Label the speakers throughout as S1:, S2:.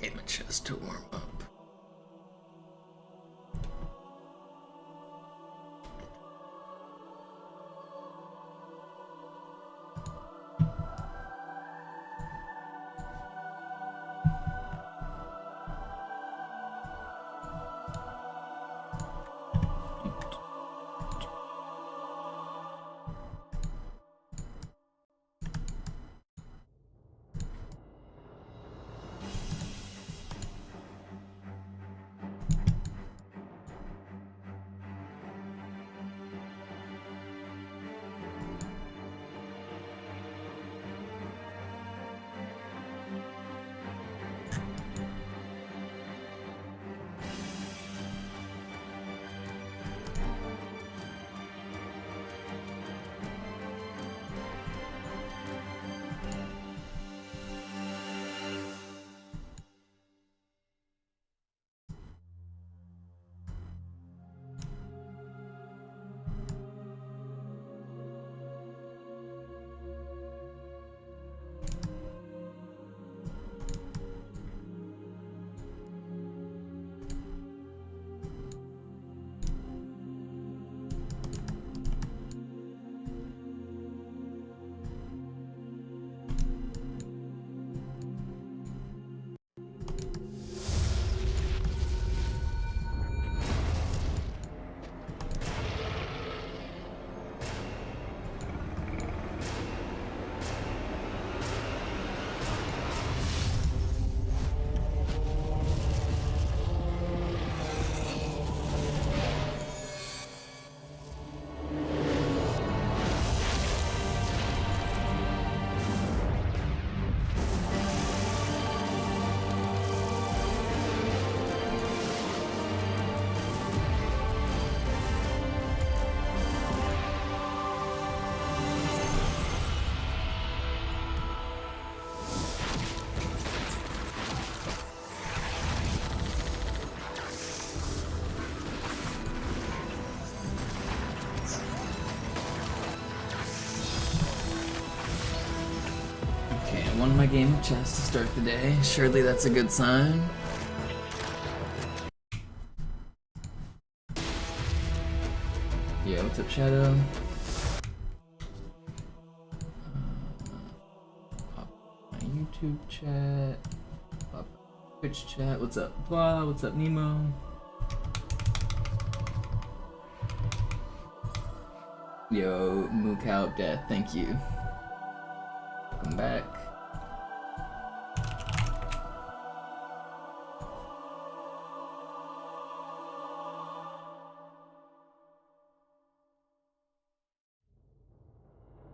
S1: Game a chest to warm up. Won my game of chess to start the day. Surely that's a good sign. Yo, what's up, Shadow? Pop my YouTube chat. Pop Twitch chat. What's up, Blah? What's up, Nemo? Yo, Mook out death. Thank you. Welcome back.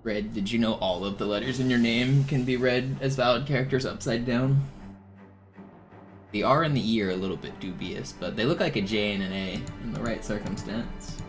S1: Red, did you know all of the letters in your name can be read as valid characters upside down? The R and the E are a little bit dubious, but they look like a J and an A in the right circumstance.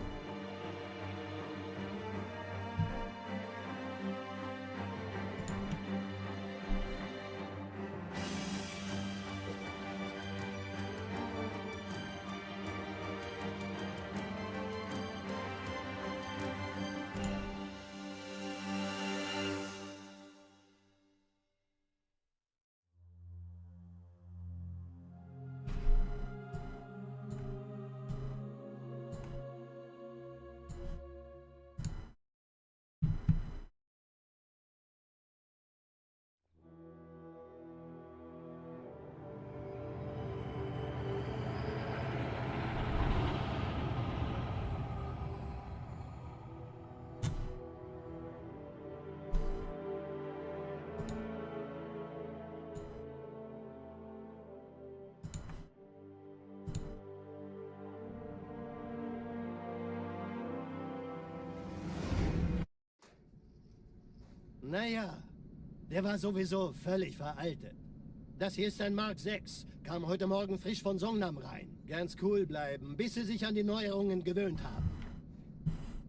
S2: Naja, der war sowieso völlig veraltet. Das hier ist ein Mark 6, kam heute Morgen frisch von Songnam rein. Ganz cool bleiben, bis Sie sich an die Neuerungen gewöhnt haben.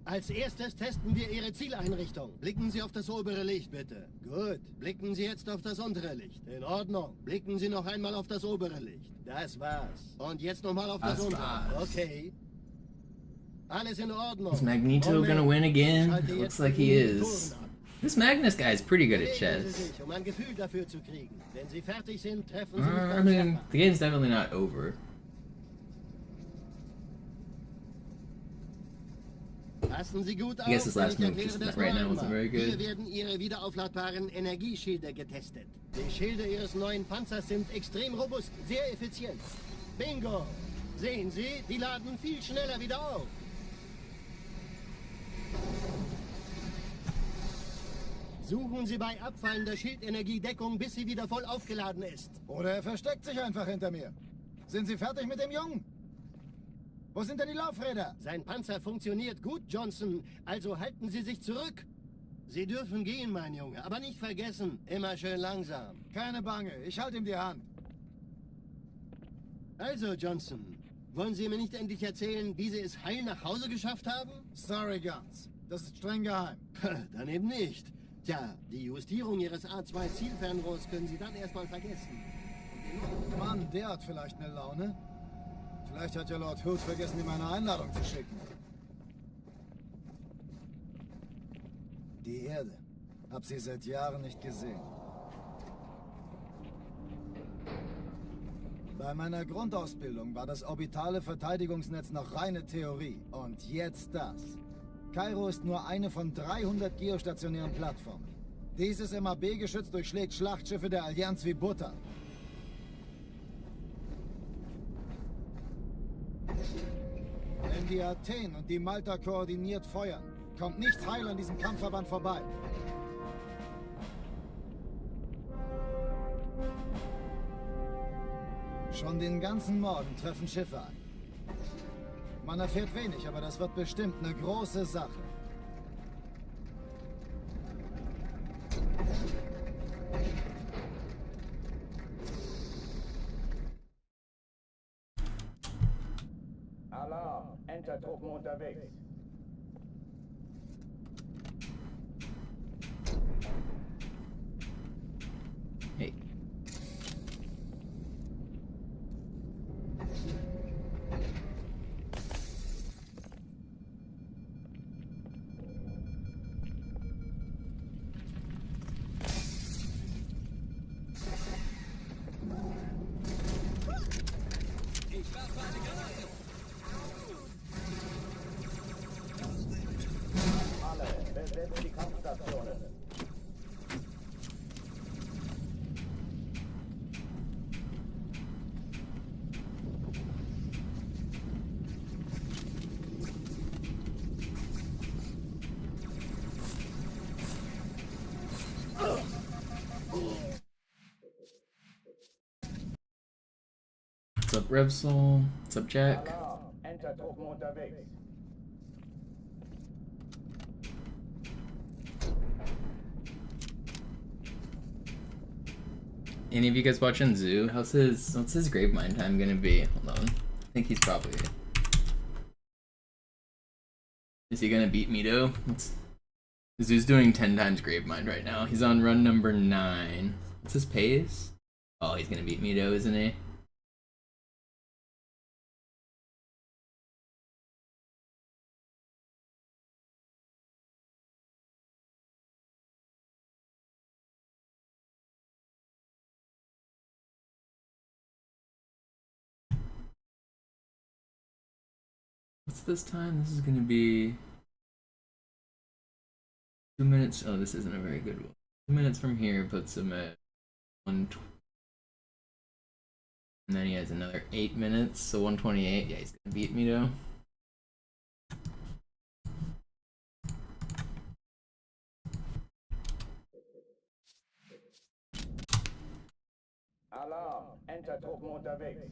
S2: Als erstes testen wir Ihre Zieleinrichtung. Blicken Sie auf das obere Licht, bitte. Gut. Blicken Sie jetzt auf das untere Licht. In Ordnung. Blicken Sie noch einmal auf das obere Licht. Das war's. Und jetzt nochmal auf das untere. Okay. Alles in Ordnung.
S1: Is Magneto gonna win again? Looks like he is. This Magnus guy is pretty good at
S2: Bewegen Sie
S1: chess.
S2: sich, ein Gefühl dafür zu kriegen. Wenn Sie fertig sind, treffen Sie mich
S1: I
S2: beim
S1: mean,
S2: Schachmatt.
S1: the game's definitely not over.
S2: Passen Sie gut auf,
S1: I guess this last
S2: denn
S1: move
S2: ich
S1: just
S2: erkläre das
S1: right
S2: nur
S1: now wasn't
S2: einmal.
S1: very good.
S2: Hier werden Ihre wiederaufladbaren Energieschilde getestet. Die Schilde Ihres neuen Panzers sind extrem robust, sehr effizient. Bingo! Sehen Sie, die laden viel schneller wieder auf. Suchen Sie bei abfallender Schildenergie Deckung, bis sie wieder voll aufgeladen ist.
S3: Oder er versteckt sich einfach hinter mir. Sind Sie fertig mit dem Jungen? Wo sind denn die Laufräder?
S2: Sein Panzer funktioniert gut, Johnson, also halten Sie sich zurück. Sie dürfen gehen, mein Junge, aber nicht vergessen, immer schön langsam.
S3: Keine Bange, ich halte ihm die Hand.
S2: Also, Johnson, wollen Sie mir nicht endlich erzählen, wie Sie es heil nach Hause geschafft haben?
S3: Sorry, Guns. Das ist streng geheim.
S2: Dann eben nicht. Tja, die Justierung Ihres A2-Zielfernrohrs können Sie dann erstmal vergessen.
S3: Mann, der hat vielleicht eine Laune. Vielleicht hat ja Lord Hood vergessen, ihm eine Einladung zu schicken. Die Erde. Hab sie seit Jahren nicht gesehen. Bei meiner Grundausbildung war das orbitale Verteidigungsnetz noch reine Theorie. Und jetzt das. Kairo ist nur eine von 300 geostationären Plattformen. Dieses MAB-Geschütz durchschlägt Schlachtschiffe der Allianz wie Butter. Wenn die Athen und die Malta koordiniert feuern, kommt nichts heil an diesem Kampfverband vorbei. Schon den ganzen Morgen treffen Schiffe ein. Man erfährt wenig, aber das wird bestimmt eine große Sache.
S4: Alarm! Entertruppen unterwegs.
S1: Hey.
S4: Alle, besetzt die Kampfstationen.
S1: What's up, Revsol? What's up, Jack?
S4: Alarm! Entertruppen unterwegs.
S1: Any of you guys watching Zoo? What's his Gravemind time gonna be? Hold on. I think he's probably. Is he gonna beat Mito? Zoo's doing 10 times Gravemind right now. He's on run number 9. What's his pace? Oh, he's gonna beat Mito, isn't he? What's this time? This is gonna be 2 minutes. Oh, this isn't a very good one. 2 minutes from here puts him at 120. And then he has another 8 minutes, so 128. Yeah, he's gonna beat Mito.
S4: Alarm! Entertruppen unterwegs.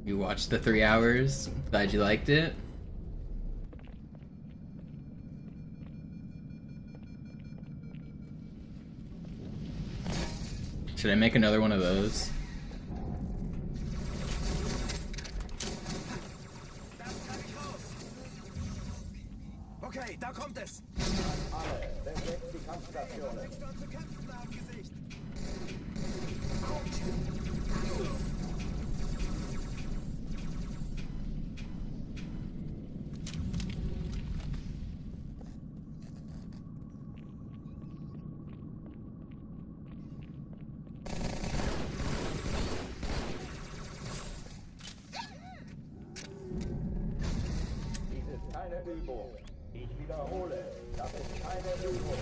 S1: You watched the 3 hours. Glad you liked it. Should I make another one of those?
S3: Okay, da kommt es.
S4: Alle, besetzt die Kampfstationen. Übung. Ich wiederhole, das ist keine Übung.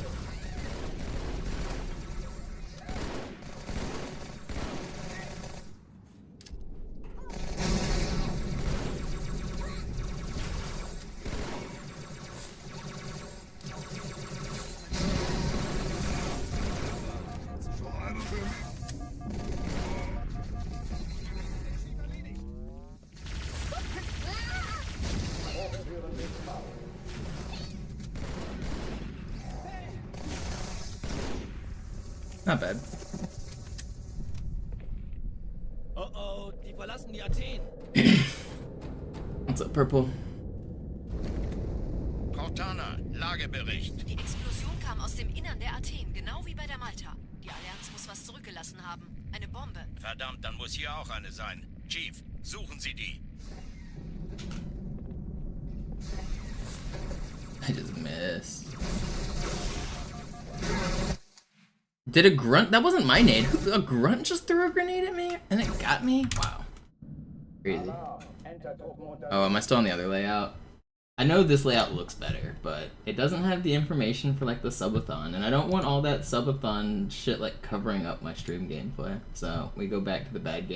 S1: Not bad.
S5: Oh oh, die verlassen die Athen.
S1: What's up, Purple?
S6: Cortana, Lagebericht.
S7: Die Explosion kam aus dem Innern der Athen, genau wie bei der Malta. Die Allianz muss was zurückgelassen haben. Eine Bombe.
S6: Verdammt, dann muss hier auch eine sein. Chief, suchen Sie die.
S1: I just missed. Did a grunt? That wasn't my nade. A grunt just threw a grenade at me and it got me? Wow. Crazy. Oh, am I still on the other layout? I know this layout looks better, but it doesn't have the information for like the subathon, and I don't want all that subathon shit like covering up my stream gameplay. So we go back to the bad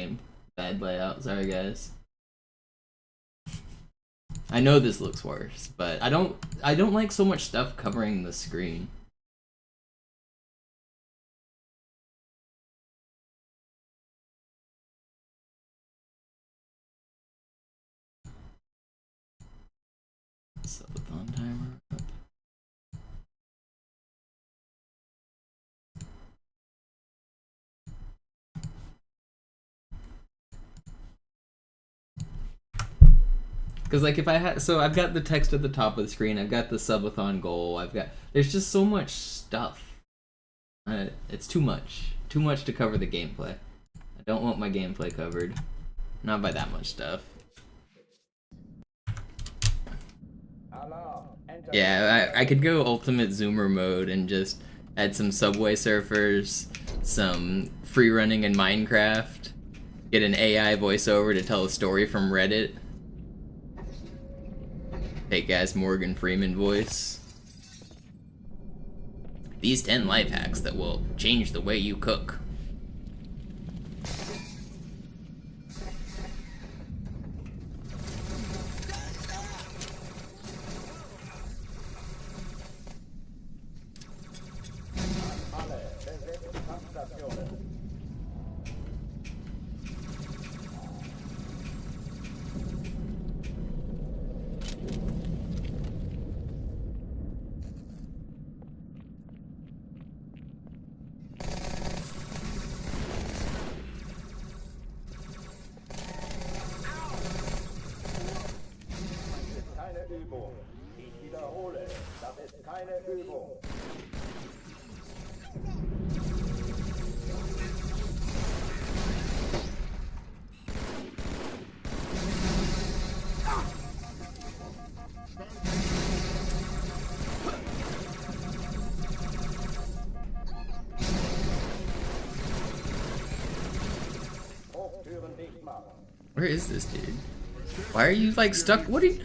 S1: layout. Sorry guys. I know this looks worse, but I don't like so much stuff covering the screen. Subathon timer up. Because like if I had, so I've got the text at the top of the screen, I've got the subathon goal, there's just so much stuff. It's too much to cover the gameplay. I don't want my gameplay covered, not by that much stuff. Yeah, I could go ultimate zoomer mode and just add some Subway Surfers, some free running in Minecraft, get an AI voiceover to tell a story from Reddit. Fake ass Morgan Freeman voice. These 10 life hacks that will change the way you cook. Where is this dude? Why are you like stuck? What are you?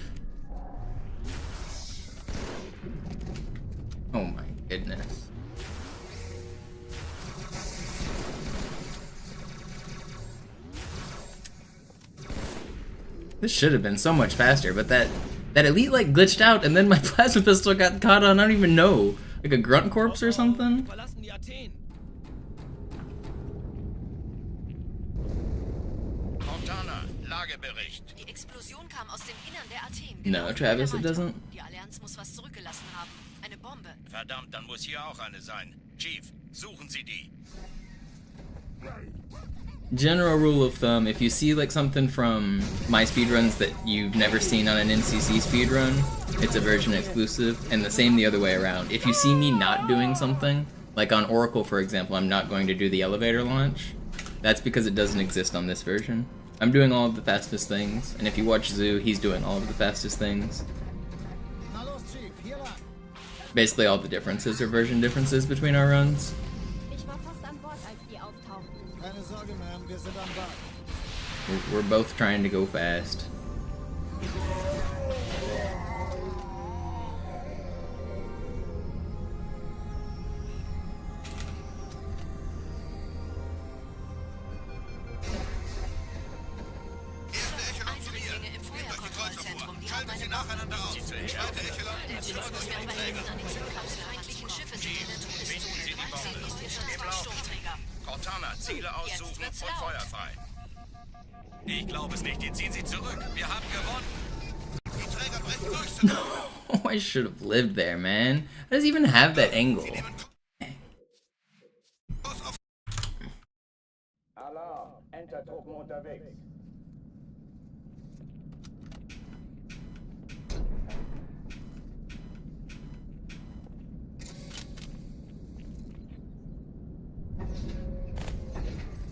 S1: Oh my goodness. This should have been so much faster, but that elite like glitched out and then my plasma pistol got caught on, I don't even know. Like a grunt corpse or something?
S5: Verlassen die Athen.
S6: Cortana, Lagebericht.
S7: Die Explosion kam aus dem Innern der Athen.
S1: No,
S7: genau wie
S1: Travis,
S7: bei
S1: it
S7: der Malta.
S1: doesn't.
S7: Die Allianz muss was zurückgelassen haben. Eine Bombe.
S6: Verdammt, dann muss hier auch eine sein. Chief, suchen Sie die.
S1: General rule of thumb, if you see like something from my speedruns that you've never seen on an NCC speedrun, it's a version exclusive, and the same the other way around. If you see me not doing something, like on Oracle for example, I'm not going to do the elevator launch, that's because it doesn't exist on this version. I'm doing all of the fastest things, and if you watch Zoo, he's doing all of the fastest things. Basically all the differences are version differences between our runs.
S8: Ich war fast an Bord, als die auftauchten.
S3: Keine Sorge, Ma'am, wir sind am Bug.
S1: We're both trying to go fast.
S6: nacheinander auf. Zweite Echelon,
S7: Der Blitz muss mir aber helfen an die Zündkapsel. Feindliche Schiffe sind in der Todeszone.
S6: Sie die
S7: Dort
S6: Bombe.
S7: ist jetzt schon 2 Sturmträger.
S6: Cortana, Ziele aussuchen und
S7: wird's laut.
S6: Feuer frei. Ich glaube es nicht. Die ziehen sie zurück. Wir haben gewonnen. Die Träger brechen durch.
S1: Oh, I should have lived there, man. How does it even have that angle?
S4: Alarm. Entertruppen unterwegs.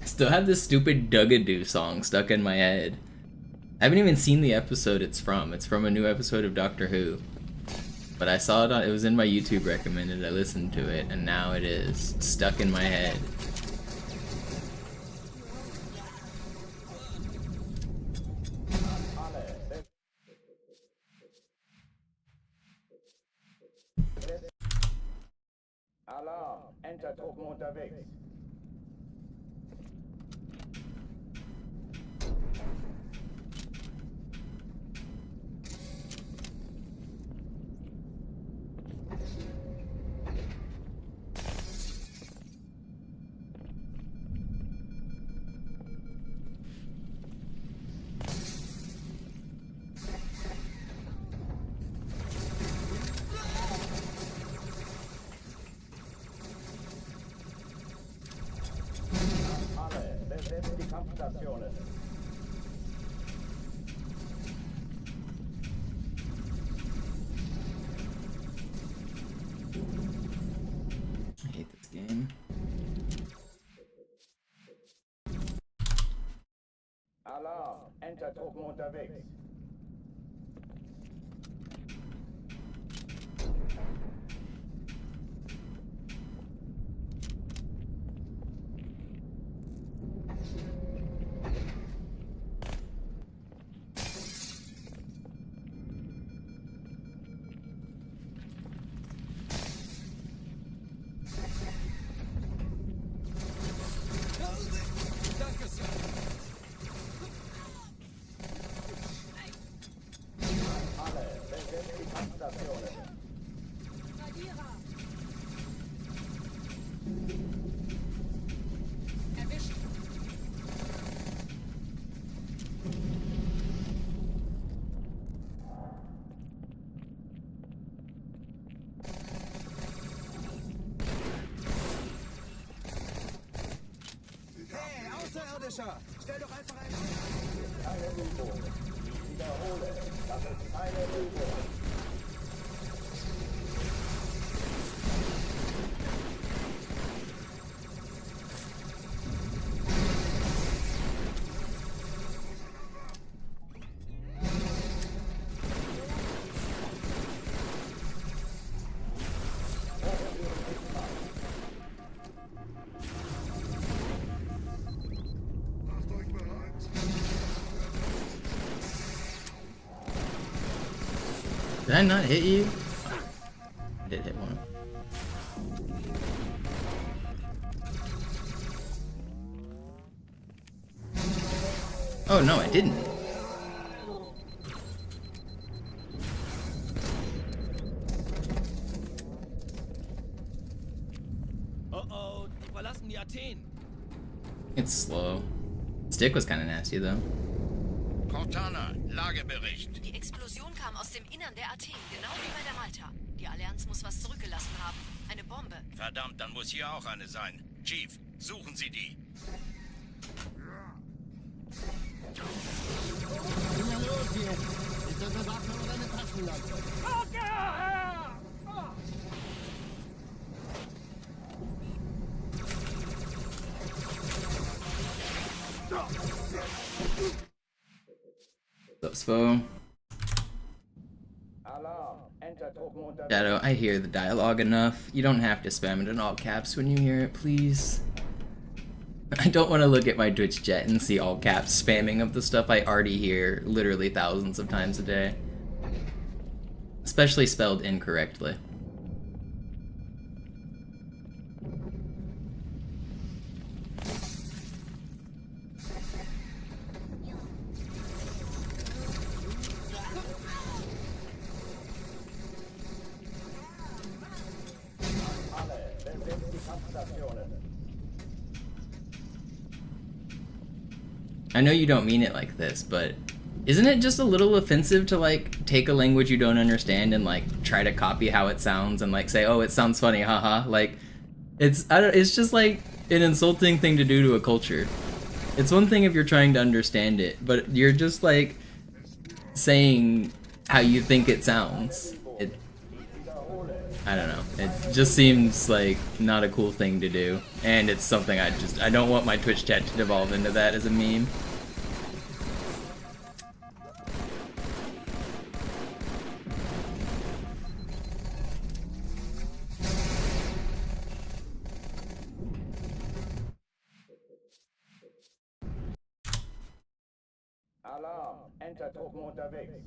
S1: Still have this stupid Dugadoo song stuck in my head. I haven't even seen the episode it's from. It's from a new episode of Doctor Who. But I saw it on, it was in my YouTube recommended, I listened to it, and now it is stuck in my head.
S4: Alarm. Entertruppen unterwegs. Alle, besetzt die Kampfstationen.
S1: I hate this game.
S4: Alarm. Entertruppen unterwegs. Alle, besetzt die Kampfstationen.
S3: Hey, Außerirdischer! Stell doch einfach ein...
S4: Keine Übung. Ich wiederhole, das ist keine Übung.
S1: Did I not hit you? I did hit one. Oh no, I didn't.
S5: Oh oh, die verlassen die Athen.
S1: It's slow. Stick was kind of nasty though.
S6: Cortana, Lagebericht.
S7: Die Explosion kam aus dem Innern der Athen, genau wie bei der Malta. Die Allianz muss was zurückgelassen haben. Eine Bombe.
S6: Verdammt, dann muss hier auch eine sein. Chief, suchen Sie die.
S2: Na los jetzt! Ist das eine Waffe oder eine Taschenlampe?
S1: What's Spo?
S4: Alarm. Entertruppen unterwegs.
S1: Shadow, I hear the dialogue enough. You don't have to spam it in all caps when you hear it, please. I don't want to look at my Twitch chat and see all caps spamming of the stuff I already hear literally thousands of times a day. Especially spelled incorrectly.
S4: Kampfstationen.
S1: I know you don't mean it like this, but isn't it just a little offensive to like take a language you don't understand and like try to copy how it sounds and like say, oh, it sounds funny, haha? Like, it's just like an insulting thing to do to a culture. It's one thing if you're trying to understand it, but you're just like saying how you think it sounds. I don't know. It just seems like not a cool thing to do, and it's something I don't want my Twitch chat to devolve into that as a meme.
S4: Alarm, Enter-Truppen unterwegs.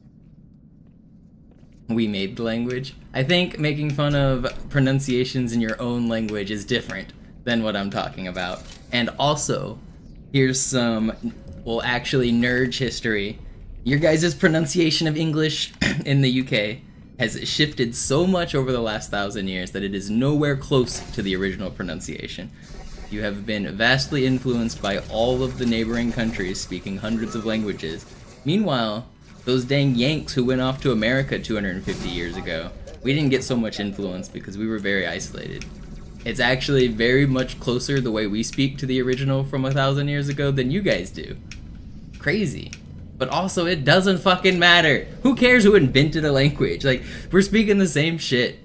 S1: We made the language. I think making fun of pronunciations in your own language is different than what I'm talking about. And also, here's some, well, actually nerd history. Your guys' pronunciation of English in the UK has shifted so much over the last 1,000 years that it is nowhere close to the original pronunciation. You have been vastly influenced by all of the neighboring countries speaking hundreds of languages. Meanwhile, those dang Yanks who went off to America 250 years ago, we didn't get so much influence because we were very isolated. It's actually very much closer the way we speak to the original from 1,000 years ago than you guys do. Crazy. But also, it doesn't fucking matter. Who cares who invented a language? Like, we're speaking the same shit.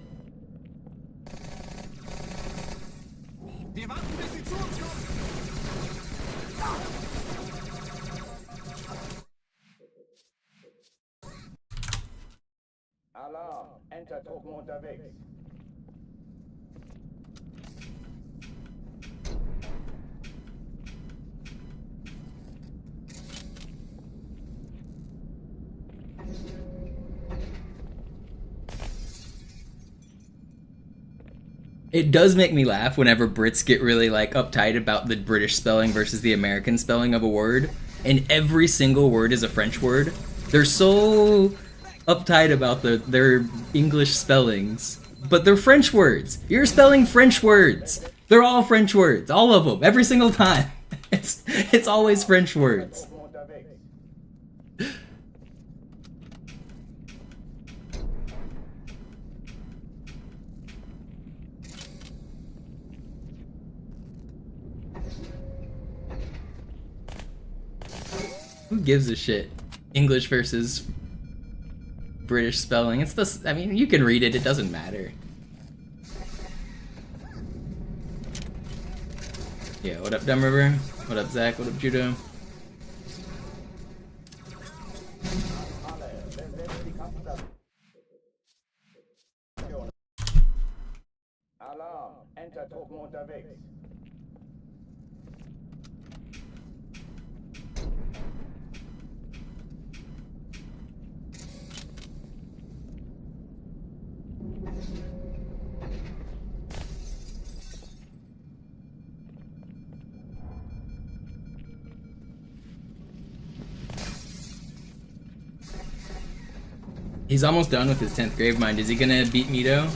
S4: Alarm, Enter-Truppen unterwegs.
S1: It does make me laugh whenever Brits get really like uptight about the British spelling versus the American spelling of a word, and every single word is a French word. They're so uptight about their English spellings, but they're French words. You're spelling French words. They're all French words, all of them, every single time. It's always French words. Who gives a shit? English versus British spelling. It's the, I mean, you can read it, it doesn't matter. Yeah, what up, Dumb River? What up, Zach? What up, Judo?
S4: Alarm, Enter-Truppen unterwegs.
S1: He's almost done with his 10th Gravemind. Is he gonna beat Mito?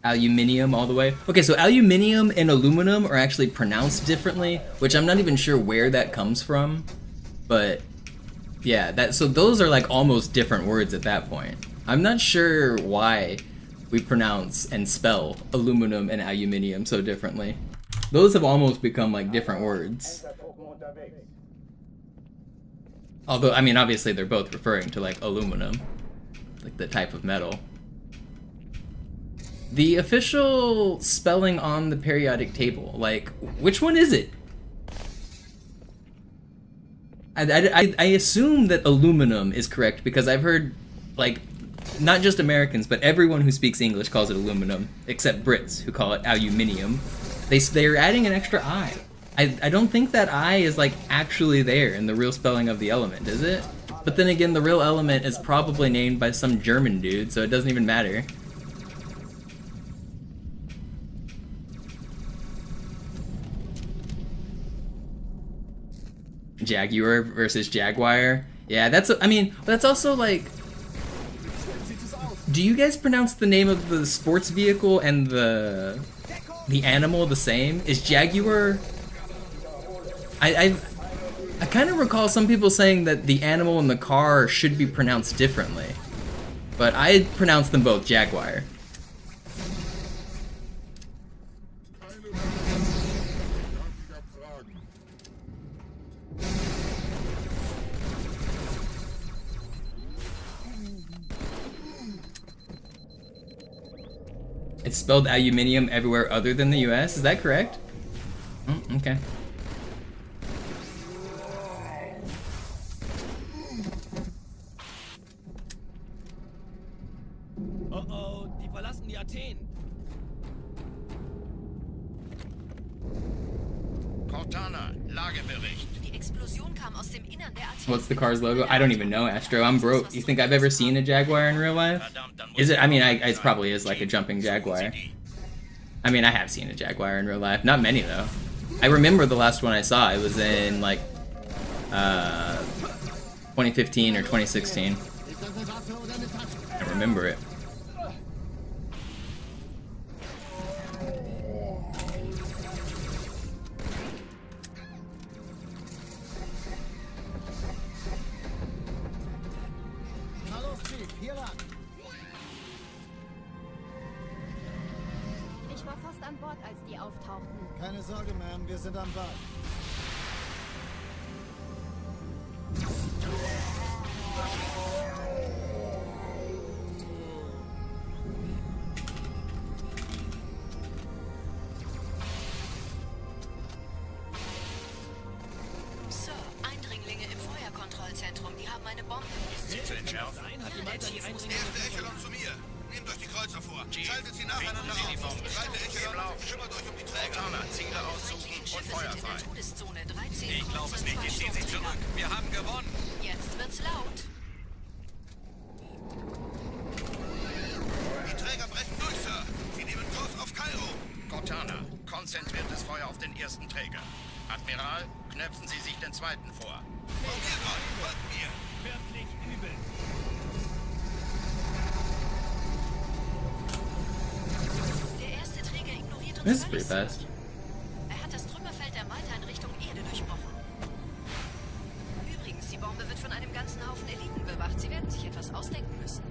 S1: Aluminium all the way? Okay, so aluminium and aluminum are actually pronounced differently, which I'm not even sure where that comes from. But yeah, so those are like almost different words at that point. I'm not sure why we pronounce and spell aluminum and aluminium so differently. Those have almost become like different words.
S4: Enter-Truppen unterwegs.
S1: Although, I mean, obviously they're both referring to like aluminum, like the type of metal. The official spelling on the periodic table, like, which one is it? I assume that aluminum is correct because I've heard, like, not just Americans, but everyone who speaks English calls it aluminum, except Brits who call it aluminium. They're adding an extra I. I don't think that I is like actually there in the real spelling of the element, is it? But then again, the real element is probably named by some German dude, so it doesn't even matter. Jaguar versus Jaguar. Yeah, that's also like, do you guys pronounce the name of the sports vehicle and the the animal the same? Is Jaguar... I kind of recall some people saying that the animal in the car should be pronounced differently. But I pronounce them both Jaguar. It's spelled aluminium everywhere other than the US, is that correct? Okay.
S5: Oh oh, die verlassen die Athen.
S6: Cortana, Lagebericht.
S7: Die Explosion kam aus dem Innern der Athen.
S1: What's the car's logo? I don't even know, Astro. I'm broke. You think I've ever seen a Jaguar in real life? Is it? I mean, it probably is like a jumping Jaguar. I mean, I have seen a Jaguar in real life. Not many, though. I remember the last one I saw. It was in, like, 2015 or 2016. I remember it.
S8: Ich war fast an Bord, als die auftauchten.
S3: Keine Sorge, Ma'am, wir sind am Ball.
S7: Sir, Eindringlinge im Feuerkontrollzentrum. Die haben eine Bombe.
S6: Sie zu entschärfen.
S5: Hat die Malta die Eindringlinge...
S6: Erste Echelon zu mir. Nehmt euch die Kreuzer vor. Schaltet sie nacheinander auf. Zweite Echelon, schimmert euch um die Träger. Cortana, Ziele aussuchen und
S7: Schiffe
S6: Feuer
S7: sind in der
S6: frei.
S7: Todeszone. 13
S6: Ich glaube es nicht, jetzt ziehen Sie zurück. Wir haben gewonnen.
S7: Jetzt wird's laut.
S6: Die Träger brechen durch, Sir. Sie nehmen Kurs auf Kairo. Cortana, konzentriertes Feuer auf den ersten Träger. Admiral, knöpfen Sie sich den zweiten vor. Folgt mir.
S5: Wirklich übel.
S7: Der erste Träger ignoriert uns
S1: This is
S7: völlig,
S1: pretty
S7: Sir.
S1: fast.
S7: Er hat das Trümmerfeld der Malta in Richtung Erde durchbrochen. Übrigens, die Bombe wird von einem ganzen Haufen Eliten bewacht. Sie werden sich etwas ausdenken müssen.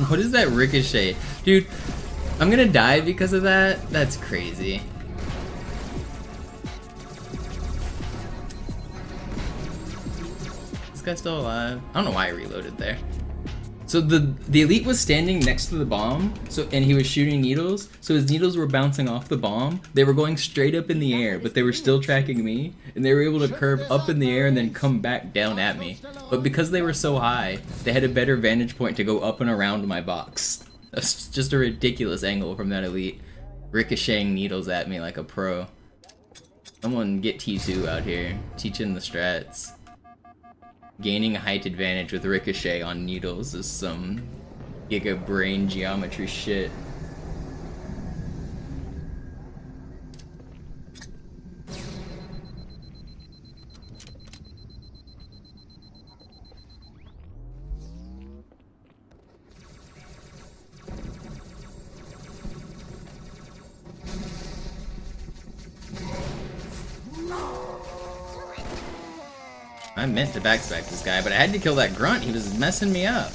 S1: What is that ricochet? Dude, I'm gonna die because of that? That's crazy. This guy's still alive. I don't know why I reloaded there. So the elite was standing next to the bomb, and he was shooting needles, so his needles were bouncing off the bomb. They were going straight up in the air, but they were still tracking me, and they were able to curve up in the air and then come back down at me. But because they were so high, they had a better vantage point to go up and around my box. That's just a ridiculous angle from that elite, ricocheting needles at me like a pro. Someone get T2 out here, teaching the strats. Gaining a height advantage with ricochet on needles is some giga brain geometry shit. I meant to backspec this guy, but I had to kill that grunt. He was messing me up.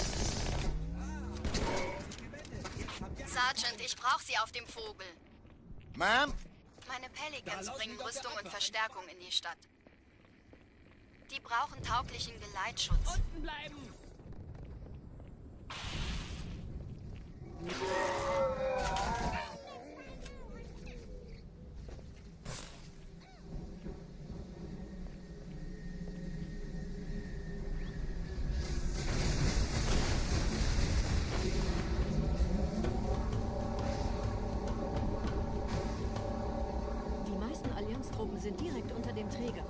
S8: Sergeant, ich brauche Sie auf dem Vogel.
S3: Ma'am?
S8: Meine Pelicans bringen Rüstung und Verstärkung in die Stadt. Die brauchen tauglichen Geleitschutz.
S5: Unten bleiben!
S9: Die meisten Allianztruppen sind direkt unter dem Träger.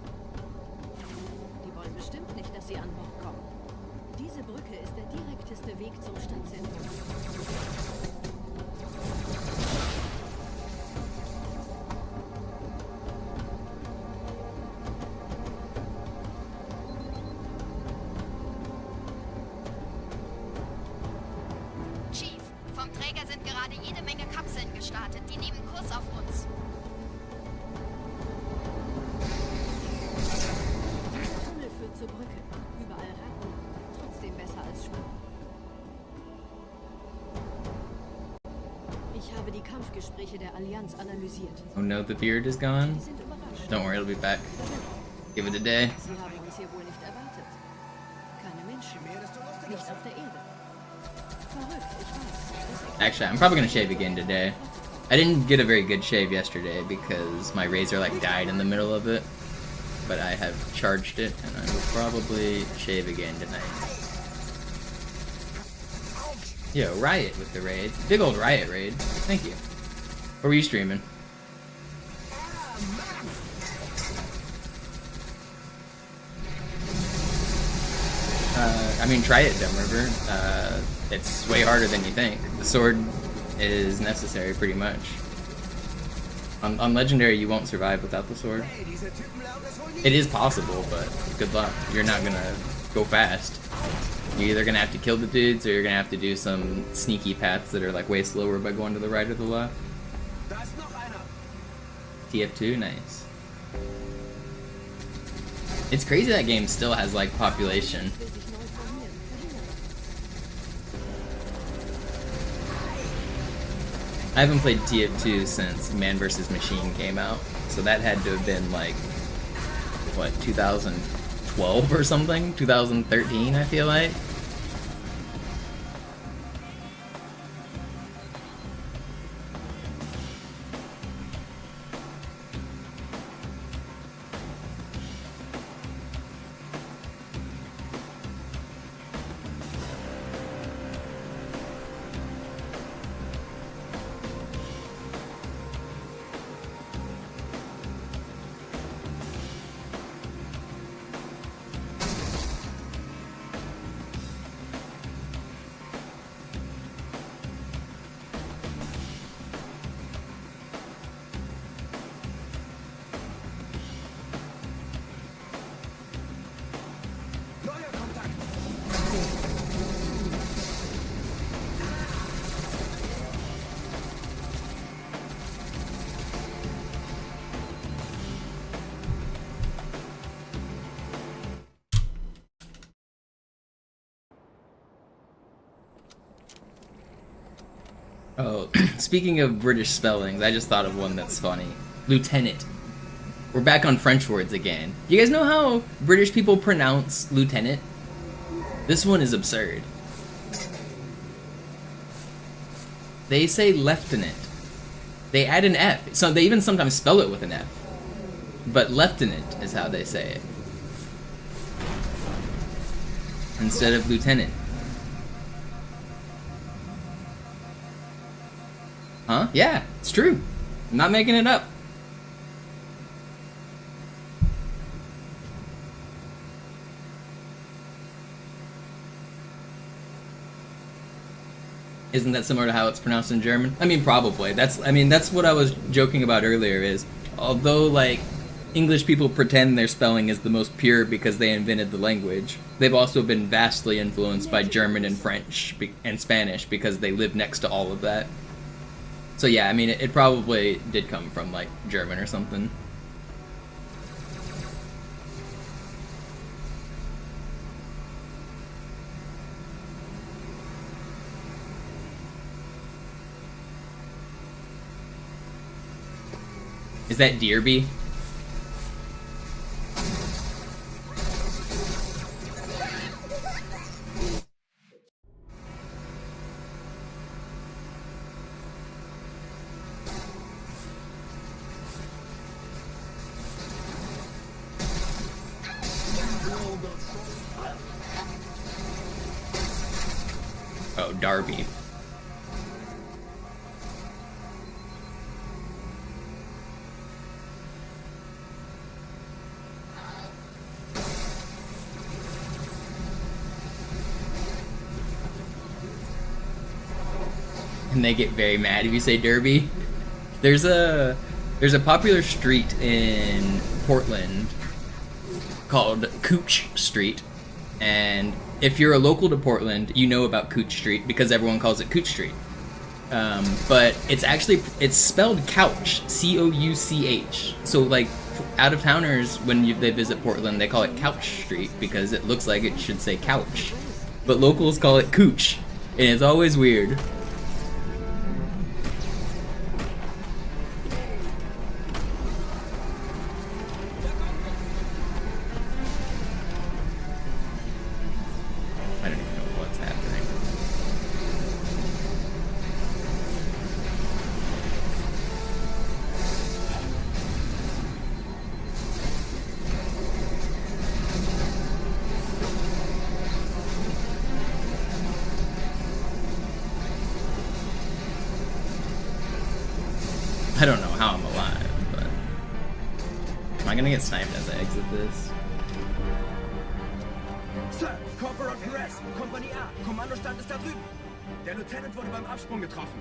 S9: Die wollen bestimmt nicht, dass sie an Bord kommen. Diese Brücke ist der direkteste Weg zum Stadtzentrum.
S8: vorbereitet. Die nehmen Kurs auf uns.
S9: Dieser Tunnel führt zur Brücke. Überall Ratten. Trotzdem besser als Schwimmen. Ich habe die Kampfgespräche der Allianz analysiert.
S1: Oh no, the beard is gone.
S9: Sie sind überrascht.
S1: Don't worry, it'll be back. Give it a day.
S9: Sie haben uns hier wohl nicht erwartet. Keine Menschen. Nicht auf der Erde. Verrückt, ich weiß.
S1: Actually, I'm probably gonna shave again today. I didn't get a very good shave yesterday because my razor like died in the middle of it. But I have charged it and I will probably shave again tonight. Yo, Riot with the raid. Big old Riot raid. Thank you. What were you streaming? I mean, try it, Dumb River. It's way harder than you think. The sword is necessary, pretty much. On Legendary, you won't survive without the sword. It is possible, but good luck. You're not gonna go fast. You're either gonna have to kill the dudes, or you're gonna have to do some sneaky paths that are like way slower by going to the right or the left. TF2, nice. It's crazy that game still has like population. I haven't played TF2 since Man vs. Machine came out, so that had to have been like, what, 2012 or something? 2013, I feel like? Oh, speaking of British spellings, I just thought of one that's funny. Lieutenant. We're back on French words again. You guys know how British people pronounce lieutenant? This one is absurd. They say lieutenant. They add an F. So they even sometimes spell it with an F. But lieutenant is how they say it. Instead of lieutenant. Huh? Yeah, it's true. I'm not making it up. Isn't that similar to how it's pronounced in German? I mean, probably. That's what I was joking about earlier is, although, like, English people pretend their spelling is the most pure because they invented the language, they've also been vastly influenced by German and French and Spanish because they live next to all of that. So yeah, I mean, it probably did come from, like, German or something. Is that Deerby? Oh, Darby. And they get very mad if you say Derby. There's a popular street in Portland called Cooch Street, and if you're a local to Portland, you know about Cooch Street because everyone calls it Cooch Street. But it's spelled couch, C-O-U-C-H. So like out of towners when they visit Portland, they call it Couch Street because it looks like it should say couch, but locals call it Cooch, and it's always weird. I don't even know what's happening. I don't know how I'm alive, but am I gonna get sniped as I exit this?
S5: Sir, Corporal Perez, Kompanie A. Kommandostand ist da drüben. Der Lieutenant wurde beim Absprung getroffen.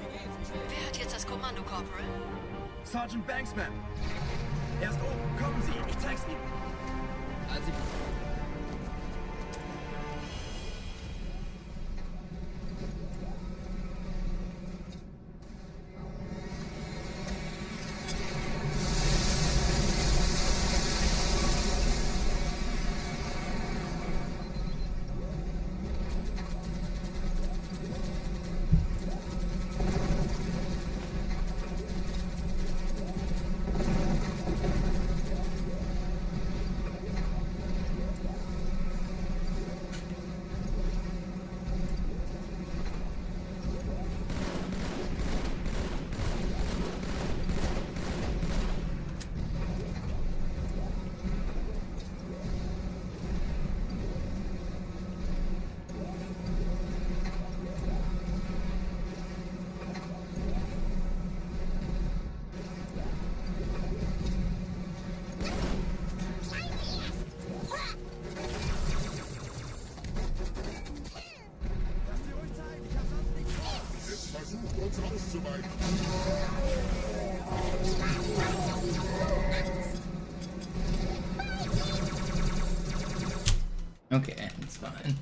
S7: Wer hat jetzt das Kommando, Corporal?
S5: Sergeant Banksman. Er ist oben. Kommen Sie, ich zeig's Ihnen.
S1: Okay, it's fine.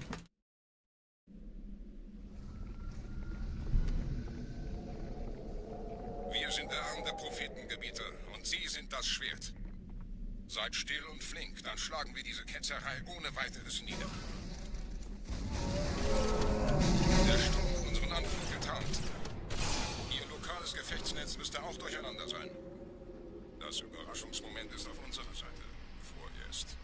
S6: Wir sind der Arm der Prophetengebieter und Sie sind das Schwert. Seid still und flink, dann schlagen wir diese Ketzerei ohne weiteres nieder. Der Sturm hat unseren Anflug getarnt. Ihr lokales Gefechtsnetz müsste auch durcheinander sein. Das Überraschungsmoment ist auf unserer Seite. Vorerst.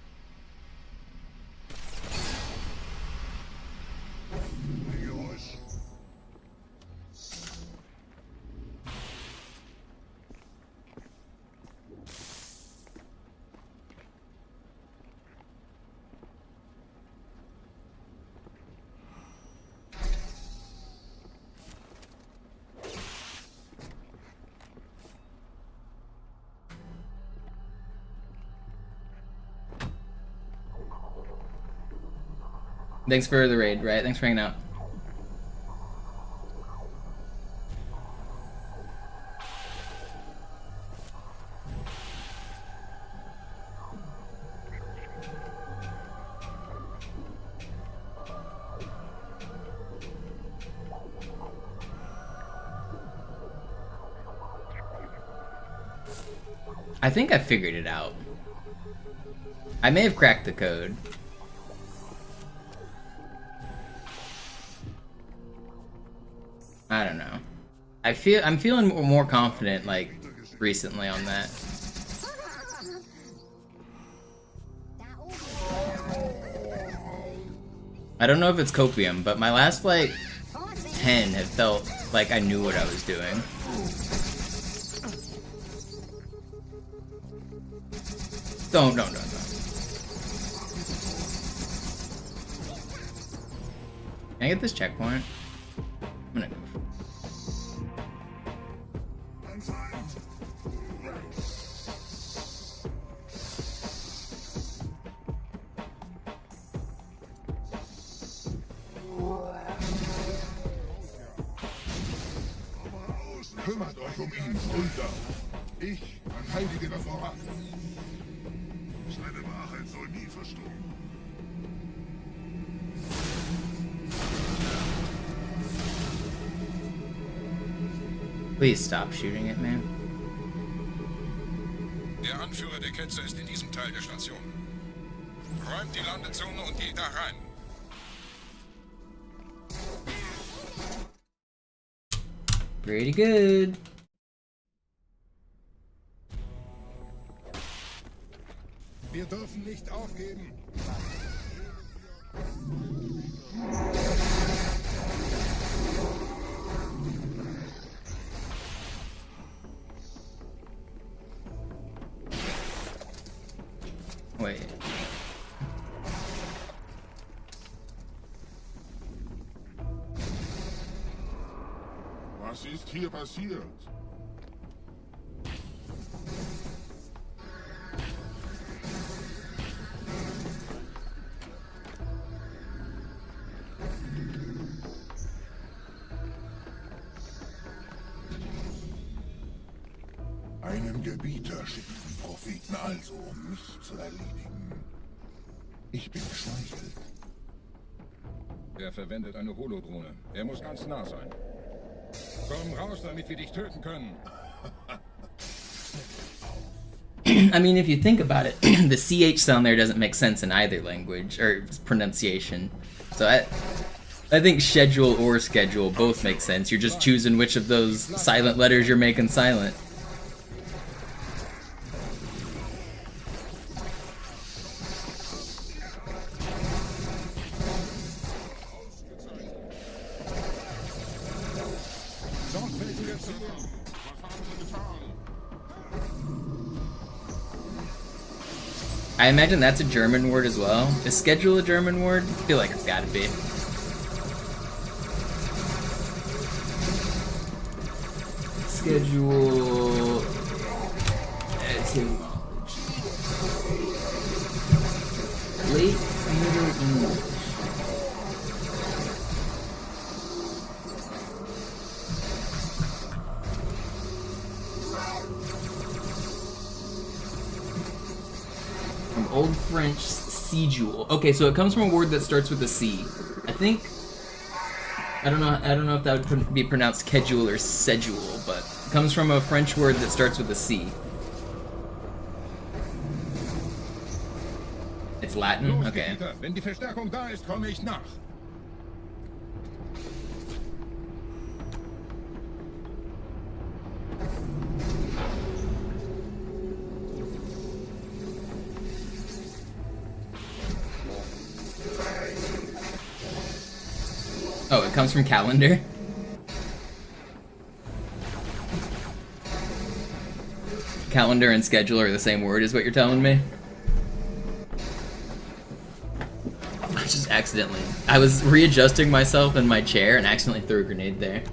S1: Thanks for the raid, right? Thanks for hanging out. I think I figured it out. I may have cracked the code. I don't know. I'm feeling more confident like recently on that. I don't know if it's copium, but my last like 10 have felt like I knew what I was doing. Don't. Can I get this checkpoint? I'm gonna go.
S10: Kümmert euch ihn, runter. Ich verteidige das Vorrat. Seine Wahrheit soll nie verstummen.
S1: Please stop shooting at me.
S10: Der Anführer der Ketzer ist in diesem Teil der Station. Räumt die Landezone und geht da rein.
S1: Pretty good.
S10: Wir dürfen nicht aufgeben.
S1: Wait.
S10: Was ist hier passiert? Einen Gebieter schickt den Propheten also, um mich zu erledigen. Ich bin geschmeichelt.
S11: Er verwendet eine Holodrohne. Er muss ganz nah sein. Komm raus, damit wir dich töten können.
S1: I mean, if you think about it, the CH sound there doesn't make sense in either language, or pronunciation. So I think schedule or schedule both make sense. You're just choosing which of those silent letters you're making silent. I imagine that's a German word as well. Is schedule a German word? I feel like it's gotta be. Schedule etymology. Late Middle English. From Old French, cedule. Okay, so it comes from a word that starts with a C. I think. I don't know if that would be pronounced schedule or sedule, but it comes from a French word that starts with a C. It's Latin? Okay.
S11: Wenn die Verstärkung da ist, komme ich nach.
S1: Oh, it comes from calendar? Calendar and schedule are the same word, is what you're telling me? I just accidentally... I was readjusting myself in my chair and accidentally threw a grenade there.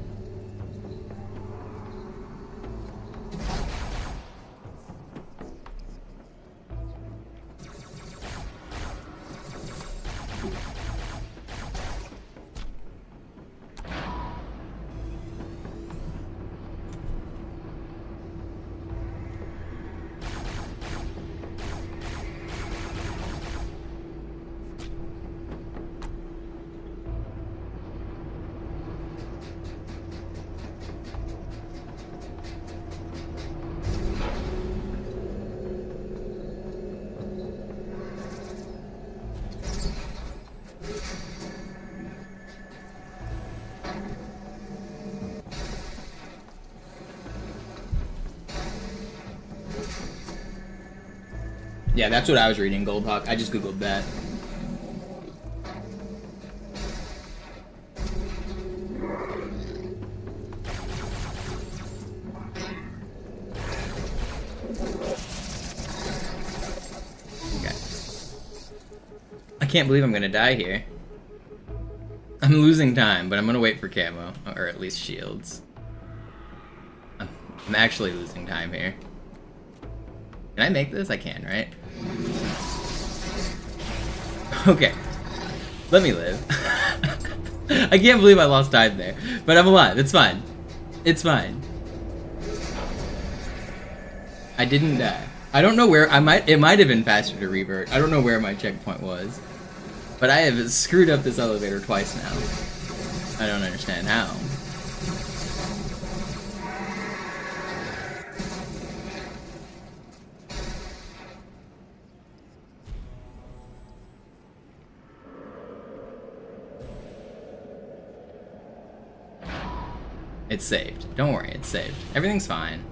S1: Yeah, that's what I was reading, Goldhawk. I just googled that. Okay. I can't believe I'm gonna die here. I'm losing time, but I'm gonna wait for camo, or at least shields. I'm actually losing time here. Can I make this? I can, right? Okay. Let me live. I can't believe I lost time there. But I'm alive. It's fine. It's fine. I didn't die. I don't know where... It might have been faster to revert. I don't know where my checkpoint was. But I have screwed up this elevator twice now. I don't understand how. It's saved. Don't worry, it's saved. Everything's fine.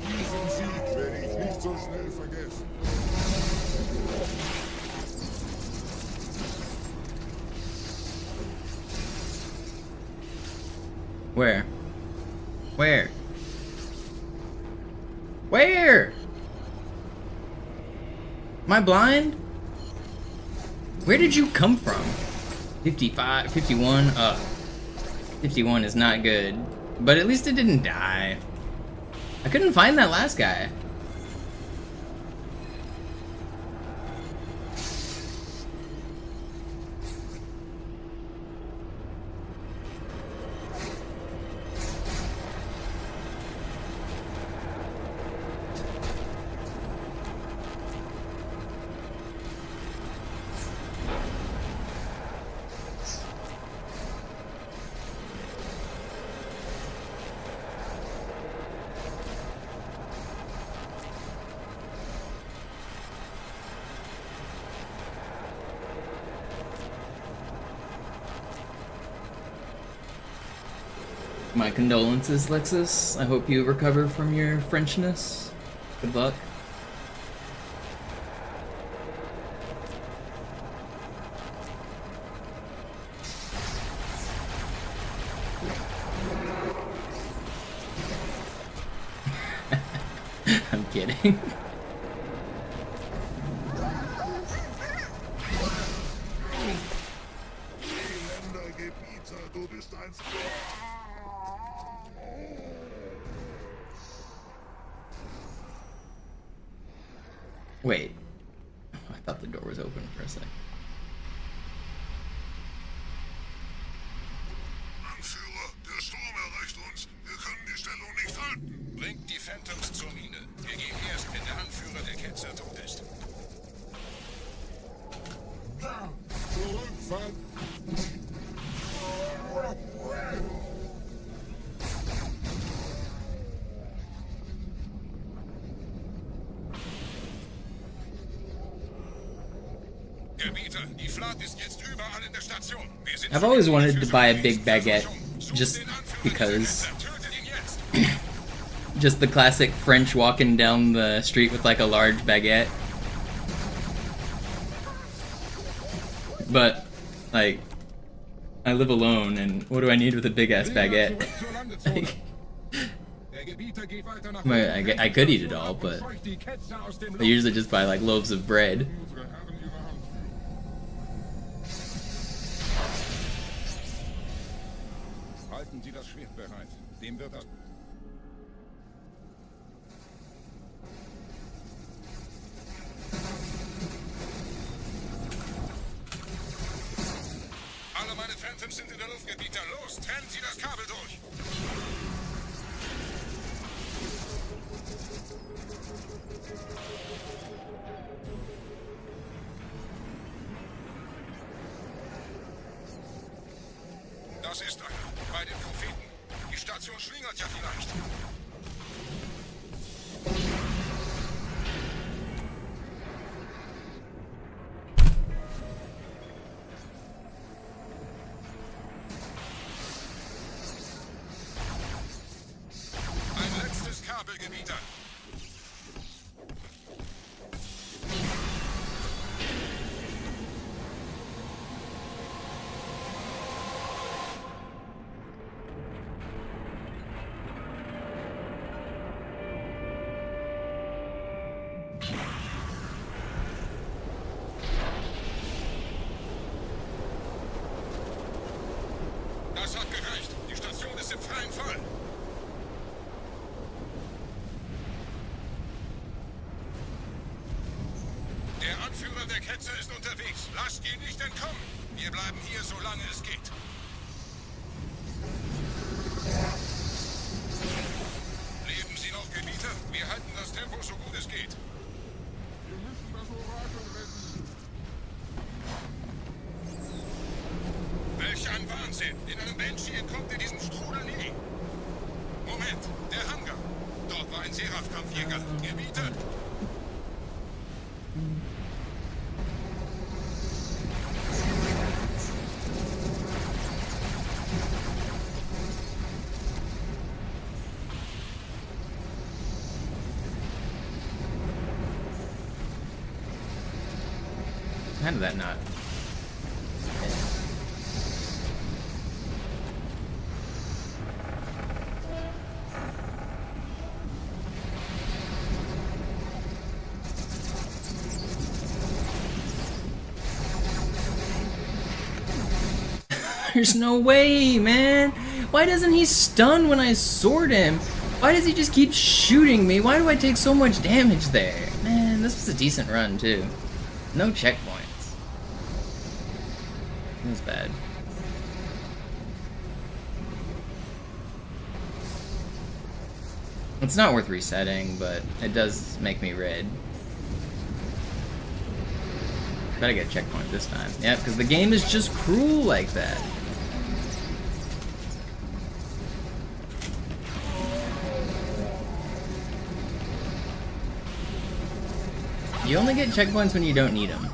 S10: Diesen Sieg werde ich nicht so schnell vergessen.
S1: Where? Where? Where? Am I blind? Where did you come from? 55, 51, 51 is not good. But at least it didn't die. I couldn't find that last guy. My condolences, Lexus. I hope you recover from your Frenchness. Good luck. I'm kidding.
S10: Du bist ein...
S1: Wait. I thought the door was open for a sec.
S10: Anführer, der Sturm erreicht uns. Wir können die Stellung nicht halten.
S11: Bringt die Phantoms zur Mine. Wir gehen erst, wenn der Anführer der Ketzer tot ist.
S10: Zurückfahren.
S11: Die Flat ist jetzt überall in der Station. Wir sind
S1: I've always wanted to buy a big baguette, just because. Just the classic French walking down the street with like a large baguette. But, like, I live alone, and what do I need with a big ass baguette? I could eat it all, but I usually just buy like loaves of bread.
S11: Halten Sie das Schwert bereit. Dem wird das... Alle meine Phantoms sind in der Luft, Gebieter. Los, trennen Sie das Kabel durch. Das ist einer. Bei den Propheten. Die Station schlingert ja vielleicht. Ein letztes Kabelgebieter. Das hat gereicht. Die Station ist im freien Fall. Der Anführer der Ketzer ist unterwegs. Lasst ihn nicht entkommen. Wir bleiben hier, solange es geht. Leben Sie noch, Gebieter? Wir halten das Tempo so gut es geht.
S10: Wir müssen das Orakel retten.
S11: Welch ein Wahnsinn! In einem Banshee entkommt ihr diesem Strudel nie. Moment, der Hangar. Dort war ein Seraph-Kampfjäger. Gebiete.
S1: How did that not? There's no way, man. Why doesn't he stun when I sword him? Why does he just keep shooting me? Why do I take so much damage there? Man, this was a decent run, too. No checkpoints. It was bad. It's not worth resetting, but it does make me red. Gotta get a checkpoint this time. Yeah, because the game is just cruel like that. You only get checkpoints when you don't need them.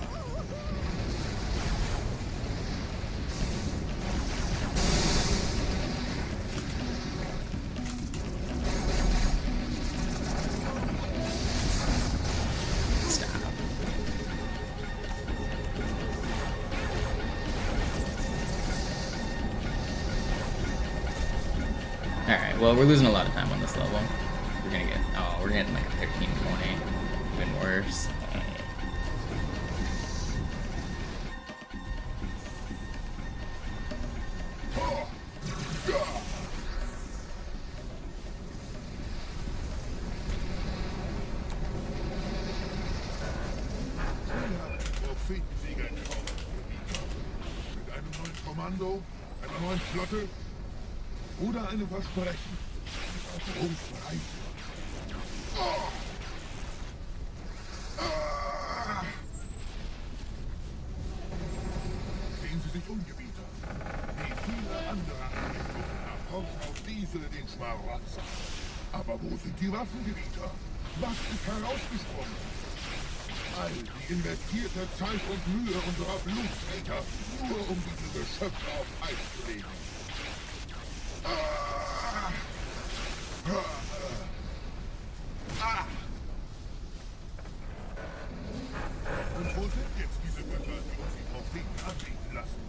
S1: Stop. Alright, well, we're losing a lot of time on this level. We're gonna get, oh, we're getting like a 1320. Even worse.
S10: Prophetensieger entkommen. Mit einem neuen Kommando, einer neuen Flotte oder einem Versprechen. Großbereit. Sehen Sie sich um, Gebieter. Wie viele andere Einrichtungen erforschen auch diese den Schmarotzer. Aber wo sind die Waffen, Gebieter? Was ist herausgesprungen? All die investierte Zeit und Mühe unserer Blutsväter, nur um diese Geschöpfe auf Eis zu legen. Und wo sind jetzt diese Götter, die uns die Propheten anbieten lassen?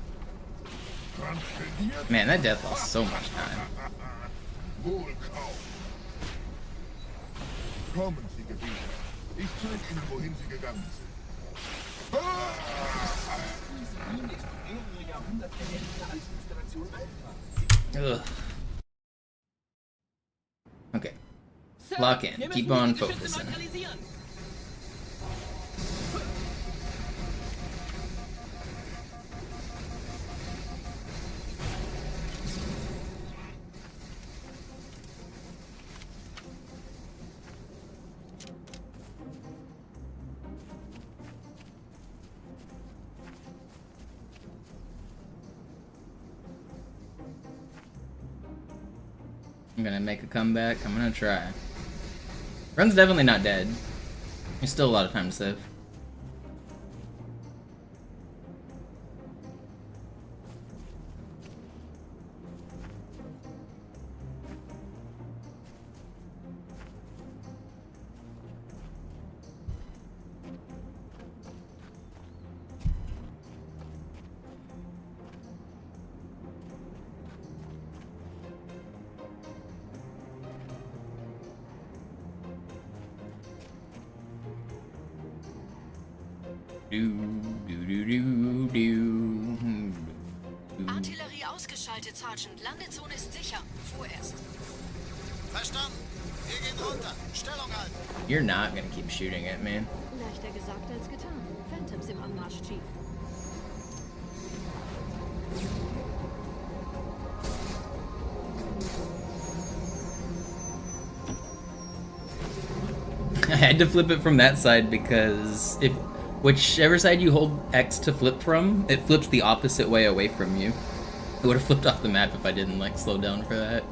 S10: Transzendiert?
S1: Man, that death lost so much time.
S10: Wohl kaum. Kommen Sie, Gebieter. Ich zeige Ihnen, wohin Sie gegangen sind.
S1: Ugh. Okay. Lock in. Keep on focusing. I'm gonna make a comeback. I'm gonna try. Run's definitely not dead. There's still a lot of time to save.
S7: Artillerie ausgeschaltet, Sergeant. Landezone ist sicher. Vorerst.
S3: Verstanden. Wir gehen runter. Stellung halten.
S1: You're not gonna keep shooting at me.
S9: Leichter gesagt als getan. Phantoms im Anmarsch, Chief.
S1: had to flip it from that side because if whichever side you hold X to flip from, it flips the opposite way away from you. It would have flipped off the map if I didn't like slow down for that.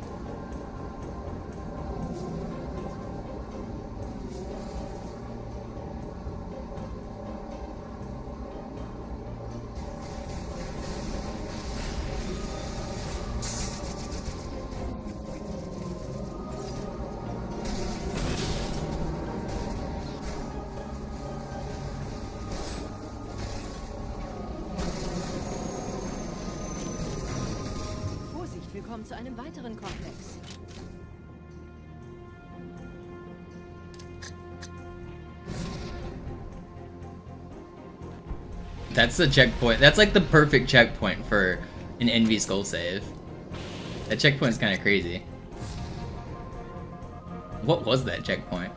S9: Vorsicht, wir kommen zu einem weiteren Komplex.
S1: That's the checkpoint. That's like the perfect checkpoint for an Envy Skull save. That checkpoint's kind of crazy. What was that checkpoint?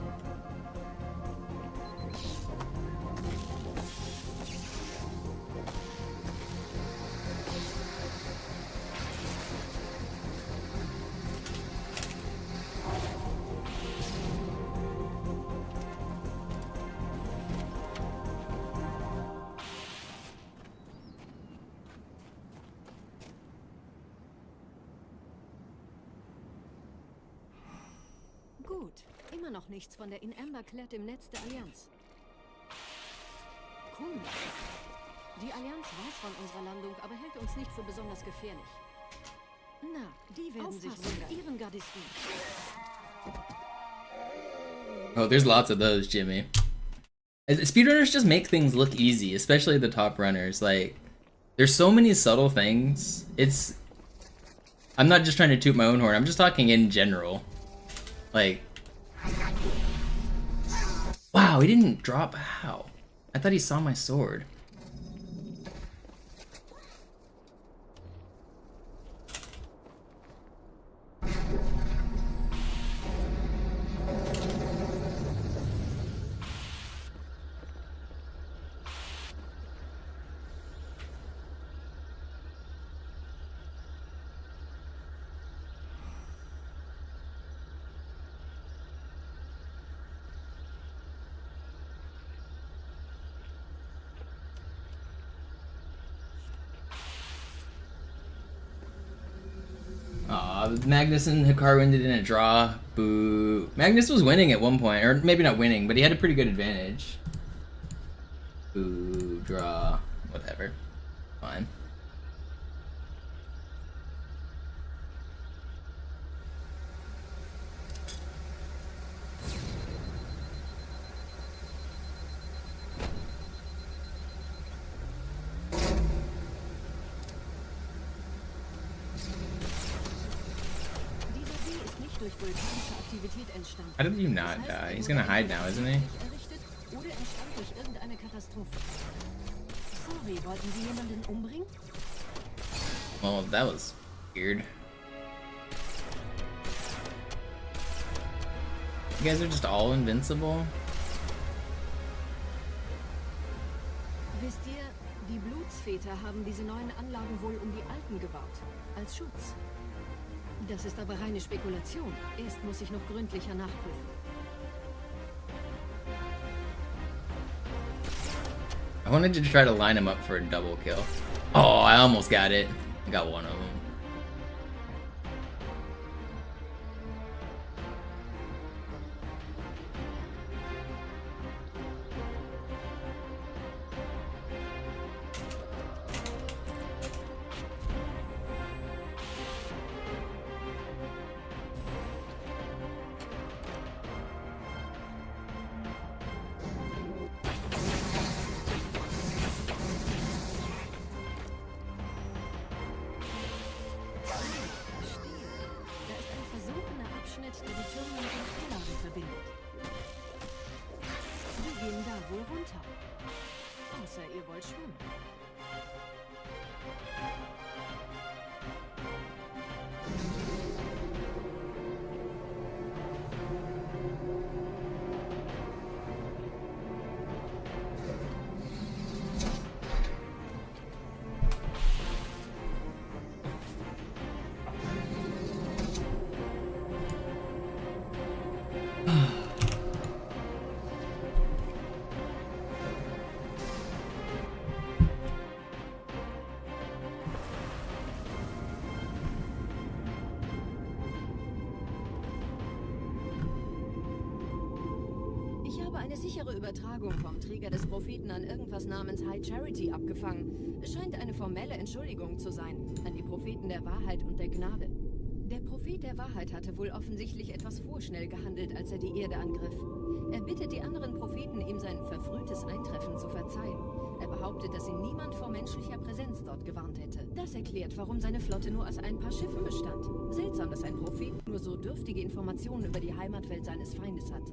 S9: Gut, immer noch nichts von der In-Amber Klett im Netz der Allianz. Komisch. Die Allianz weiß von unserer Landung, aber hält uns nicht für besonders gefährlich. Na, die werden sich wundern. Ihren Gardisten.
S1: Oh, there's lots of those, Jimmy. Speedrunners just make things look easy, especially the top runners. Like, there's so many subtle things. I'm not just trying to toot my own horn, I'm just talking in general. Like, wow, he didn't drop. How? I thought he saw my sword. Magnus and Hikaru ended in a draw. Boo. Magnus was winning at one point, or maybe not winning, but he had a pretty good advantage. Boo. Draw. Whatever. Fine. How did you not die? He's gonna hide now, isn't he? Well, that was weird. You guys are just all invincible?
S9: Wisst ihr, die Blutsväter haben diese neuen Anlagen wohl die alten gebaut. Als Schutz. Das ist aber reine Spekulation. Erst muss ich noch gründlicher nachprüfen.
S1: I wanted to try to line him up for a double kill. Oh, I almost got it. I got one of them.
S9: eine sichere Übertragung vom Träger des Propheten an irgendwas namens High Charity abgefangen. Es scheint eine formelle Entschuldigung zu sein, an die Propheten der Wahrheit und der Gnade. Der Prophet der Wahrheit hatte wohl offensichtlich etwas vorschnell gehandelt, als er die Erde angriff. Er bittet die anderen Propheten, ihm sein verfrühtes Eintreffen zu verzeihen. Er behauptet, dass ihn niemand vor menschlicher Präsenz dort gewarnt hätte. Das erklärt, warum seine Flotte nur aus ein paar Schiffen bestand. Seltsam, dass ein Prophet nur so dürftige Informationen über die Heimatwelt seines Feindes hat.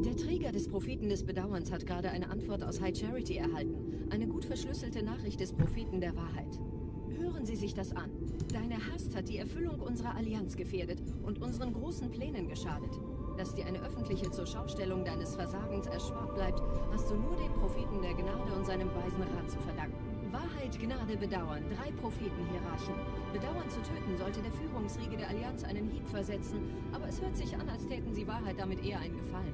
S9: Der Träger des Propheten des Bedauerns hat gerade eine Antwort aus High Charity erhalten. Eine gut verschlüsselte Nachricht des Propheten der Wahrheit. Hören Sie sich das an. Deine Hast hat die Erfüllung unserer Allianz gefährdet und unseren großen Plänen geschadet. Dass dir eine öffentliche Zurschaustellung deines Versagens erspart bleibt, hast du nur dem Propheten der Gnade und seinem weisen Rat zu verdanken. Wahrheit, Gnade, Bedauern. 3 Prophetenhierarchen. Bedauern zu töten sollte der Führungsriege der Allianz einen Hieb versetzen, aber es hört sich an, als täten sie Wahrheit damit eher einen Gefallen.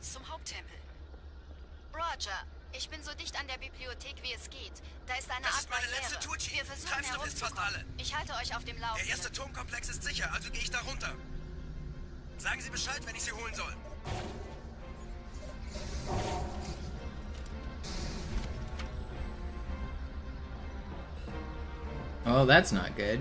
S7: Zum Haupttempel.
S8: Roger, ich bin so dicht an der Bibliothek, wie es geht. Da ist eine
S5: Das
S8: Art
S5: ist meine
S8: Barriere.
S5: letzte Tour, Chief.
S8: Wir versuchen
S5: Treibstoff ist fast alle.
S8: Ich halte euch auf dem
S5: Der
S8: Laufenden.
S5: erste Turmkomplex ist sicher, also gehe ich da runter. Sagen Sie Bescheid, wenn ich Sie holen soll.
S1: Oh, that's not good.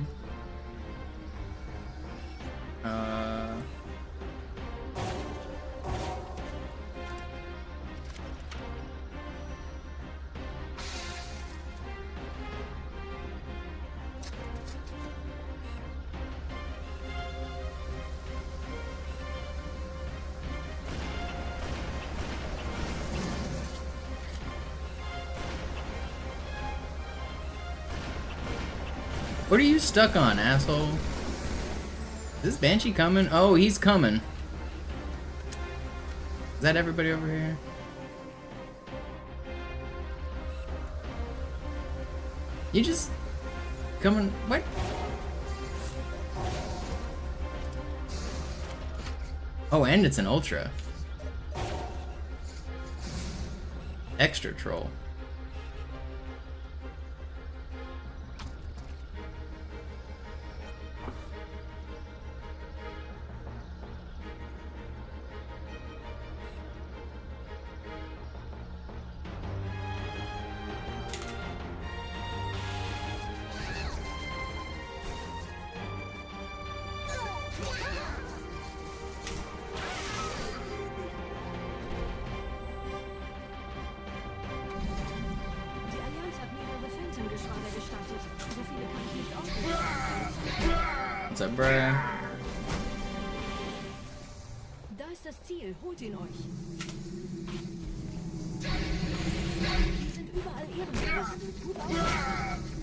S1: What are you stuck on, asshole? Is this Banshee coming? Oh, he's coming. Is that everybody over here? You just coming? What? Oh, and it's an ultra. Extra troll. What's up, bruh?
S9: Da ist das Ziel. Holt ihn euch. Hier sind überall Ehrenbewusst. Gut aufpassen.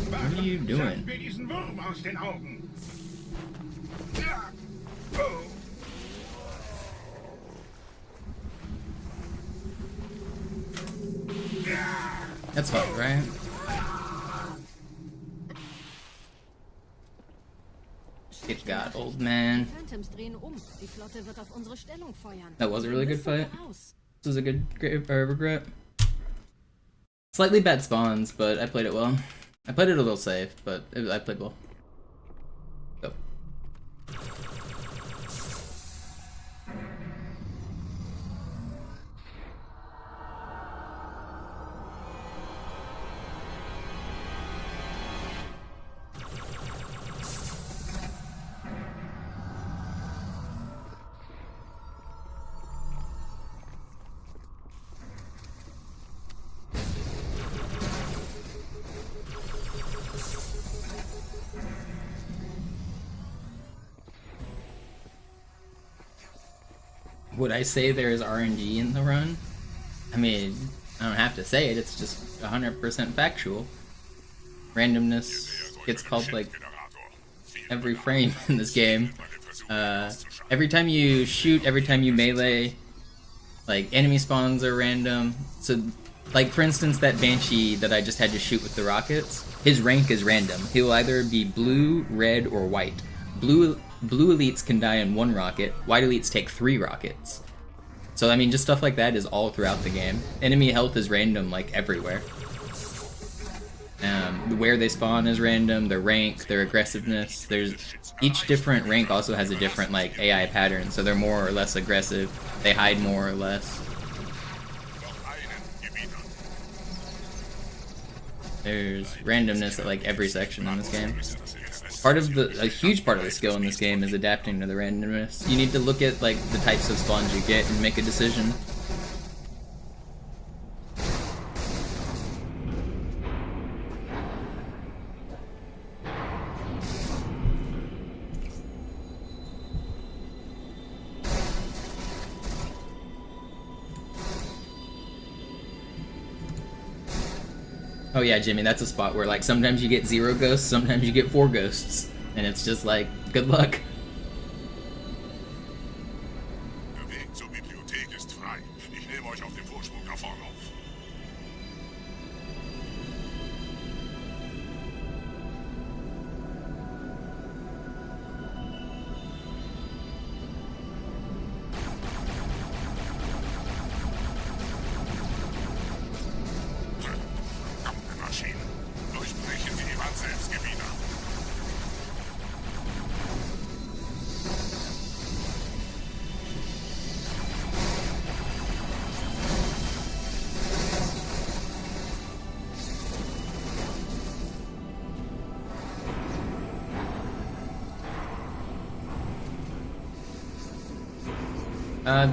S1: What are you doing?
S10: Mir diesen Wurm aus den Augen. Oh.
S1: That's fine, right? Good God, old man.
S9: Phantoms drehen Die Flotte wird auf unsere Stellung feuern.
S1: That was a really good fight. This was a good regret. Slightly bad spawns, but I played it well. I played it a little safe, but I played well. Go. Would I say there is RNG in the run? I mean, I don't have to say it, it's just 100% factual. Randomness gets called like every frame in this game. Every time you shoot, every time you melee, like enemy spawns are random. So like for instance that Banshee that I just had to shoot with the rockets, his rank is random. He'll either be blue, red, or white. Blue elites can die in 1 rocket, white elites take 3 rockets. So I mean just stuff like that is all throughout the game. Enemy health is random like everywhere. Where they spawn is random, their rank, their aggressiveness. There's each different rank also has a different like AI pattern, so they're more or less aggressive. They hide more or less. There's randomness at like every section in this game. A huge part of the skill in this game is adapting to the randomness. You need to look at like the types of spawns you get and make a decision. Oh yeah, Jimmy, that's a spot where like sometimes you get 0 ghosts, sometimes you get 4 ghosts, and it's just like, good luck.
S11: Der Weg zur Bibliothek ist frei. Ich nehme euch auf den Vorsprung da vorne auf. Maschinen. Durchbrechen Sie die Wand selbst, Gebieter.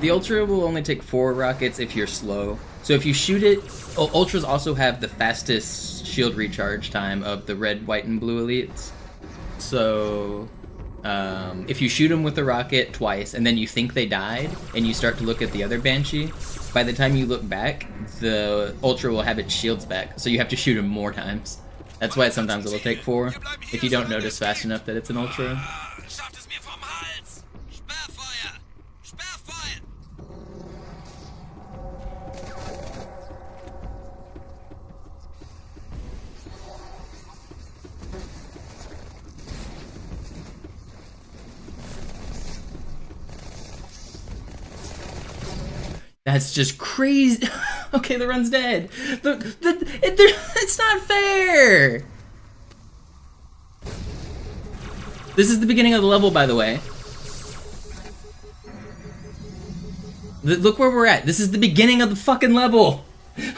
S1: The Ultra will only take 4 rockets if you're slow. So if you shoot it, Ultras also have the fastest shield recharge time of the red, white, and blue elites. So if you shoot them with the rocket twice and then you think they died and you start to look at the other Banshee, by the time you look back, the Ultra will have its shields back. So you have to shoot him more times. That's why sometimes it will take 4 if you don't notice fast enough that it's an Ultra.
S5: Schafft es mir vom Hals! Sperrfeuer! Sperrfeuer!
S1: That's just crazy. Okay, the run's dead. It's not fair. This is the beginning of the level, by the way. Look where we're at. This is the beginning of the fucking level.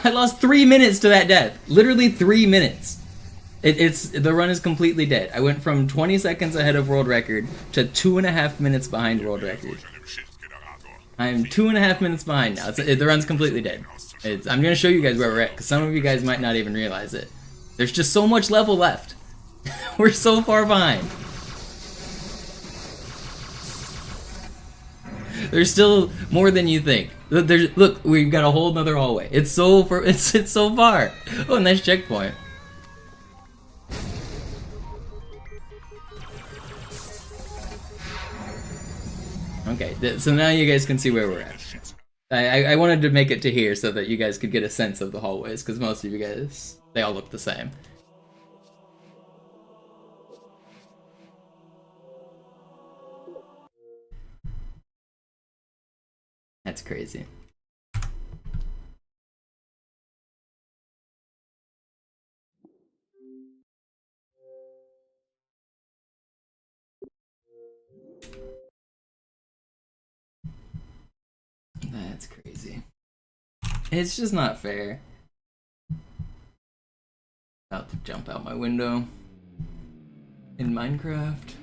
S1: I lost 3 minutes to that death. Literally 3 minutes. The run is completely dead. I went from 20 seconds ahead of world record to 2.5 minutes behind world record. I'm 2.5 minutes behind now. The run's completely dead. I'm gonna show you guys where we're at, because some of you guys might not even realize it. There's just so much level left. We're so far behind. There's still more than you think. Look, we've got a whole nother hallway. It's so far. Oh, nice checkpoint. Okay, so now you guys can see where we're at. I wanted to make it to here so that you guys could get a sense of the hallways, because most of you guys, they all look the same. That's crazy. That's crazy. It's just not fair. About to jump out my window in Minecraft.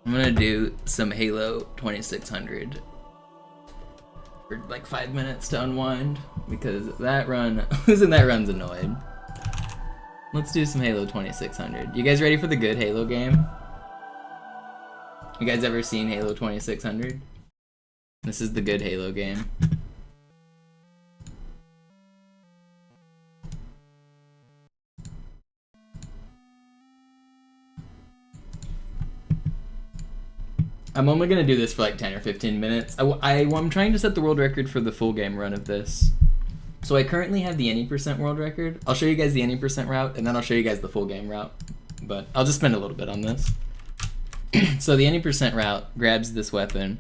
S1: I'm gonna do some Halo 2600 for like 5 minutes to unwind, because that run, losing that run's annoying. Let's do some Halo 2600. You guys ready for the good Halo game? You guys ever seen Halo 2600? This is the good Halo game. I'm only gonna do this for like 10 or 15 minutes. I'm trying to set the world record for the full game run of this. So I currently have the any % world record. I'll show you guys the any % route, and then I'll show you guys the full game route. But I'll just spend a little bit on this. So the any % route grabs this weapon,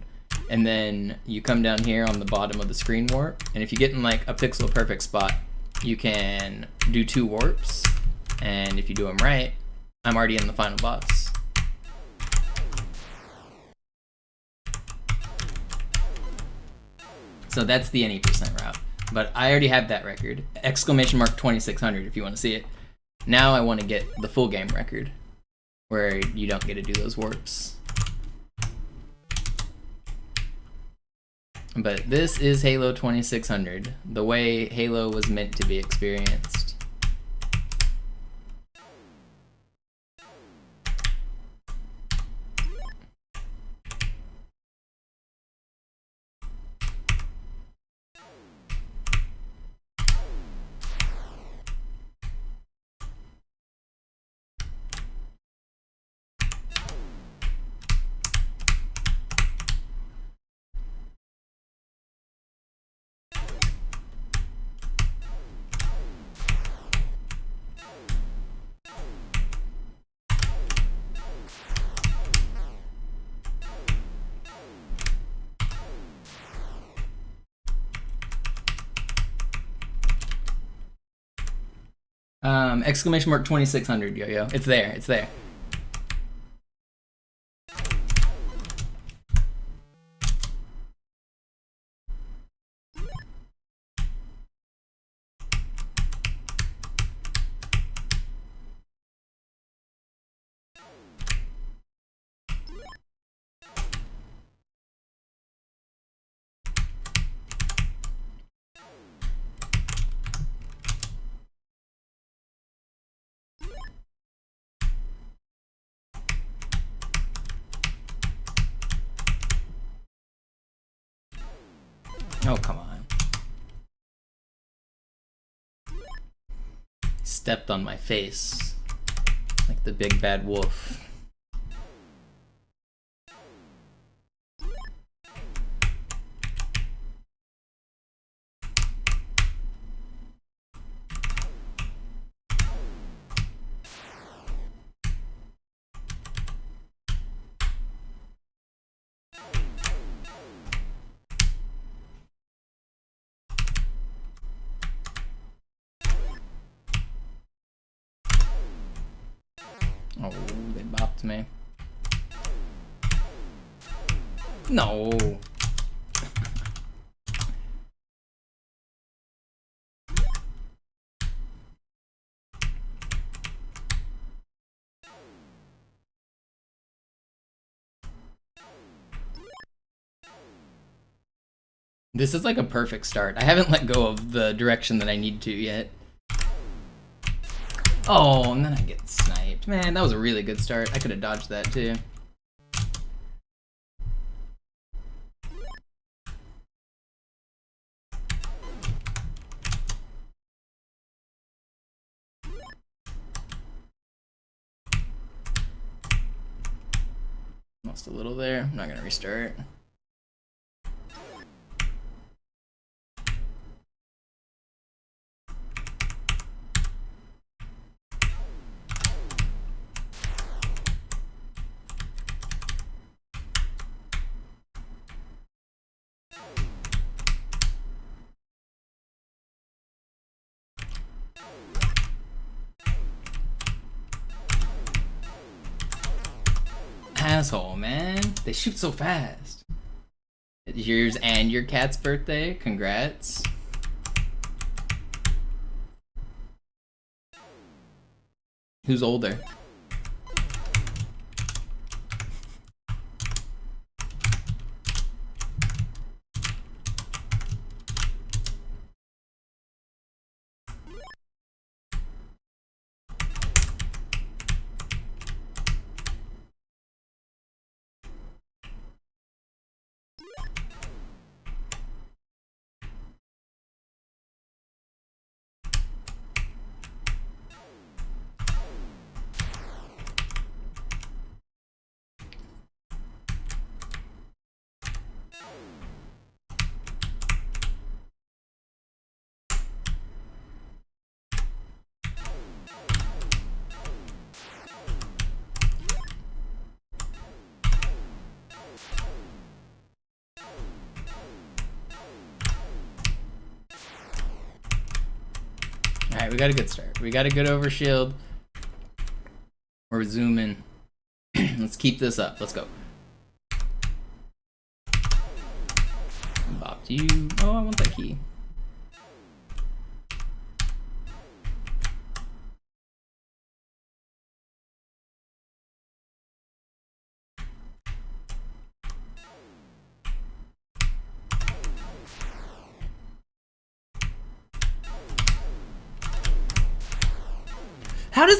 S1: and then you come down here on the bottom of the screen warp, and if you get in like a pixel perfect spot, you can do 2 warps, and if you do them right, I'm already in the final boss. So that's the any % route. But I already have that record. Exclamation mark 2600 if you want to see it. Now I want to get the full game record, where you don't get to do those warps. But this is Halo 2600, the way Halo was meant to be experienced. Exclamation mark 2600, yo-yo. It's there, it's there. Oh, come on. Stepped on my face like the big bad wolf. to me. No. This is like a perfect start. I haven't let go of the direction that I need to yet. Oh, and then I get sniped. Man, that was a really good start. I could have dodged that too. Lost a little there. I'm not gonna restart. Asshole, man. They shoot so fast. It's yours and your cat's birthday. Congrats. Who's older? Alright, we got a good start. We got a good overshield. We're zooming. Let's keep this up. Let's go. Bop to you. Oh, I want that key.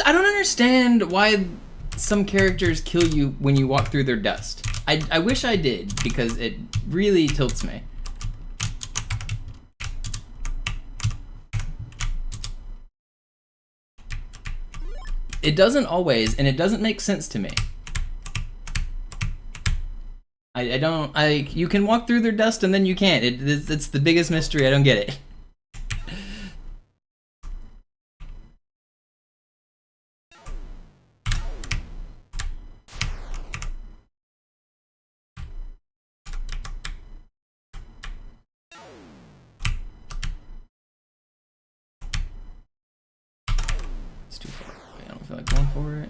S1: I don't understand why some characters kill you when you walk through their dust. I wish I did, because it really tilts me. It doesn't always, and it doesn't make sense to me. you can walk through their dust and then you can't. It's the biggest mystery. I don't get it. It's too far away. I don't feel like going for it.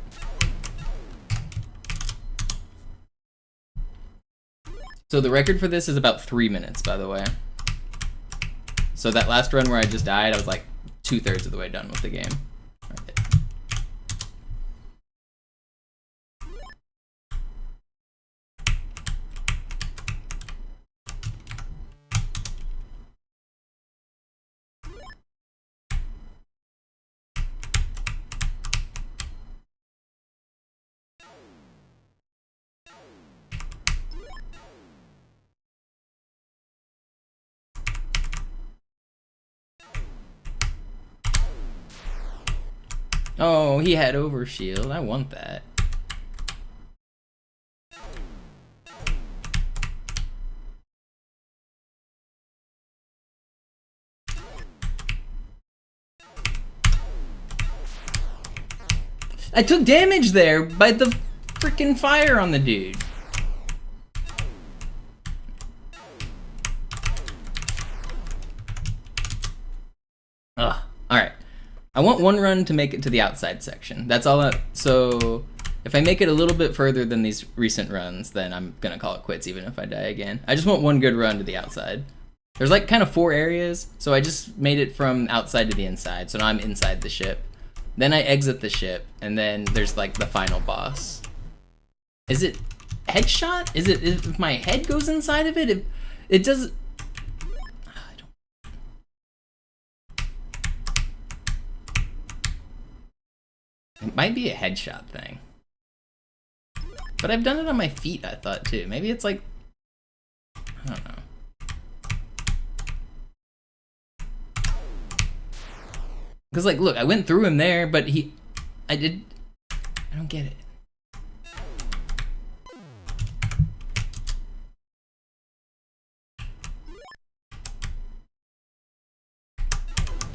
S1: So the record for this is about 3 minutes, by the way. So that last run where I just died, I was like 2/3 of the way done with the game. Right. Oh, he had overshield. I want that. I took damage there by the freaking fire on the dude. Ugh. Alright. I want one run to make it to the outside section. That's all so If I make it a little bit further than these recent runs, then I'm gonna call it quits even if I die again. I just want one good run to the outside. There's like kind of 4 areas, so I just made it from outside to the inside, so now I'm inside the ship. Then I exit the ship, and then there's like the final boss. Is it headshot? Is it if my head goes inside of it? If it does. I don't. It might be a headshot thing. But I've done it on my feet, I thought too. Maybe it's like, I don't know. Because like, look, I went through him there, but I don't get it.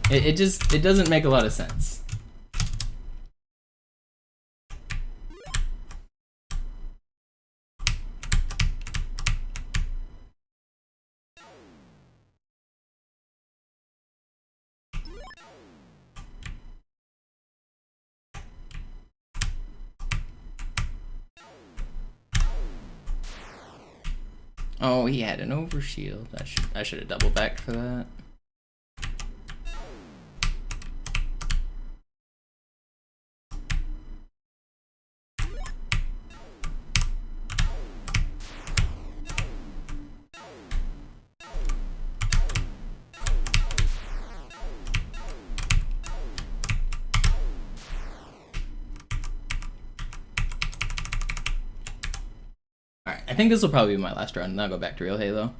S1: It doesn't make a lot of sense. Oh, he had an overshield. I should have double backed for that. Alright, I think this will probably be my last run, and I'll go back to real Halo.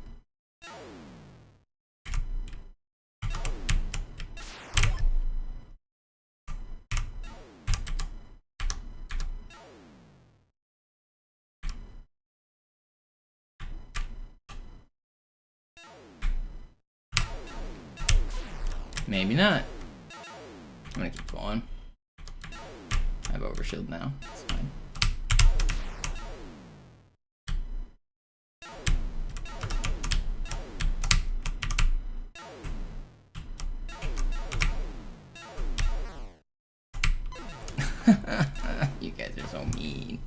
S1: Maybe not. I'm gonna keep going. I have overshield now. It's fine. You guys are so mean.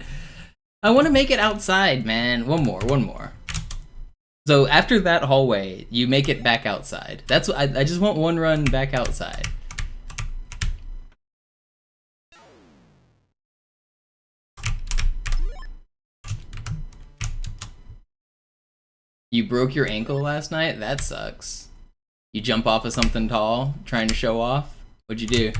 S1: I want to make it outside, man. One more. So after that hallway, you make it back outside. That's what I just want one run back outside. You broke your ankle last night? That sucks. You jump off of something tall, trying to show off? What'd you do?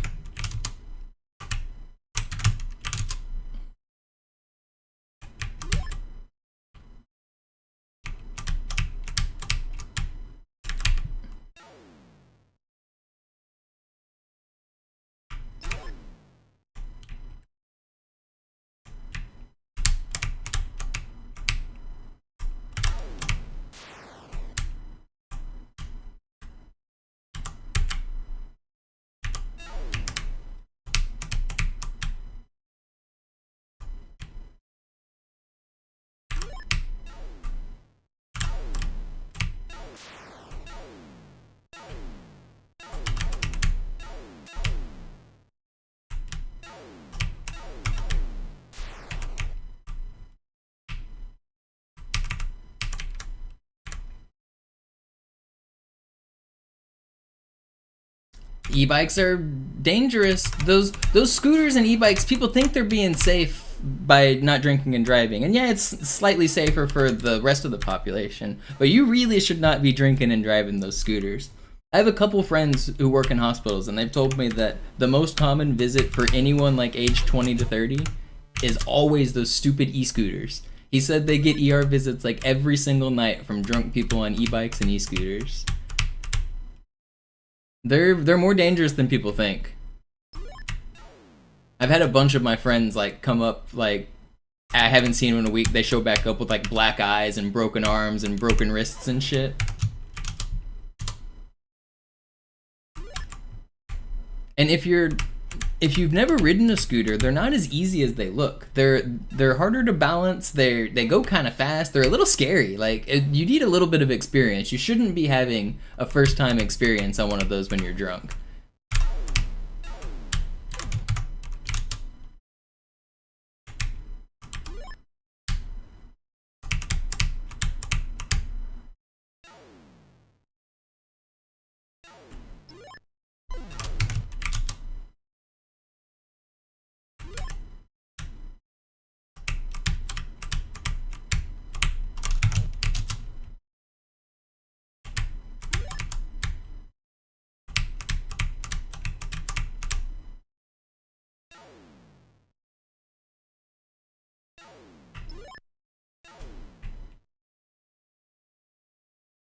S1: E-bikes are dangerous. Those scooters and e-bikes, people think they're being safe by not drinking and driving. And yeah, it's slightly safer for the rest of the population, but you really should not be drinking and driving those scooters. I have a couple friends who work in hospitals, and they've told me that the most common visit for anyone like age 20 to 30 is always those stupid e-scooters. He said they get ER visits like every single night from drunk people on e-bikes and e-scooters. They're more dangerous than people think. I've had a bunch of my friends like come up, like I haven't seen them in a week. They show back up with like black eyes and broken arms and broken wrists and shit. And if you've never ridden a scooter, they're not as easy as they look. They're harder to balance. They go kind of fast. They're a little scary. Like you need a little bit of experience. You shouldn't be having a first time experience on one of those when you're drunk.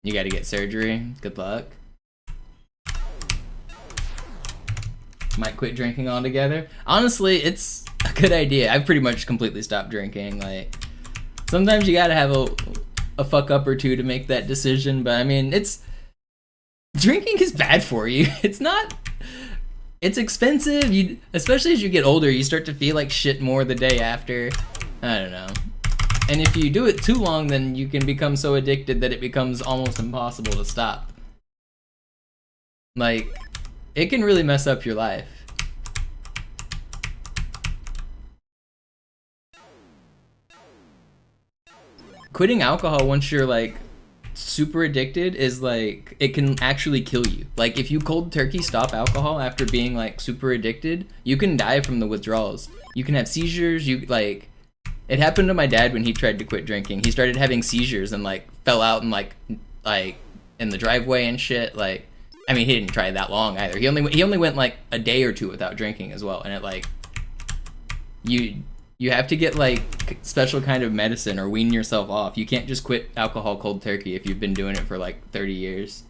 S1: You gotta get surgery. Good luck. Might quit drinking altogether. Honestly, it's a good idea. I've pretty much completely stopped drinking. Like, sometimes you gotta have a fuck up or two to make that decision, but I mean, drinking is bad for you. It's expensive. Especially as you get older, you start to feel like shit more the day after. I don't know. And if you do it too long, then you can become so addicted that it becomes almost impossible to stop. Like, it can really mess up your life. Quitting alcohol once you're like super addicted is like, it can actually kill you. Like, if you cold turkey stop alcohol after being like super addicted, you can die from the withdrawals. You can have seizures. It happened to my dad when he tried to quit drinking. He started having seizures and like fell out and like in the driveway and shit. Like, I mean, he didn't try that long either. He only went like a day or two without drinking as well. And it like, you have to get like special kind of medicine or wean yourself off. You can't just quit alcohol cold turkey if you've been doing it for like 30 years.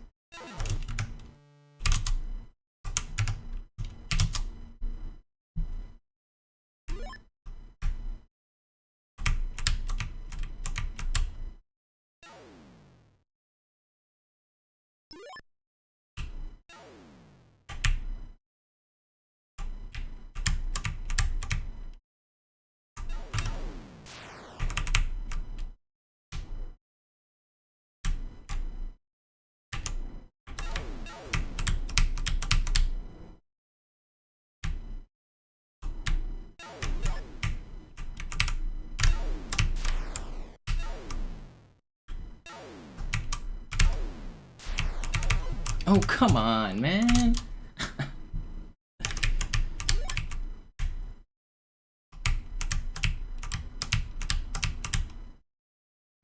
S1: Oh, come on, man.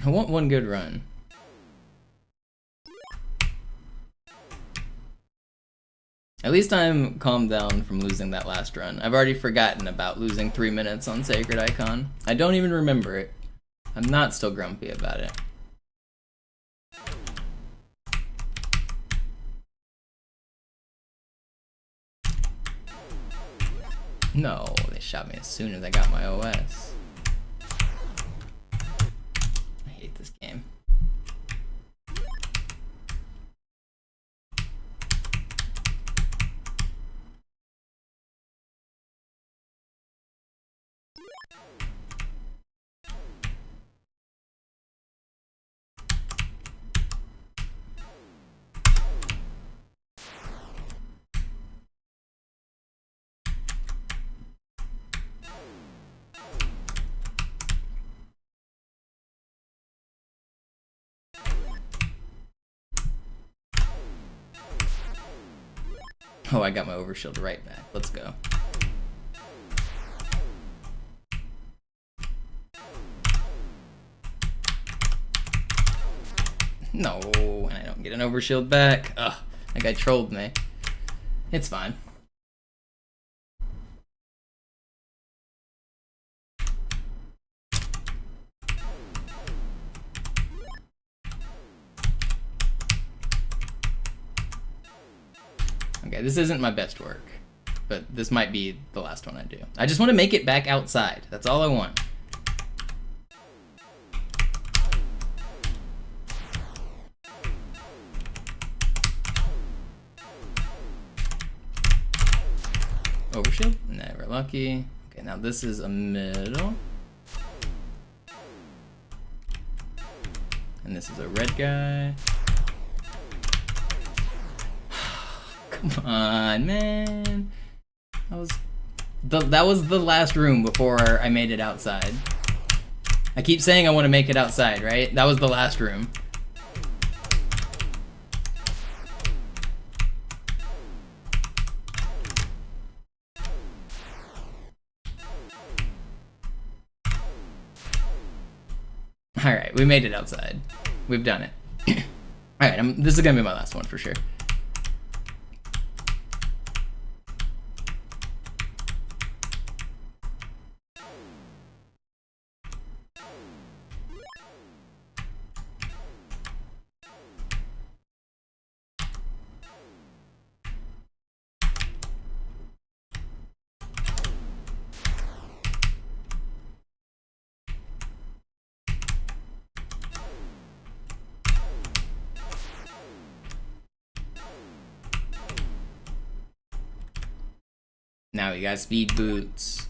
S1: I want one good run. At least I'm calmed down from losing that last run. I've already forgotten about losing 3 minutes on Sacred Icon. I don't even remember it. I'm not still grumpy about it. No, they shot me as soon as I got my OS. I hate this game. Oh, I got my overshield right back. Let's go. No, and I don't get an overshield back. Ugh, that guy trolled me. It's fine. Okay, this isn't my best work, but this might be the last one I do. I just want to make it back outside. That's all I want. Overshield? Never lucky. Okay, now this is a middle. And this is a red guy. Come on, man. That was the last room before I made it outside. I keep saying I want to make it outside, right? That was the last room. Alright, we made it outside. We've done it. Alright, this is gonna be my last one for sure. Now we got speed boots.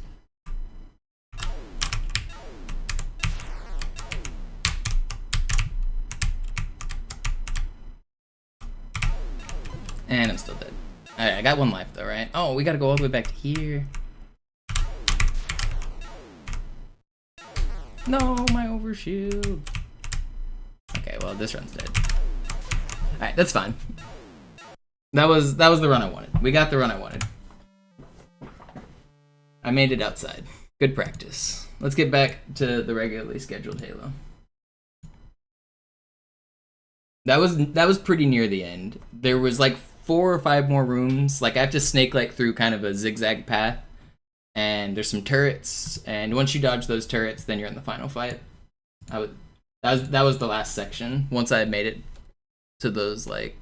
S1: And I'm still dead. Alright, I got one life though, right? Oh, we gotta go all the way back to here. No, my overshield. Okay, well this run's dead. Alright, that's fine. That was the run I wanted. We got the run I wanted. I made it outside. Good practice. Let's get back to the regularly scheduled Halo. That was pretty near the end. There was like 4 or 5 more rooms. Like I have to snake like through kind of a zigzag path. And there's some turrets, and once you dodge those turrets, then you're in the final fight. That was the last section. Once I had made it to those like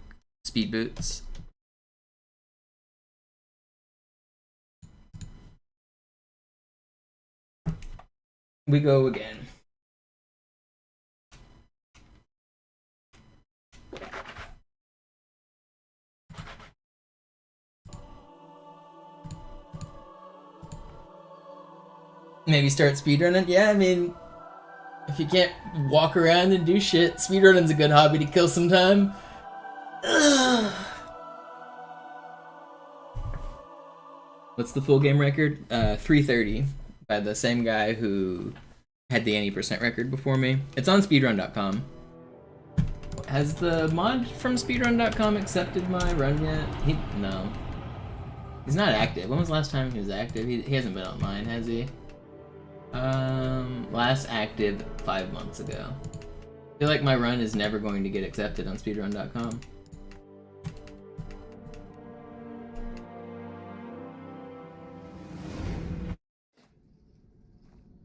S1: speed boots. We go again. Maybe start speedrunning? Yeah, I mean, if you can't walk around and do shit, speedrunning's a good hobby to kill some time. What's the full game record? 330 by the same guy who had the 80% record before me. It's on speedrun.com. Has the mod from speedrun.com accepted my run yet? No. He's not active. When was the last time he was active? He hasn't been online, has he? Last active 5 months ago. I feel like my run is never going to get accepted on speedrun.com.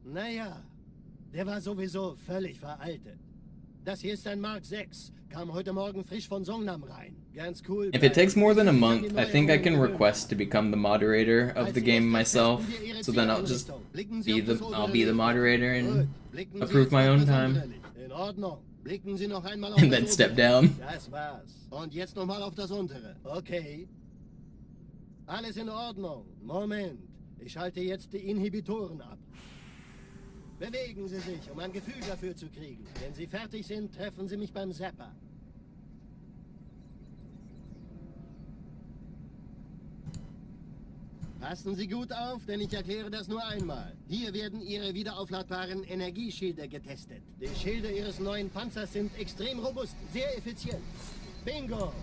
S2: Naja, der war sowieso völlig veraltet. Das hier ist ein Mark 6. Kam heute Morgen frisch von Songnam rein. Ganz cool.
S1: If it takes more than a month, I think I can request to become the moderator of the game myself. So then I'll just be the moderator and approve my own time.
S2: In Ordnung. Blicken Sie noch einmal auf
S1: And then step down.
S2: Das war's. Und jetzt nochmal auf das untere. Okay. Alles in Ordnung. Moment. Ich schalte jetzt die Inhibitoren ab. Bewegen Sie sich, um ein Gefühl dafür zu kriegen. Wenn Sie fertig sind, treffen Sie mich beim Zapper. Passen Sie gut auf, denn ich erkläre das nur einmal. Hier werden Ihre wiederaufladbaren Energieschilde getestet. Die Schilde Ihres neuen Panzers sind extrem robust, sehr effizient. Bingo!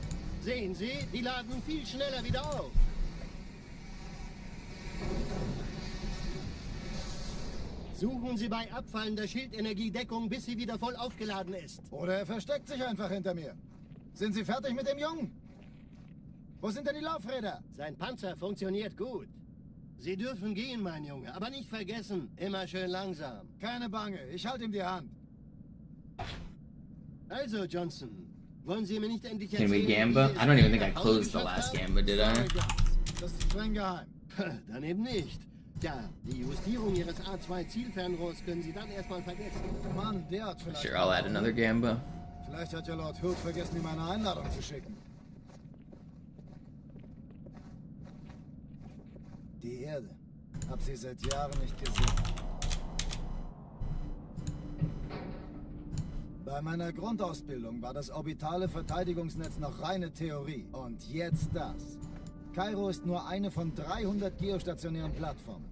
S2: Sehen Sie, die laden viel schneller wieder auf. Suchen Sie bei abfallender Schildenergiedeckung, bis sie wieder voll aufgeladen ist.
S3: Oder er versteckt sich einfach hinter mir. Sind Sie fertig mit dem Jungen? Wo sind denn die Laufräder?
S2: Sein Panzer funktioniert gut. Sie dürfen gehen, mein Junge, aber nicht vergessen, immer schön langsam.
S3: Keine Bange, ich halte ihm die Hand.
S2: Also, Johnson, wollen Sie mir nicht endlich
S1: Can we
S2: erzählen,
S1: gamba?
S2: wie
S1: I don't even think I
S2: es
S1: closed the last gamba, did I?
S3: Das ist streng geheim.
S2: Dann eben nicht. Tja, die Justierung Ihres A2-Zielfernrohrs können Sie dann erstmal vergessen.
S3: Mann, der hat vielleicht...
S1: Sure, I'll add another gamba.
S3: Vielleicht hat ja Lord Hood vergessen, ihm eine Einladung zu schicken. Die Erde. Hab sie seit Jahren nicht gesehen. Bei meiner Grundausbildung war das orbitale Verteidigungsnetz noch reine Theorie. Und jetzt das. Kairo ist nur eine von 300 geostationären Plattformen.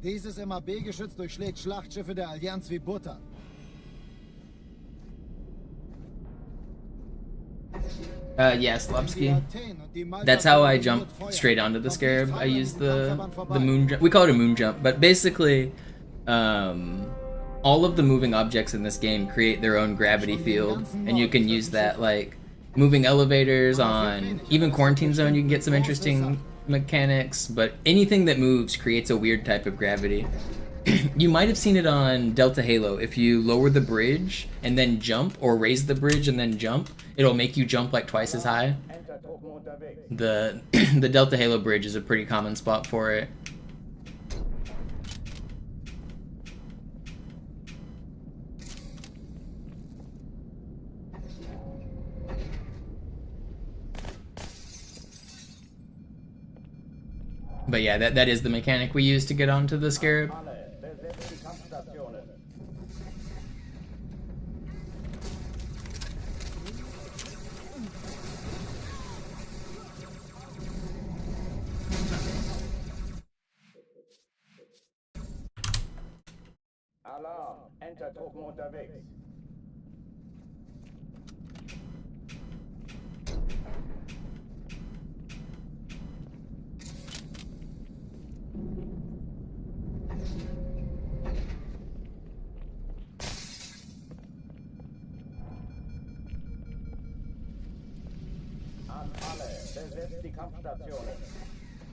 S3: Dieses MAB-Geschütz durchschlägt Schlachtschiffe der Allianz wie Butter.
S1: Yeah, Slupsky. That's how I jump straight onto the Scarab. I use the moon jump. We call it a moon jump, but basically, all of the moving objects in this game create their own gravity field, and you can use that like moving elevators on even Quarantine Zone. You can get some interesting mechanics, but anything that moves creates a weird type of gravity. You might have seen it on Delta Halo. If you lower the bridge and then jump, or raise the bridge and then jump, it'll make you jump like twice as high. The Delta Halo bridge is a pretty common spot for it. But yeah, that is the mechanic we use to get onto the Scarab.
S4: Alle, besetzt die Kampfstationen. Alarm, Enter-Truppen unterwegs. An alle, besetzt die Kampfstationen.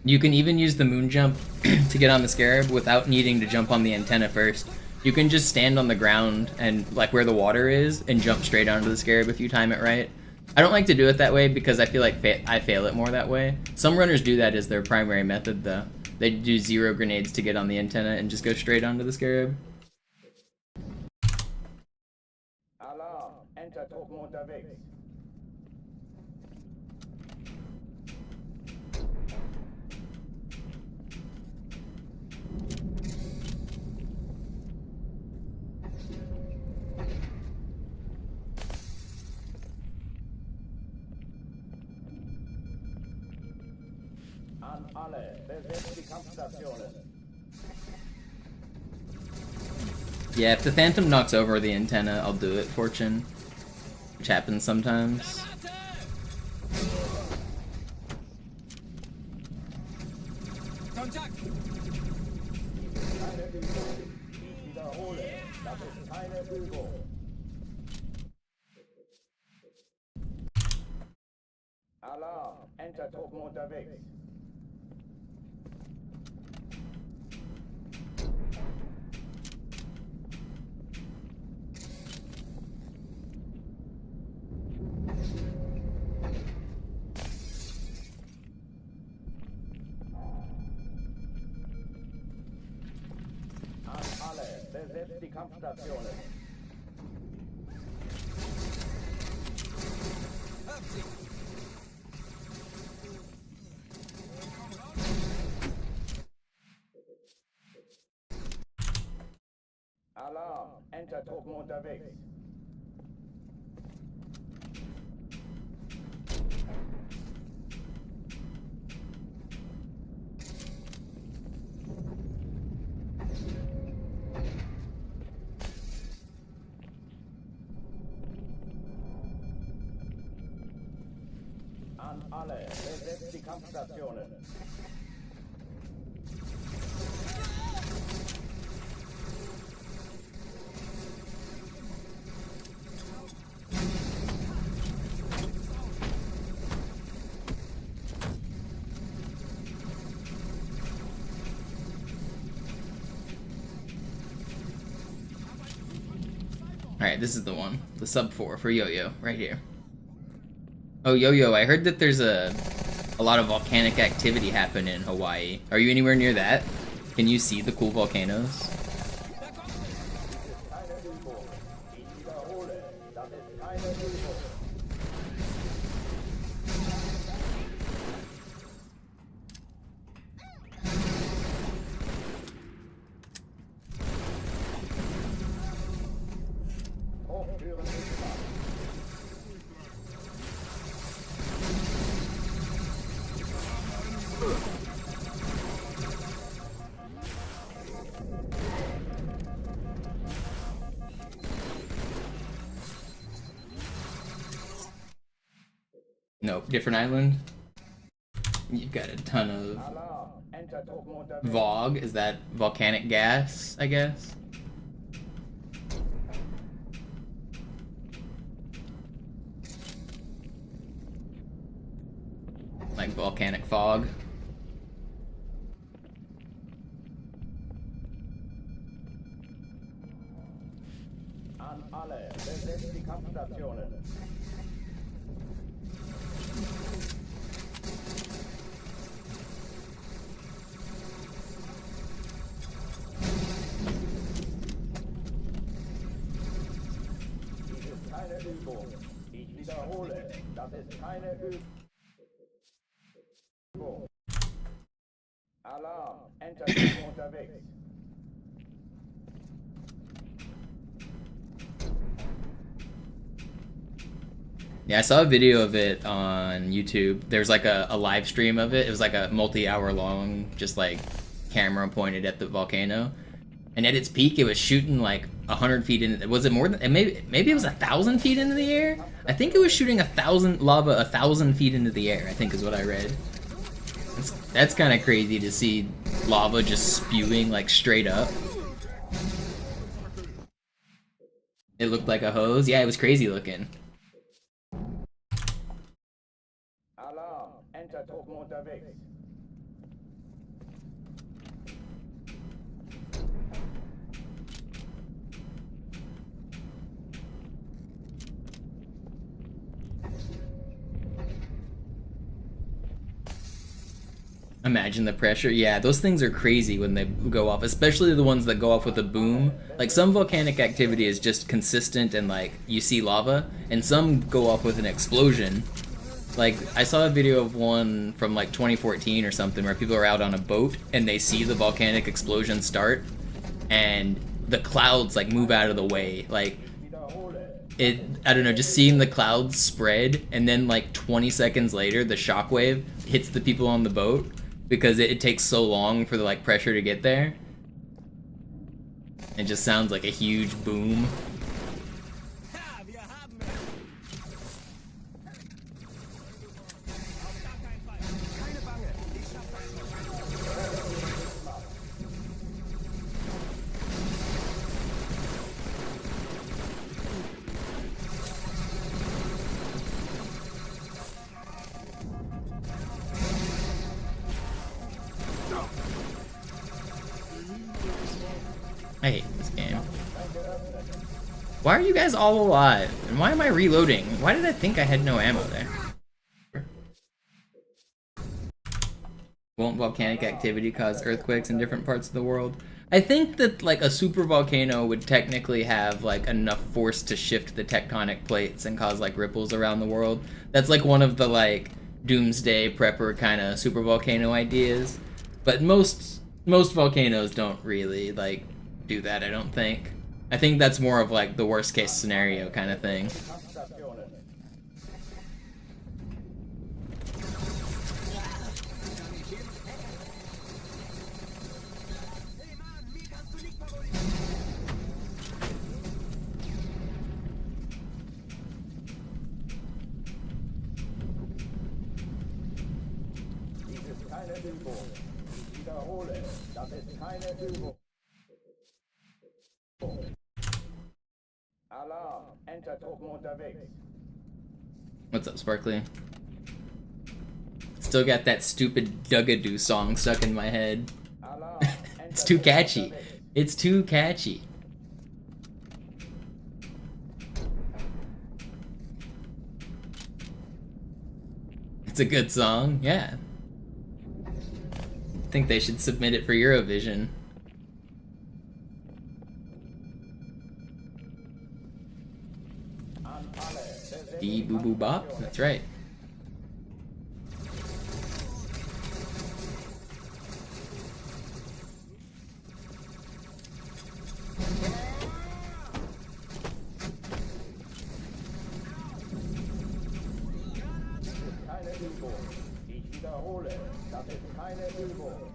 S1: You can even use the moon jump to get on the Scarab without needing to jump on the antenna first. You can just stand on the ground and like where the water is and jump straight onto the Scarab if you time it right. I don't like to do it that way because I feel like I fail it more that way. Some runners do that as their primary method though. They do 0 grenades to get on the antenna and just go straight onto the Scarab.
S4: Alarm, Enter-Truppen unterwegs. An alle, besetzt die Kampfstationen.
S1: Yeah, if the Phantom knocks over the antenna, I'll do it, Fortune. Which happens sometimes.
S4: Keine Übung. Ich wiederhole, das ist keine Übung. Alarm, Enter-Truppen unterwegs. An alle, besetzt die Kampfstationen. Alarm, Enter-Truppen unterwegs. An alle, besetzt die Kampfstationen.
S1: Alright, this is the one. The sub 4 for Yo-Yo, right here. Oh, Yo-Yo, I heard that there's a lot of volcanic activity happening in Hawaii. Are you anywhere near that? Can you see the cool volcanoes?
S4: Keine Übung. Ich wiederhole, das ist keine Übung. Hochtüren sichtbar.
S1: Nope, different island. You've got a ton of
S4: Alarm, Enter-Truppen unterwegs.
S1: VOG. Is that volcanic gas, I guess? Like volcanic fog.
S4: An alle, besetzt die Kampfstationen. Dies ist keine Übung. Ich wiederhole, das ist keine Übung. Alarm, Enter unterwegs.
S1: Yeah, I saw a video of it on YouTube. There's like a live stream of it. It was like a multi-hour long, just like camera pointed at the volcano. And at its peak, it was shooting like 100 feet in. Was it more than? Maybe it was 1,000 feet into the air. I think it was shooting 1,000 feet into the air. I think is what I read. That's kind of crazy to see lava just spewing like straight up. It looked like a hose. Yeah, it was crazy looking.
S4: Alarm, Enter-Truppen unterwegs.
S1: Imagine the pressure. Yeah, those things are crazy when they go off, especially the ones that go off with a boom. Like some volcanic activity is just consistent and like you see lava, and some go off with an explosion. Like I saw a video of one from like 2014 or something where people are out on a boat and they see the volcanic explosion start and the clouds like move out of the way. Like I don't know, just seeing the clouds spread and then like 20 seconds later the shockwave hits the people on the boat because it takes so long for the like pressure to get there. It just sounds like a huge boom. I hate this game. Why are you guys all alive? And why am I reloading? Why did I think I had no ammo there? Won't volcanic activity cause earthquakes in different parts of the world? I think that like a super volcano would technically have like enough force to shift the tectonic plates and cause like ripples around the world. That's like one of the like doomsday prepper kind of super volcano ideas. But most volcanoes don't really like do that, I don't think. I think that's more of like the worst case scenario kind of thing.
S4: Dies ist keine Übung. Ich wiederhole, das ist keine Übung. Alarm, Enter-Truppen unterwegs.
S1: What's up, Sparkly? Still got that stupid Dugadoo song stuck in my head. It's too catchy. It's too catchy. It's a good song, yeah. I think they should submit it for Eurovision. Dee boo boo bop? That's right.
S4: Keine Übung. Ich wiederhole, das ist keine Übung.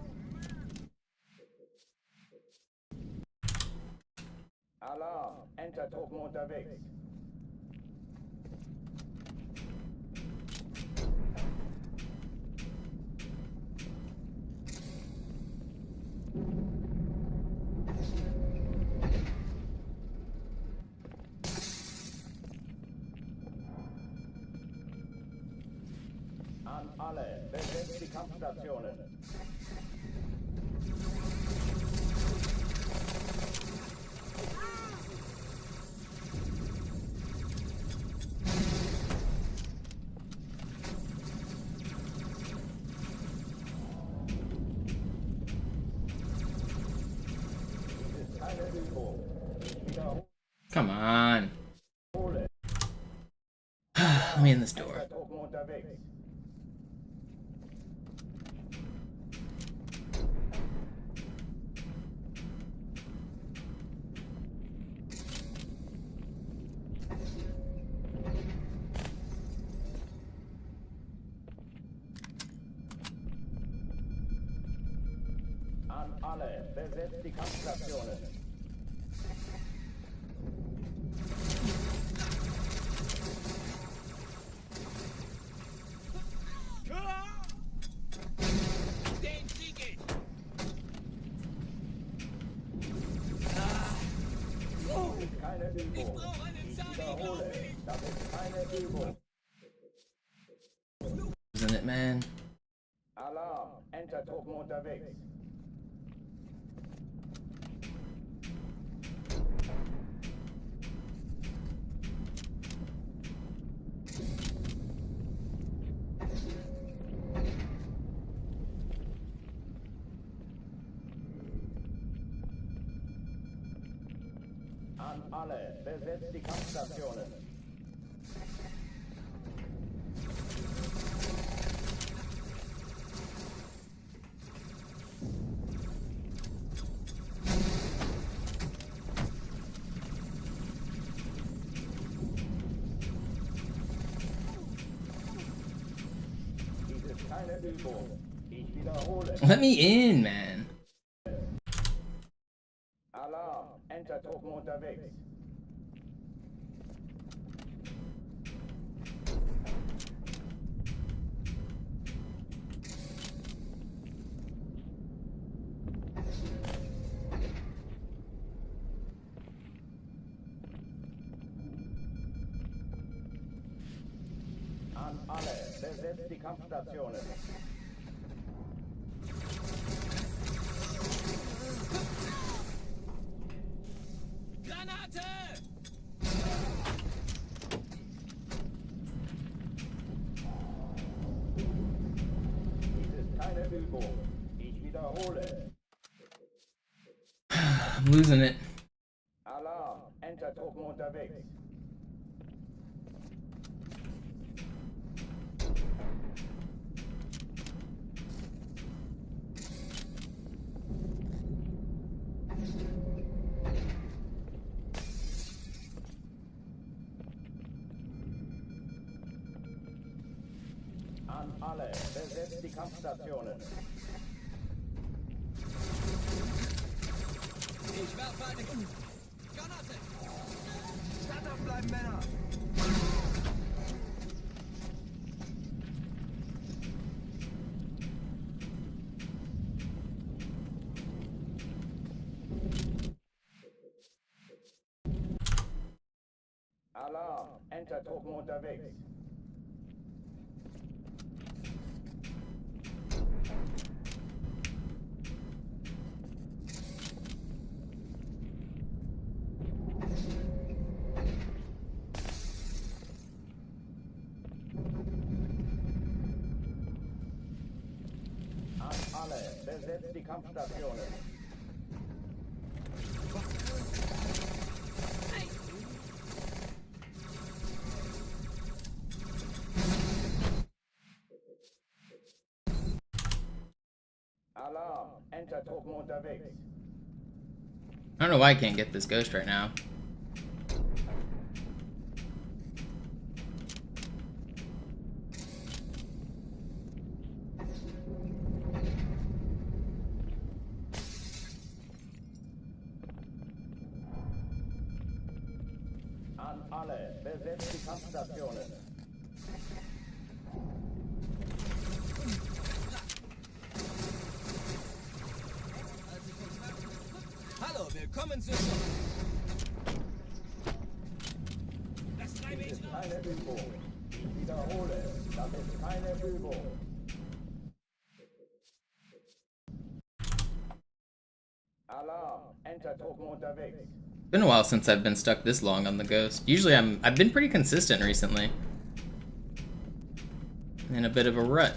S4: Alarm, Enter-Truppen unterwegs. An alle, besetzt die Kampfstationen. Dies ist keine Übung. Ich wiederhole.
S1: Come on. Let me in this door.
S4: Truppen unterwegs. alle, besetzt die Kampfstationen.
S5: Den Sieg!
S4: Das ist keine Übung. Ich wiederhole, das ist keine Übung.
S1: Isn't it, man?
S4: Alarm, Entertruppen unterwegs. An alle, besetzt die Kampfstationen. Dies ist keine Übung. Ich wiederhole.
S1: Let me in, man.
S4: Alarm, Entertruppen unterwegs. An alle, besetzt die Kampfstationen.
S5: Granate!
S4: Dies ist keine Übung. Ich wiederhole.
S1: I'm losing it.
S4: Alarm, Entertruppen unterwegs. An alle, besetzt die Kampfstationen.
S5: Ich werfe eine Granate! Stand bleiben, Männer!
S4: Alarm, Entertruppen unterwegs. An alle, besetzt die Kampfstationen. Alarm, Entertruppen unterwegs.
S1: I don't know why I can't get this ghost right now.
S4: An alle, besetzt die Kampfstationen.
S5: Hallo, willkommen zu... Das treibe
S4: Dies
S5: ich
S4: ist
S5: raus!
S4: keine Übung. Ich wiederhole, das ist keine Übung. Alarm, Entertruppen unterwegs.
S1: Been a while since I've been stuck this long on the ghost. Usually I've been pretty consistent recently. In a bit of a rut.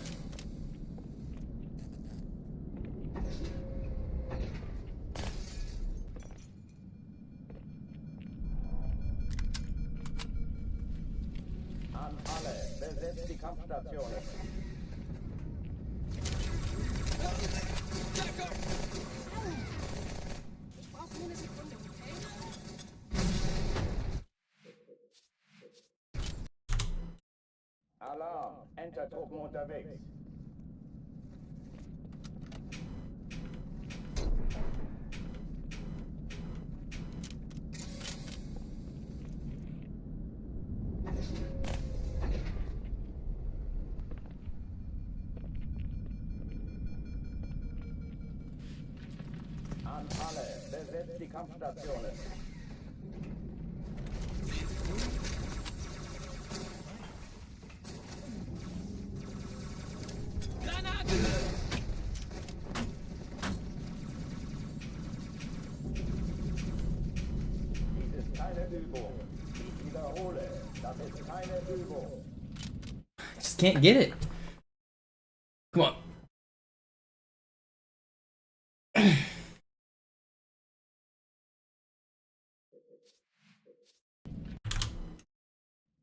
S4: An alle, besetzt die Kampfstationen.
S9: Ich brauche nur eine Sekunde, okay?
S4: Alarm, Entertruppen unterwegs. Besetzt die Kampfstationen. Dies ist keine Übung. Ich wiederhole, das ist keine Übung.
S1: Just can't get it. Come on.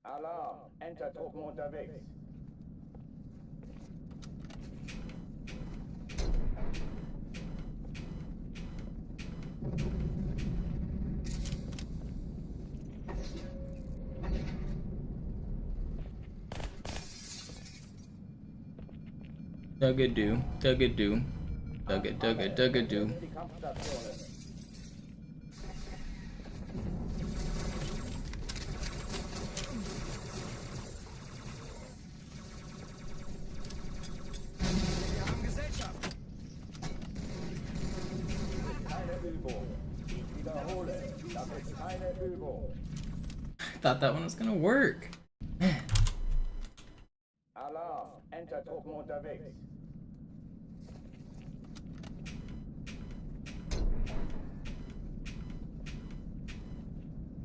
S4: Alarm, Entertruppen unterwegs.
S1: Dugga-doo, dugga-doo, dugga-dugga-dugga-doo.
S4: Die Kampfstationen.
S5: Wir haben Gesellschaft.
S4: Keine Übung. Ich wiederhole, das ist keine Übung.
S1: Thought that one was gonna work.
S4: Alarm, Entertruppen unterwegs.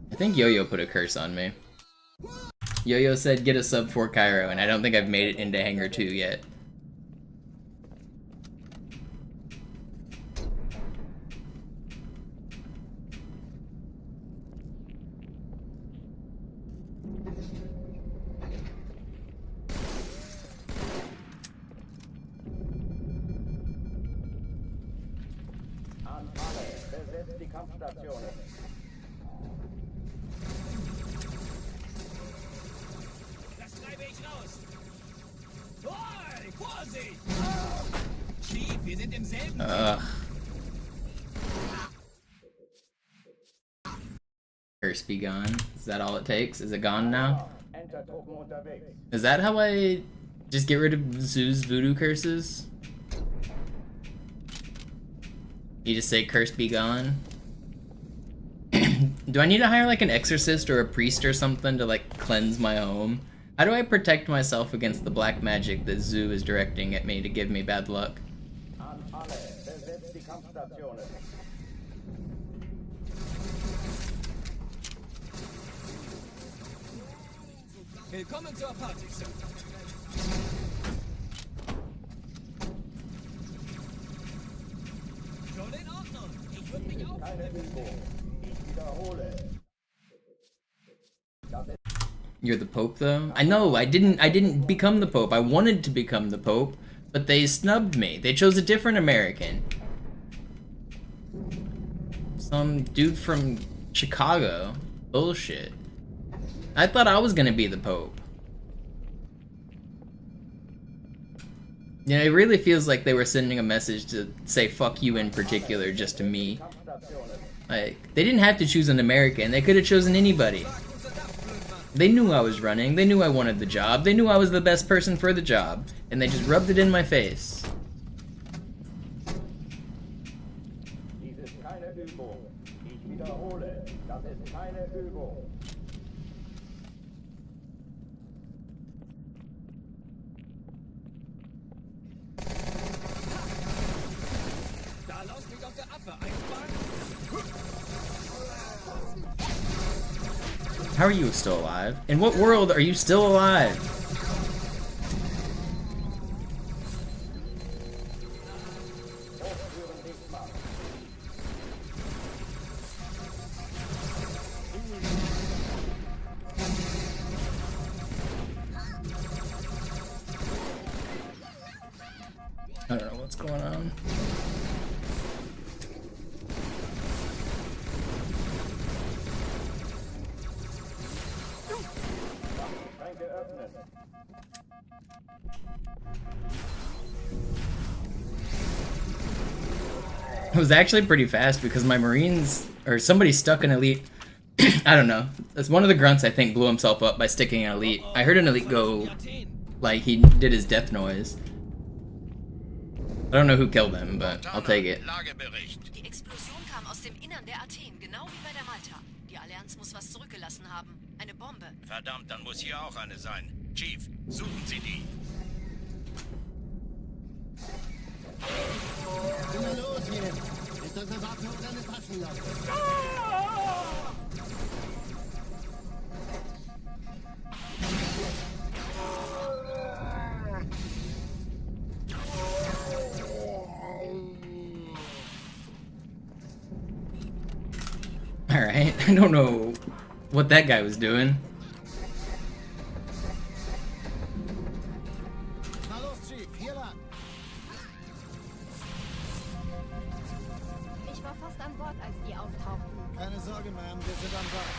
S1: I think Yo-Yo put a curse on me. Yo-Yo said get a sub for Cairo, and I don't think I've made it into Hangar 2 yet.
S4: An alle, besetzt die Kampfstationen.
S5: Das treibe ich raus. Hoi, Vorsicht! Chief, wir sind im selben.
S1: Ugh. Curse be gone. Is that all it takes? Is it gone now?
S4: Entertruppen unterwegs.
S1: Is that how I just get rid of Zoo's voodoo curses? You just say curse be gone? Do I need to hire like an exorcist or a priest or something to like cleanse my home? How do I protect myself against the black magic that Zoo is directing at me to give me bad luck?
S4: An alle, besetzt die Kampfstationen.
S5: Willkommen zur Party, Sir. Schon in Ordnung. Ich würde mich auch.
S4: Keine Übung. Ich wiederhole. Das ist
S1: You're the Pope though? I know, I didn't become the Pope. I wanted to become the Pope, but they snubbed me. They chose a different American. Some dude from Chicago. Bullshit. I thought I was gonna be the Pope. You know, it really feels like they were sending a message to say fuck you in particular just to me. Like, they didn't have to choose an American, they could have chosen anybody. They knew I was running, they knew I wanted the job, they knew I was the best person for the job, and they just rubbed it in my face.
S4: Dies ist keine Übung. Ich wiederhole, das ist keine Übung.
S5: Da lauscht mich auf der Affe. Einsparen.
S1: How are you still alive? In what world are you still alive? I don't know what's going on. It was actually pretty fast because my Marines, or somebody stuck an elite. I don't know. That's one of the grunts I think blew himself up by sticking an elite. I heard an elite go, like he did his death noise. I don't know who killed him, but I'll take it.
S7: Die Explosion kam aus dem Innern der Athen, genau wie bei der Malta. Die Allianz muss was zurückgelassen haben. Eine Bombe.
S6: Verdammt, dann muss hier auch eine sein. Chief, suchen Sie die.
S2: Na los jetzt! Ist das eine Waffe oder eine Taschenlampe?
S1: Alright, I don't know what that guy was doing.
S3: Na los, Chief, hier lang.
S12: Ich war fast an Bord, als die auftauchten.
S3: Keine Sorge, Ma'am, wir sind am Bord.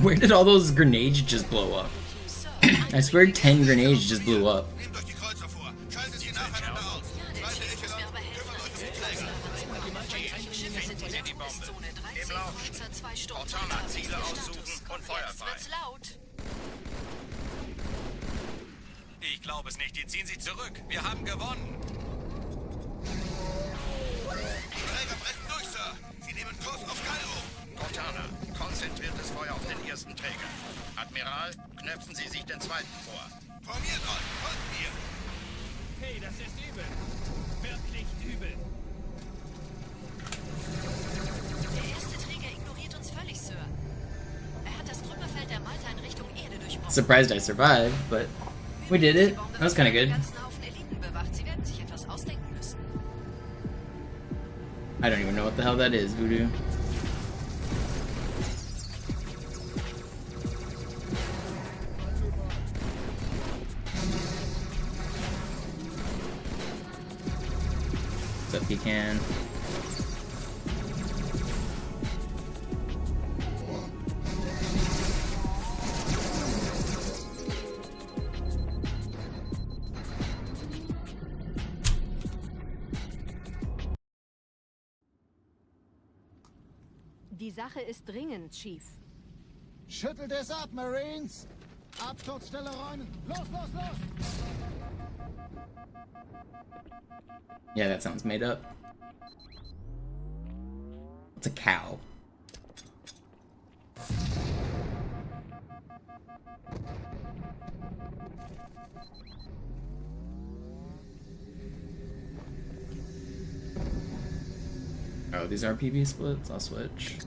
S1: Where did all those grenades just blow up? I swear 10 grenades just blew up.
S6: Nehmt euch die Kreuzer vor. Schaltet sie nacheinander aus. Zweite Echelon, kümmert euch um die Träger. Chief, finden Sie die Bombe. Im Lauf. Cortana, Ziele aussuchen und Feuer frei.
S5: Ich glaube es nicht. Die ziehen sich zurück. Wir haben gewonnen.
S6: Die Träger brechen durch, Sir. Sie nehmen Kurs auf Kairo. Cortana, konzentriertes Feuer auf den ersten Träger. Admiral, knöpfen Sie sich den zweiten vor. Formiert euch, folgt mir.
S5: Hey, das ist übel. Wirklich übel.
S7: Der erste Träger ignoriert uns völlig, Sir. Er hat das Trümmerfeld der Malta in Richtung Erde durchbrochen.
S1: Surprised I survived, but we did it. That was kind of good.
S7: Sie werden sich etwas ausdenken müssen.
S1: I don't even know what the hell that is, Voodoo. What's up, Pecan?
S9: Die Sache ist dringend, Chief.
S3: Schüttelt es ab, Marines! Absturzstelle räumen! Los, los, los!
S1: Yeah, that sounds made up. It's a cow. Oh, these are PV splits? I'll switch.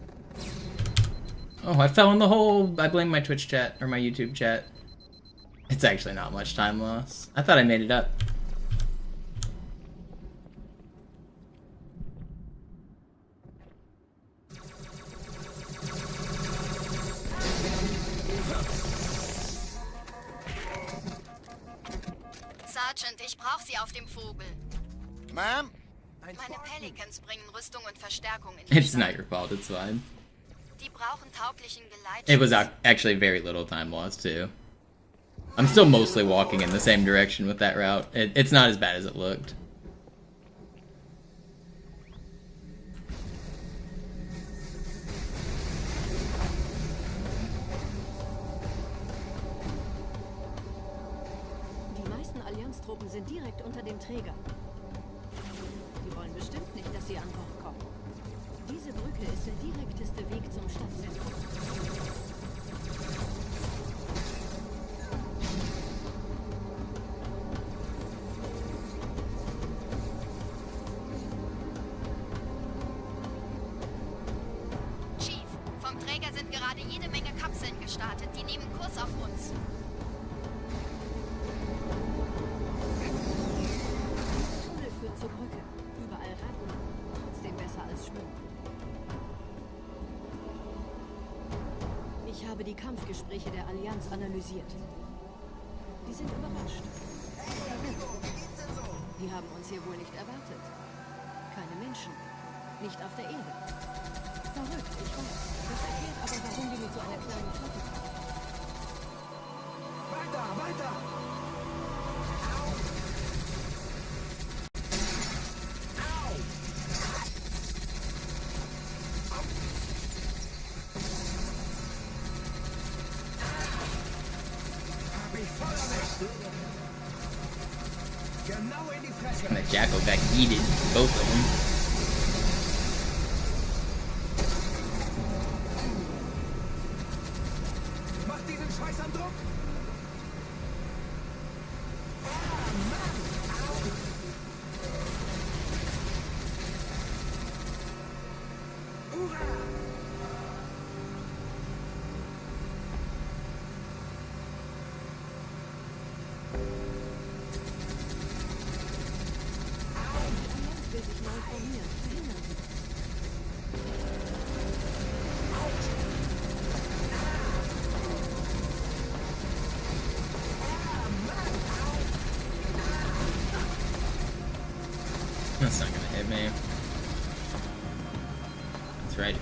S1: Oh, I fell in the hole! I blame my Twitch chat, or my YouTube chat. It's actually not much time loss. I thought I made it up.
S8: Sergeant, ich brauche Sie auf dem Vogel.
S3: Ma'am?
S8: Meine Pelicans bringen Rüstung und Verstärkung in die
S1: It's
S8: Stadt.
S1: not your fault, it's fine.
S8: Die brauchen tauglichen Geleitschutz.
S1: It was actually very little time lost, too. I'm still mostly walking in the same direction with that route. It's not as bad as it looked.
S9: Die meisten Allianztruppen sind direkt unter dem Träger. Die wollen bestimmt nicht, dass sie an Bord kommen. Diese Brücke ist der direkteste Weg zum Stadtzentrum.
S8: Chief, vom Träger sind gerade jede Menge Kapseln gestartet. Die nehmen Kurs auf uns.
S9: Dieser Tunnel führt zur Brücke. Überall Ratten. Trotzdem besser als Schwimmen. Ich habe die Kampfgespräche der Allianz analysiert. Die sind überrascht. Die haben uns hier wohl nicht erwartet. Keine Menschen. Nicht auf der Erde. Verrückt, ich weiß. Das erklärt aber, warum die mit so einer kleinen Flotte kommen.
S3: Weiter, weiter!
S5: Genau in die Fresse.
S1: And the Jackal got yeeted, both of them.
S5: Mach diesen Scheiß an Druck.
S9: Will sich neu formieren. Verhindern Sie das.
S1: That's not gonna hit me. That's right.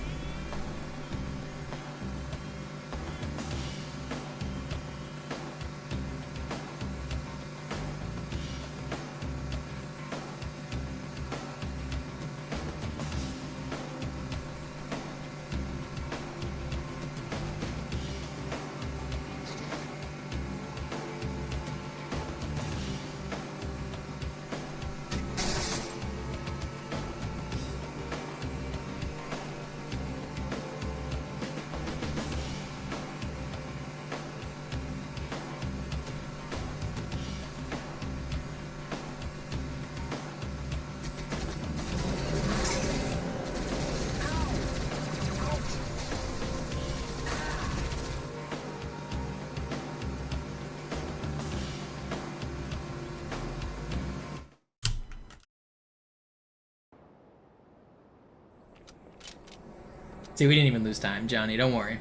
S1: See, we didn't even lose time, Johnny, don't worry.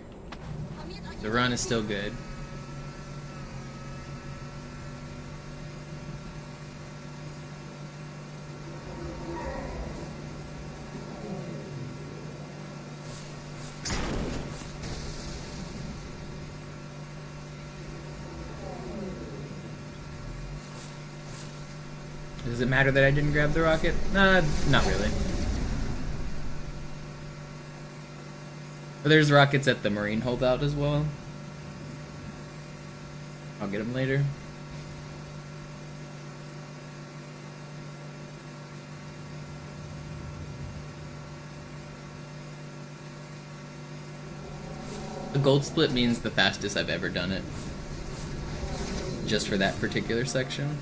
S1: The run is still good. Does it matter that I didn't grab the rocket? Not really. But there's rockets at the Marine holdout as well. I'll get them later. The gold split means the fastest I've ever done it. Just for that particular section.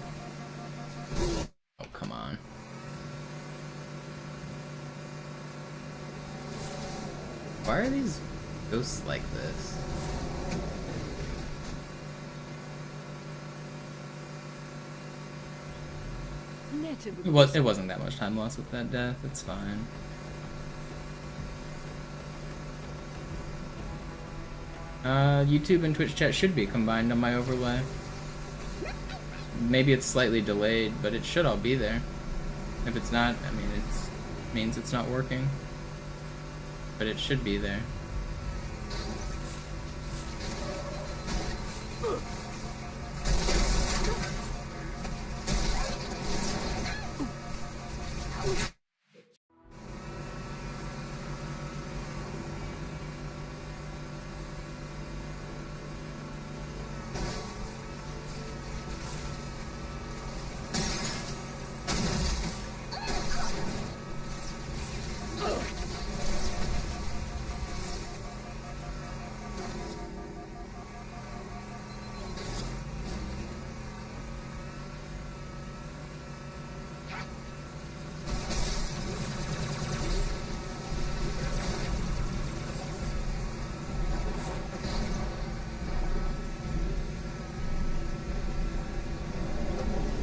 S1: Oh, come on. Why are these ghosts like this? It wasn't that much time lost with that death, it's fine. YouTube and Twitch chat should be combined on my overlay. Maybe it's slightly delayed, but it should all be there. If it's not, I mean, it means it's not working. But it should be there.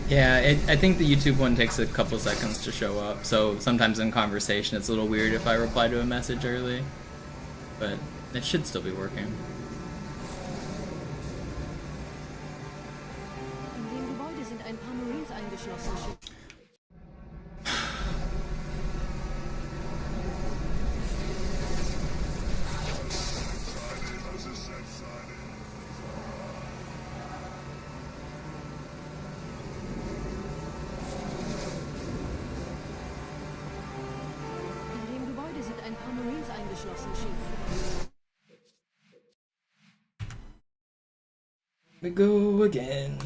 S1: Yeah, I think the YouTube one takes a couple seconds to show up, so sometimes in conversation it's a little weird if I reply to a message early, but it should still be working.
S9: In dem Gebäude sind ein paar Marines eingeschlossen.
S1: We go again.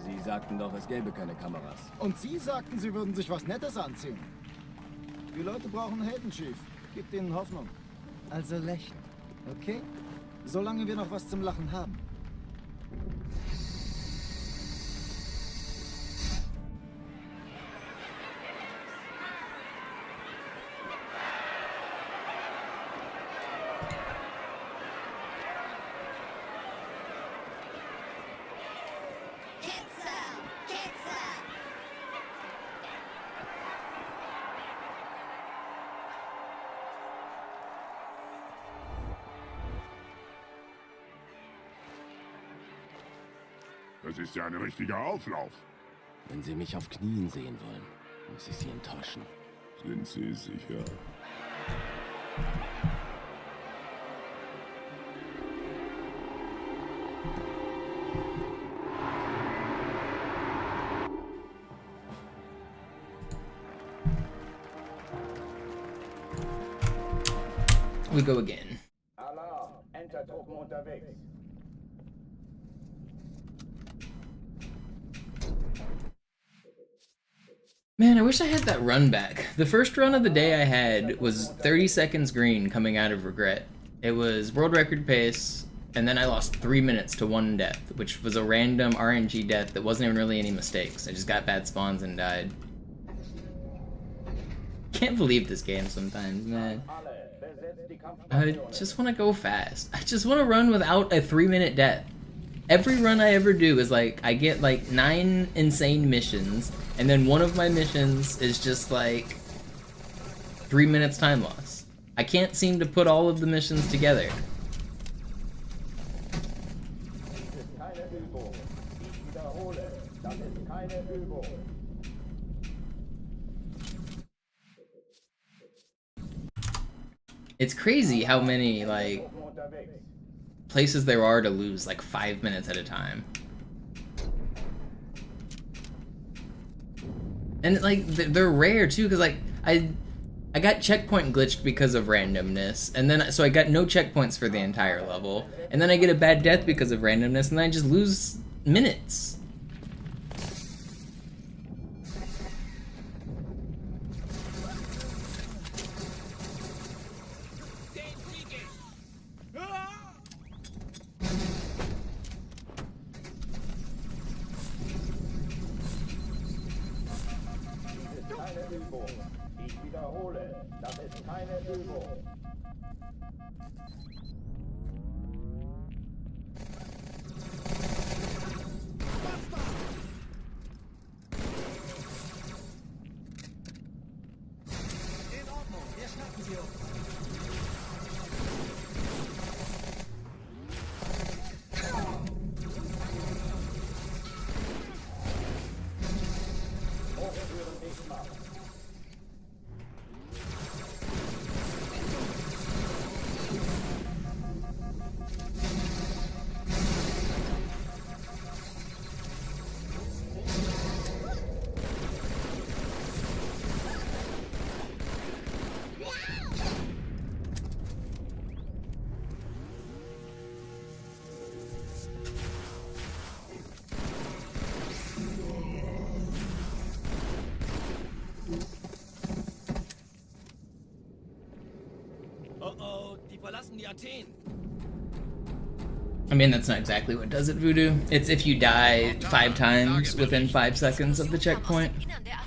S13: Sie sagten doch, es gäbe keine Kameras.
S3: Und Sie sagten, Sie würden sich was Nettes anziehen. Die Leute brauchen Helden, Chief. Gibt ihnen Hoffnung. Also lächeln, okay? Solange wir noch was zum Lachen haben.
S10: Das ist ja ein richtiger Auflauf.
S13: Wenn Sie mich auf Knien sehen wollen, muss ich Sie enttäuschen.
S10: Sind Sie sicher?
S1: We go again.
S4: Alarm! Entertruppen unterwegs.
S1: Man, I wish I had that run back. The first run of the day I had was 30 seconds green coming out of regret. It was world record pace, and then I lost 3 minutes to one death, which was a random RNG death that wasn't even really any mistakes. I just got bad spawns and died. Can't believe this game sometimes, man. I just want to go fast. I just want to run without a 3-minute death. Every run I ever do is like, I get like 9 insane missions, and then one of my missions is just like 3 minutes time loss. I can't seem to put all of the missions together.
S4: Keine Übung. Ich wiederhole, das ist keine Übung.
S1: It's crazy how many like places there are to lose like 5 minutes at a time. And like they're rare too, because like I got checkpoint glitched because of randomness, and then so I got no checkpoints for the entire level, and then I get a bad death because of randomness, and then I just lose minutes.
S4: Keine Übung. Ich wiederhole, das ist keine Übung.
S5: In Ordnung, wir schnappen sie uns.
S4: Hochführen nicht machen.
S5: Oh oh, die verlassen die Athen.
S1: I mean, that's not exactly what does it, Voodoo. It's if you die 5 times within 5 seconds of the checkpoint.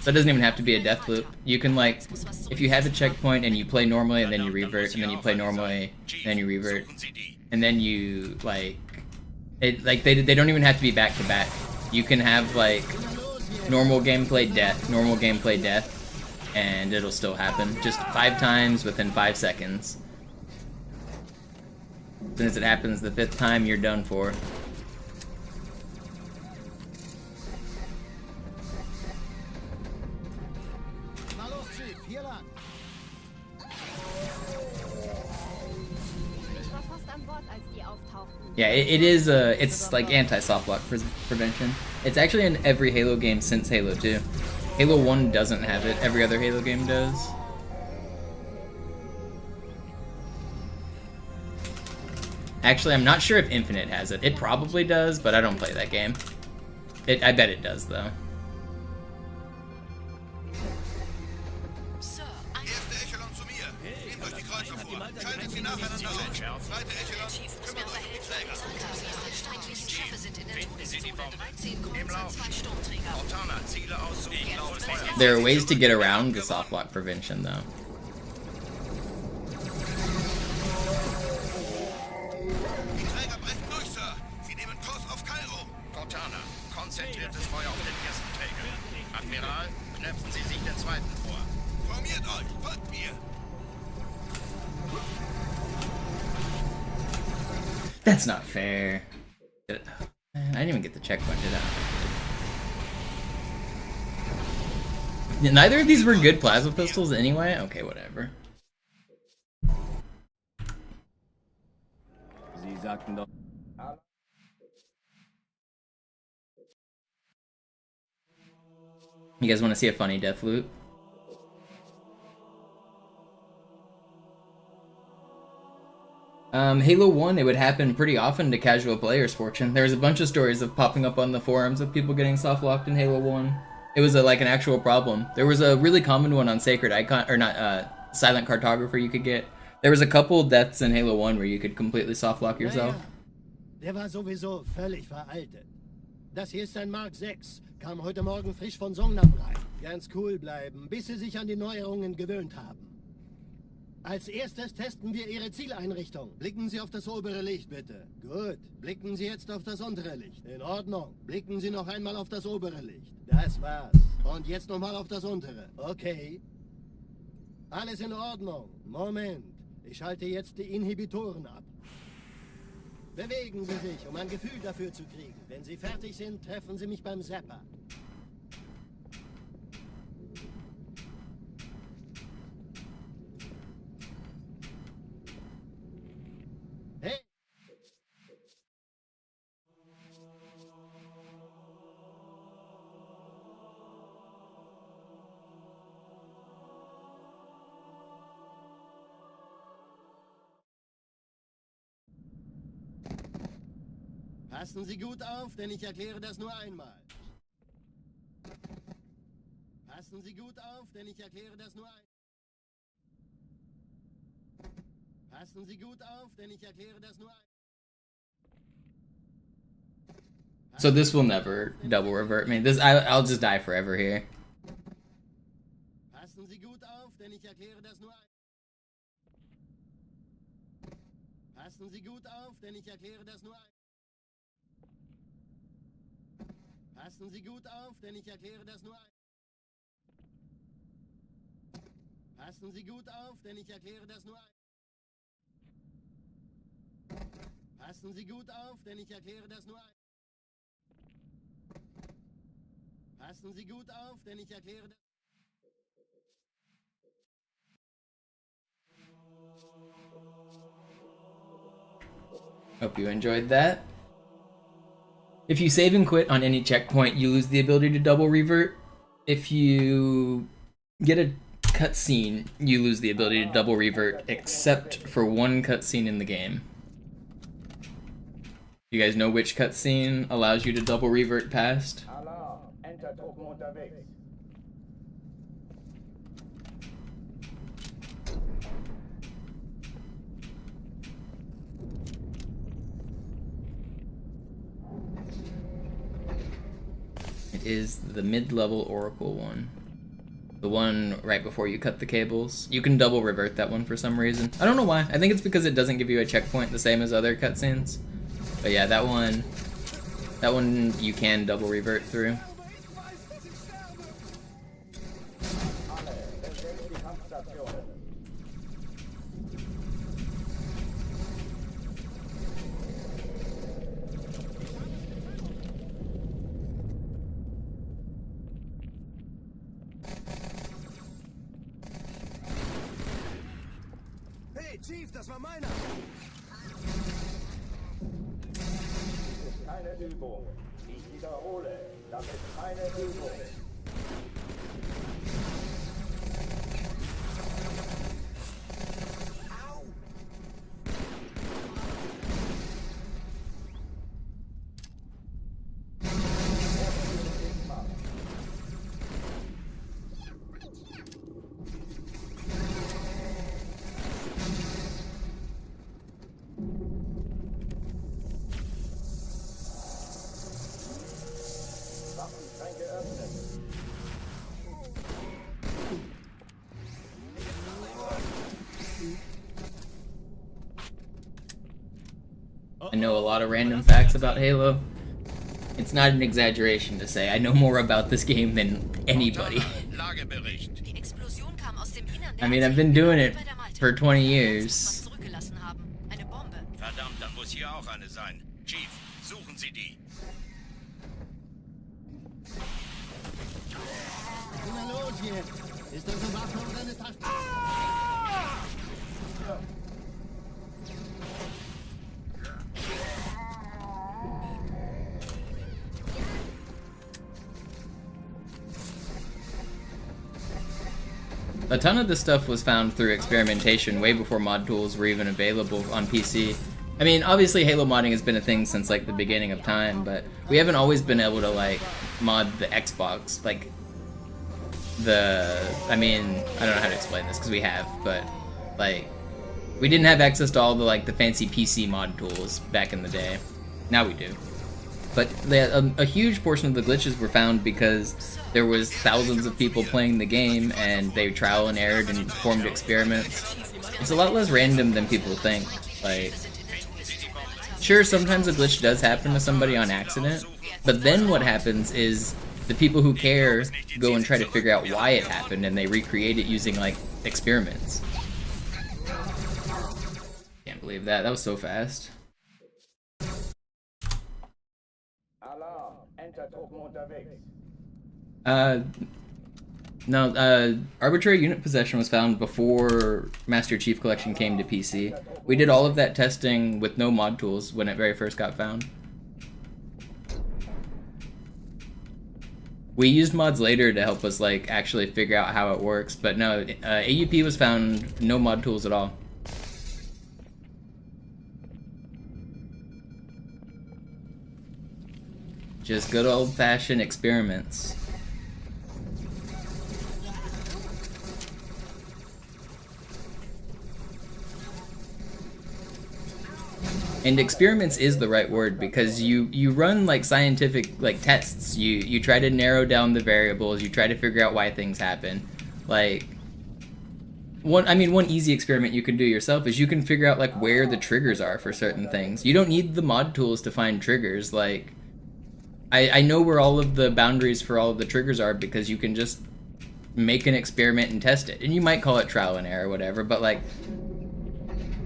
S1: So it doesn't even have to be a death loop. You can, like, if you have a checkpoint and you play normally and then you revert, and then you play normally and then you revert, and then you, like, they don't even have to be back to back. You can have, like, normal gameplay death, and it'll still happen. Just 5 times within 5 seconds. As soon as it happens the 5th time, you're done for. Yeah, it is, it's like anti-soft lock prevention. It's actually in every Halo game since Halo 2. Halo 1 doesn't have it, every other Halo game does. Actually, I'm not sure if Infinite has it. It probably does, but I don't play that game. I bet it does, though. There are ways to get around the soft lock prevention, though.
S6: Konzentriertes Feuer auf den ersten Träger. Admiral, knöpfen Sie sich den zweiten vor. Formiert euch, folgt mir!
S1: That's not fair. Man, I didn't even get the checkpoint, did I? Neither of these were good plasma pistols anyway? Okay, whatever.
S13: Sie sagten doch...
S1: You guys want to see a funny death loop? Halo 1, it would happen pretty often to casual players, Fortune. There's a bunch of stories of popping up on the forums of people getting soft-locked in Halo 1. It was like an actual problem. There was a really common one on Sacred Icon, or not, Silent Cartographer you could get. There was a couple deaths in Halo 1 where you could completely soft-lock yourself.
S2: Der war sowieso völlig veraltet. Das hier ist ein Mark 6. Kam heute Morgen frisch von Songnam rein. Ganz cool bleiben, bis Sie sich an die Neuerungen gewöhnt haben. Als erstes testen wir Ihre Zieleinrichtung. Blicken Sie auf das obere Licht, bitte. Gut. Blicken Sie jetzt auf das untere Licht. In Ordnung. Blicken Sie noch einmal auf das obere Licht. Das war's. Und jetzt nochmal auf das untere. Okay. Alles in Ordnung. Moment. Ich schalte jetzt die Inhibitoren ab. Bewegen Sie sich, um ein Gefühl dafür zu kriegen. Wenn Sie fertig sind, treffen Sie mich beim Zapper. Hey! Passen Sie gut auf, denn ich erkläre das nur einmal. Passen Sie gut auf, denn ich erkläre das nur einmal. Passen Sie gut auf, denn ich erkläre das nur einmal.
S1: So this will never double revert me. I'll just die forever here.
S2: Passen Sie gut auf, denn ich erkläre das nur einmal. Passen Sie gut auf, denn ich erkläre das nur einmal. Passen Sie gut auf, denn ich erkläre das nur einmal. Passen Sie gut auf, denn ich erkläre das nur einmal. Passen Sie gut auf, denn ich erkläre das nur einmal. Passen Sie gut auf, denn ich erkläre das.
S1: Hope you enjoyed that. If you save and quit on any checkpoint, you lose the ability to double revert. If you get a cutscene, you lose the ability to double revert, except for one cutscene in the game. You guys know which cutscene allows you to double revert past?
S4: Alarm, Entertruppen unterwegs.
S1: is the mid-level Oracle one. The one right before you cut the cables. You can double revert that one for some reason. I don't know why. I think it's because it doesn't give you a checkpoint the same as other cutscenes. But yeah, that one you can double revert through.
S5: Hey, Chief, das war meiner!
S4: Keine Übung. Ich wiederhole, das ist keine Übung.
S1: I know a lot of random facts about Halo. It's not an exaggeration to say I know more about this game than anybody. I mean, I've been doing it for 20 years.
S6: Verdammt, dann muss hier auch eine sein. Chief, suchen Sie die.
S2: Na los jetzt! Ist unsere Waffe und deine Tasche...
S1: A ton of this stuff was found through experimentation way before mod tools were even available on PC. I mean, obviously Halo modding has been a thing since like the beginning of time, but we haven't always been able to like mod the Xbox, like I mean, I don't know how to explain this because we have, but like we didn't have access to all the like the fancy PC mod tools back in the day. Now we do. But a huge portion of the glitches were found because there was thousands of people playing the game and they trial and errored and performed experiments. It's a lot less random than people think. Like, sure, sometimes a glitch does happen to somebody on accident, but then what happens is the people who care go and try to figure out why it happened and they recreate it using like experiments. Can't believe that. That was so fast. No, arbitrary unit possession was found before Master Chief Collection came to PC. We did all of that testing with no mod tools when it very first got found. We used mods later to help us like actually figure out how it works, but no, AUP was found no mod tools at all. Just good old-fashioned experiments. And experiments is the right word because you run like scientific like tests. You try to narrow down the variables. You try to figure out why things happen. Like one easy experiment you can do yourself is you can figure out like where the triggers are for certain things. You don't need the mod tools to find triggers. Like I know where all of the boundaries for all of the triggers are because you can just make an experiment and test it. And you might call it trial and error or whatever, but like,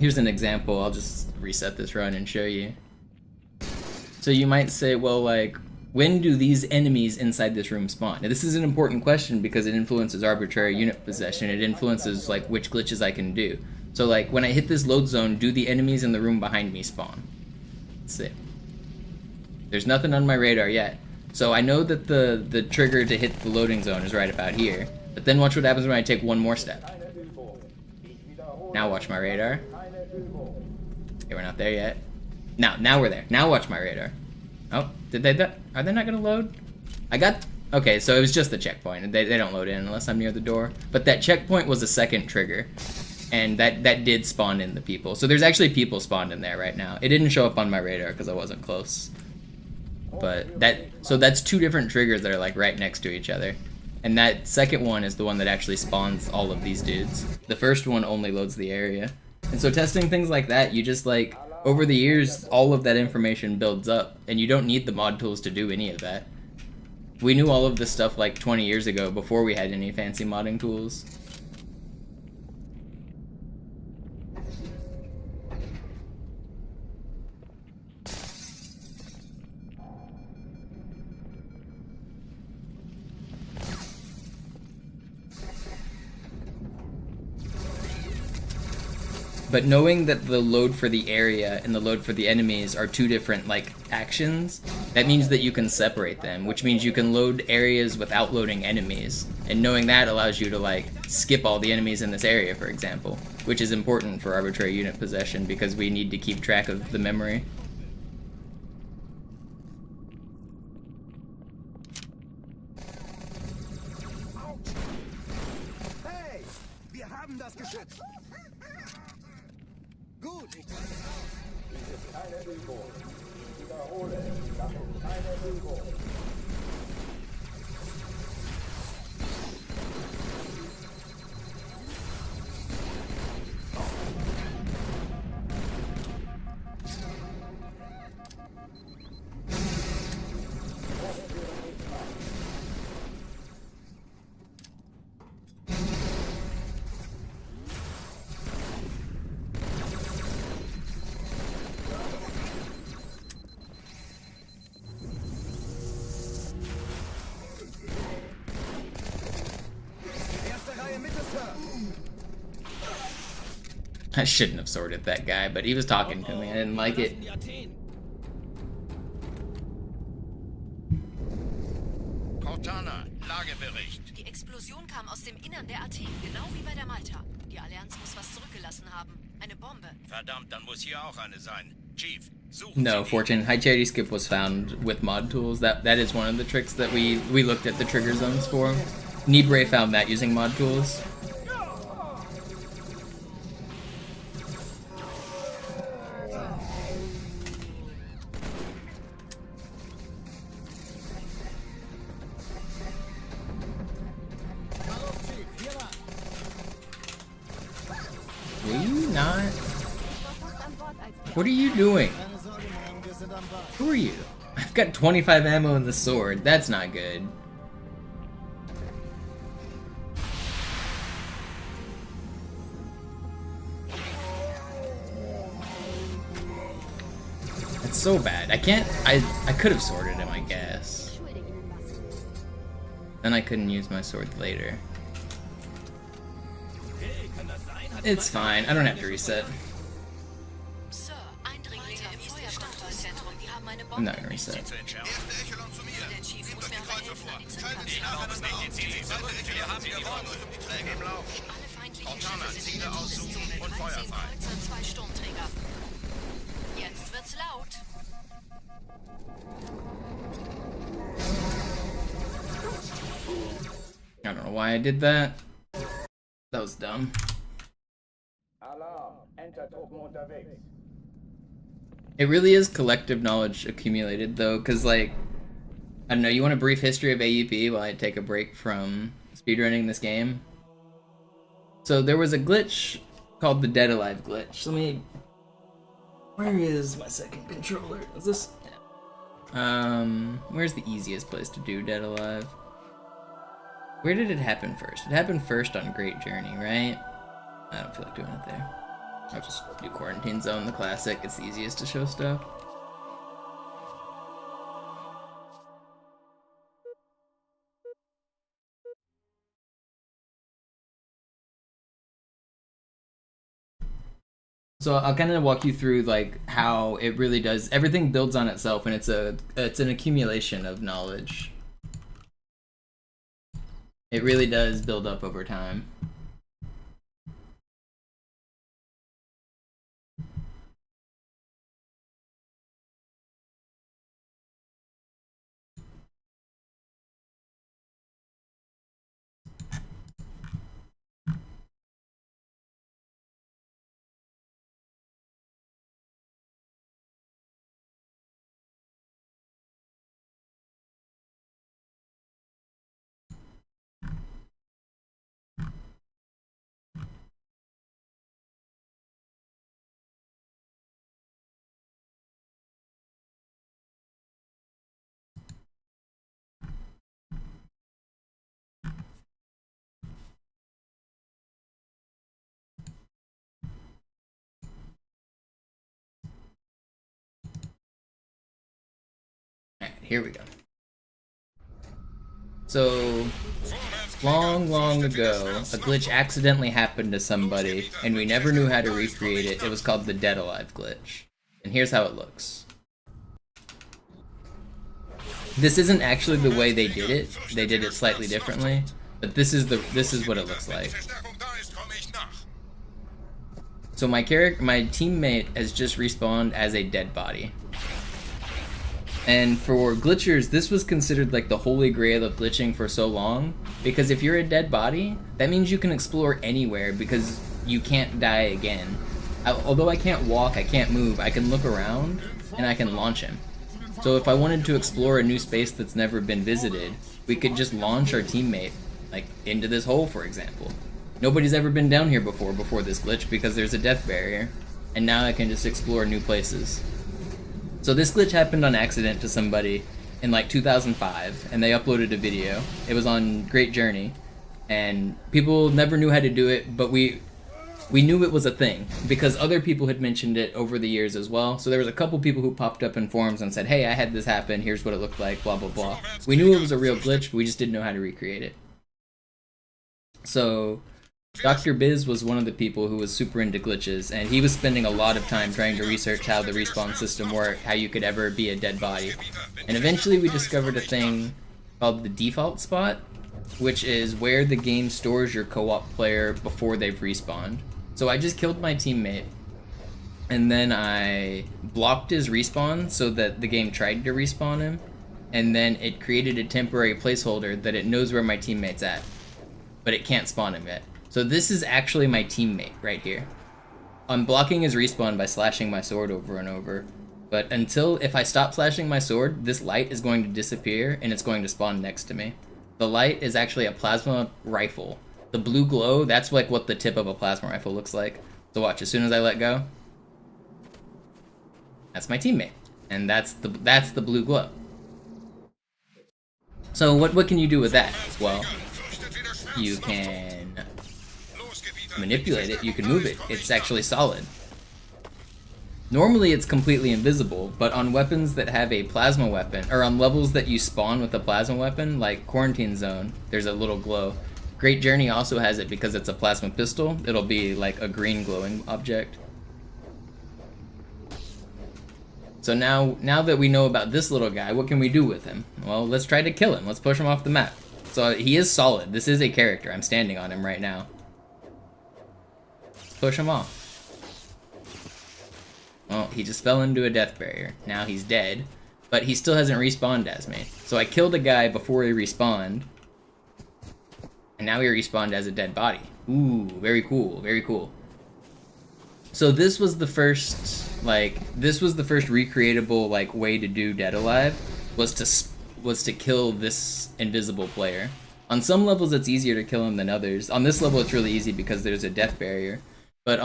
S1: here's an example. I'll just reset this run and show you. So you might say, well, like, when do these enemies inside this room spawn? Now, this is an important question because it influences arbitrary unit possession. It influences like which glitches I can do. So like, when I hit this load zone, do the enemies in the room behind me spawn? Let's see. There's nothing on my radar yet. So I know that the trigger to hit the loading zone is right about here. But then watch what happens when I take one more step. Now watch my radar. Okay, we're not there yet. Now we're there. Now watch my radar. Oh, are they not gonna load? Okay, so it was just the checkpoint. They don't load in unless I'm near the door. But that checkpoint was a second trigger. And that did spawn in the people. So there's actually people spawned in there right now. It didn't show up on my radar because I wasn't close. but that's two different triggers that are like right next to each other. And that second one is the one that actually spawns all of these dudes. The first one only loads the area. And so testing things like that, you just like, over the years, all of that information builds up, and you don't need the mod tools to do any of that. We knew all of this stuff like 20 years ago before we had any fancy modding tools. But knowing that the load for the area and the load for the enemies are two different, like, actions, that means that you can separate them, which means you can load areas without loading enemies. And knowing that allows you to, like, skip all the enemies in this area, for example, which is important for arbitrary unit possession because we need to keep track of the memory.
S3: Hey, wir haben das Geschütz. Gut.
S4: Dies ist keine Übung. Ich wiederhole, das ist keine Übung.
S1: I shouldn't have sorted that guy, but he was talking to me. I didn't like it.
S6: Cortana, Lagebericht.
S7: Die Explosion kam aus dem Innern der Athen, genau wie bei der Malta. Die Allianz muss was zurückgelassen haben. Eine Bombe.
S6: Verdammt, dann muss hier auch eine sein. Chief, suchen
S1: No,
S6: Sie
S1: Fortune. High Charity Skip was found with mod tools. That is one of the tricks that we looked at the trigger zones for. Nibre found that using mod tools. Will you not? What are you doing? Who are you? I've got 25 ammo in the sword. That's not good. It's so bad. I can't. I could have sorted him, I guess. Then I couldn't use my sword later. It's fine. I don't have to reset. I'm not gonna reset.
S7: Jetzt wird's laut.
S1: I don't know why I did that. That was dumb.
S4: Alarm, Enter-Truppen unterwegs.
S1: It really is collective knowledge accumulated, though, because, like, I don't know, you want a brief history of AUP while I take a break from speedrunning this game? So there was a glitch called the Dead Alive glitch. Let me... Where is my second controller? Is this... Where's the easiest place to do Dead Alive? Where did it happen first? It happened first on Great Journey, right? I don't feel like doing it there. I'll just do Quarantine Zone, the classic. It's the easiest to show stuff. So I'll kind of walk you through like how it really does. Everything builds on itself, and it's an accumulation of knowledge. It really does build up over time. here we go. So, long ago, a glitch accidentally happened to somebody, and we never knew how to recreate it. It was called the Dead Alive glitch. And here's how it looks. This isn't actually the way they did it. They did it slightly differently, but this is what it looks like. So my teammate has just respawned as a dead body. And for glitchers, this was considered like the holy grail of glitching for so long, because if you're a dead body, that means you can explore anywhere because you can't die again. Although I can't walk, I can't move, I can look around and I can launch him. So if I wanted to explore a new space that's never been visited, we could just launch our teammate, like, into this hole, for example. Nobody's ever been down here before this glitch because there's a death barrier, and now I can just explore new places. So this glitch happened on accident to somebody in like 2005, and they uploaded a video. It was on Great Journey, and people never knew how to do it, but we knew it was a thing because other people had mentioned it over the years as well. So there was a couple people who popped up in forums and said, hey, I had this happen, here's what it looked like, blah blah blah. We knew it was a real glitch, but we just didn't know how to recreate it. So Dr. Biz was one of the people who was super into glitches, and he was spending a lot of time trying to research how the respawn system worked, how you could ever be a dead body. And eventually we discovered a thing called the default spot, which is where the game stores your co-op player before they've respawned. So I just killed my teammate, and then I blocked his respawn so that the game tried to respawn him, and then it created a temporary placeholder that it knows where my teammate's at, but it can't spawn him yet. So this is actually my teammate right here. I'm blocking his respawn by slashing my sword over and over, but if I stop slashing my sword, this light is going to disappear and it's going to spawn next to me. The light is actually a plasma rifle. The blue glow, that's like what the tip of a plasma rifle looks like. So watch, as soon as I let go, that's my teammate, and that's the blue glow. So what can you do with that? Well, you can manipulate it, you can move it. It's actually solid. Normally it's completely invisible, but on weapons that have a plasma weapon, or on levels that you spawn with a plasma weapon, like Quarantine Zone, there's a little glow. Great Journey also has it because it's a plasma pistol. It'll be like a green glowing object. So now that we know about this little guy, what can we do with him? Well, let's try to kill him. Let's push him off the map. So he is solid. This is a character. I'm standing on him right now. Push him off. Well, he just fell into a death barrier. Now he's dead, but he still hasn't respawned as me. So I killed a guy before he respawned, and now he respawned as a dead body. Ooh, very cool, very cool. So this was the first, recreatable, way to do Dead Alive, was to kill this invisible player. On some levels it's easier to kill him than others. On this level it's really easy because there's a death barrier. But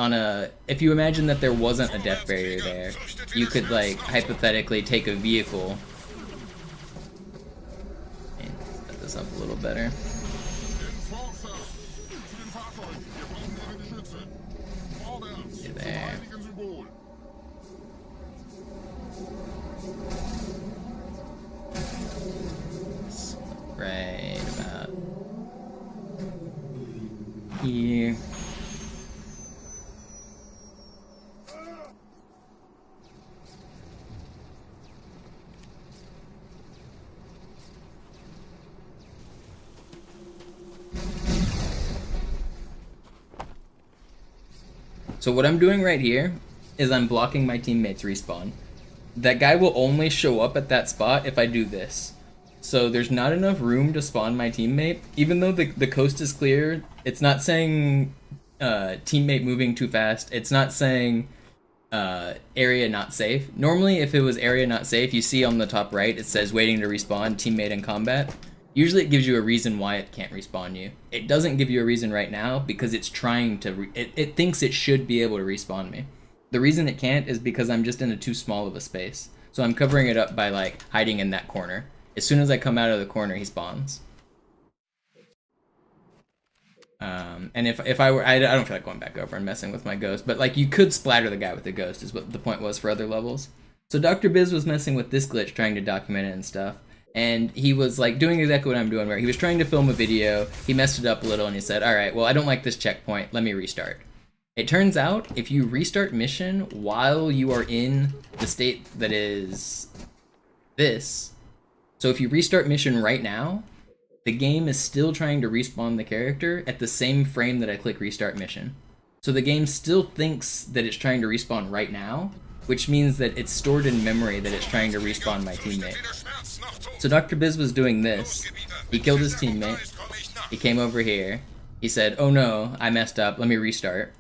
S1: if you imagine that there wasn't a death barrier there, you could, hypothetically take a vehicle and set this up a little better. There. Right about here. So what I'm doing right here is I'm blocking my teammate's respawn. That guy will only show up at that spot if I do this. So there's not enough room to spawn my teammate. Even though the coast is clear, it's not saying teammate moving too fast. It's not saying area not safe. Normally if it was area not safe, you see on the top right it says waiting to respawn, teammate in combat. Usually it gives you a reason why it can't respawn you. It doesn't give you a reason right now because it's trying to, it thinks it should be able to respawn me. The reason it can't is because I'm just in too small of a space. So I'm covering it up by hiding in that corner. As soon as I come out of the corner, he spawns. And if I were, I don't feel like going back over and messing with my ghost, but you could splatter the guy with the ghost is what the point was for other levels. So Dr. Biz was messing with this glitch, trying to document it and stuff. And he was like doing exactly what I'm doing, where he was trying to film a video, he messed it up a little, and he said, alright, well, I don't like this checkpoint, let me restart. It turns out, if you restart mission while you are in the state that is this, so if you restart mission right now, the game is still trying to respawn the character at the same frame that I click restart mission. So the game still thinks that it's trying to respawn right now, which means that it's stored in memory that it's trying to respawn my teammate. So Dr. Biz was doing this. He killed his teammate. He came over here. He said, oh no, I messed up, let me restart.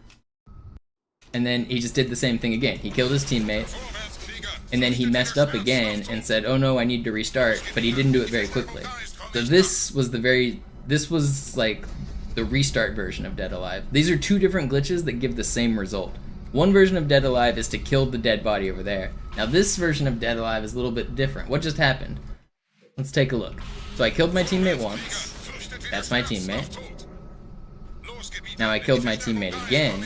S1: And then he just did the same thing again. He killed his teammate. And then he messed up again and said, oh no, I need to restart, but he didn't do it very quickly. So this was like the restart version of Dead Alive. These are two different glitches that give the same result. One version of Dead Alive is to kill the dead body over there. Now this version of Dead Alive is a little bit different. What just happened? Let's take a look. So I killed my teammate once. That's my teammate. Now I killed my teammate again.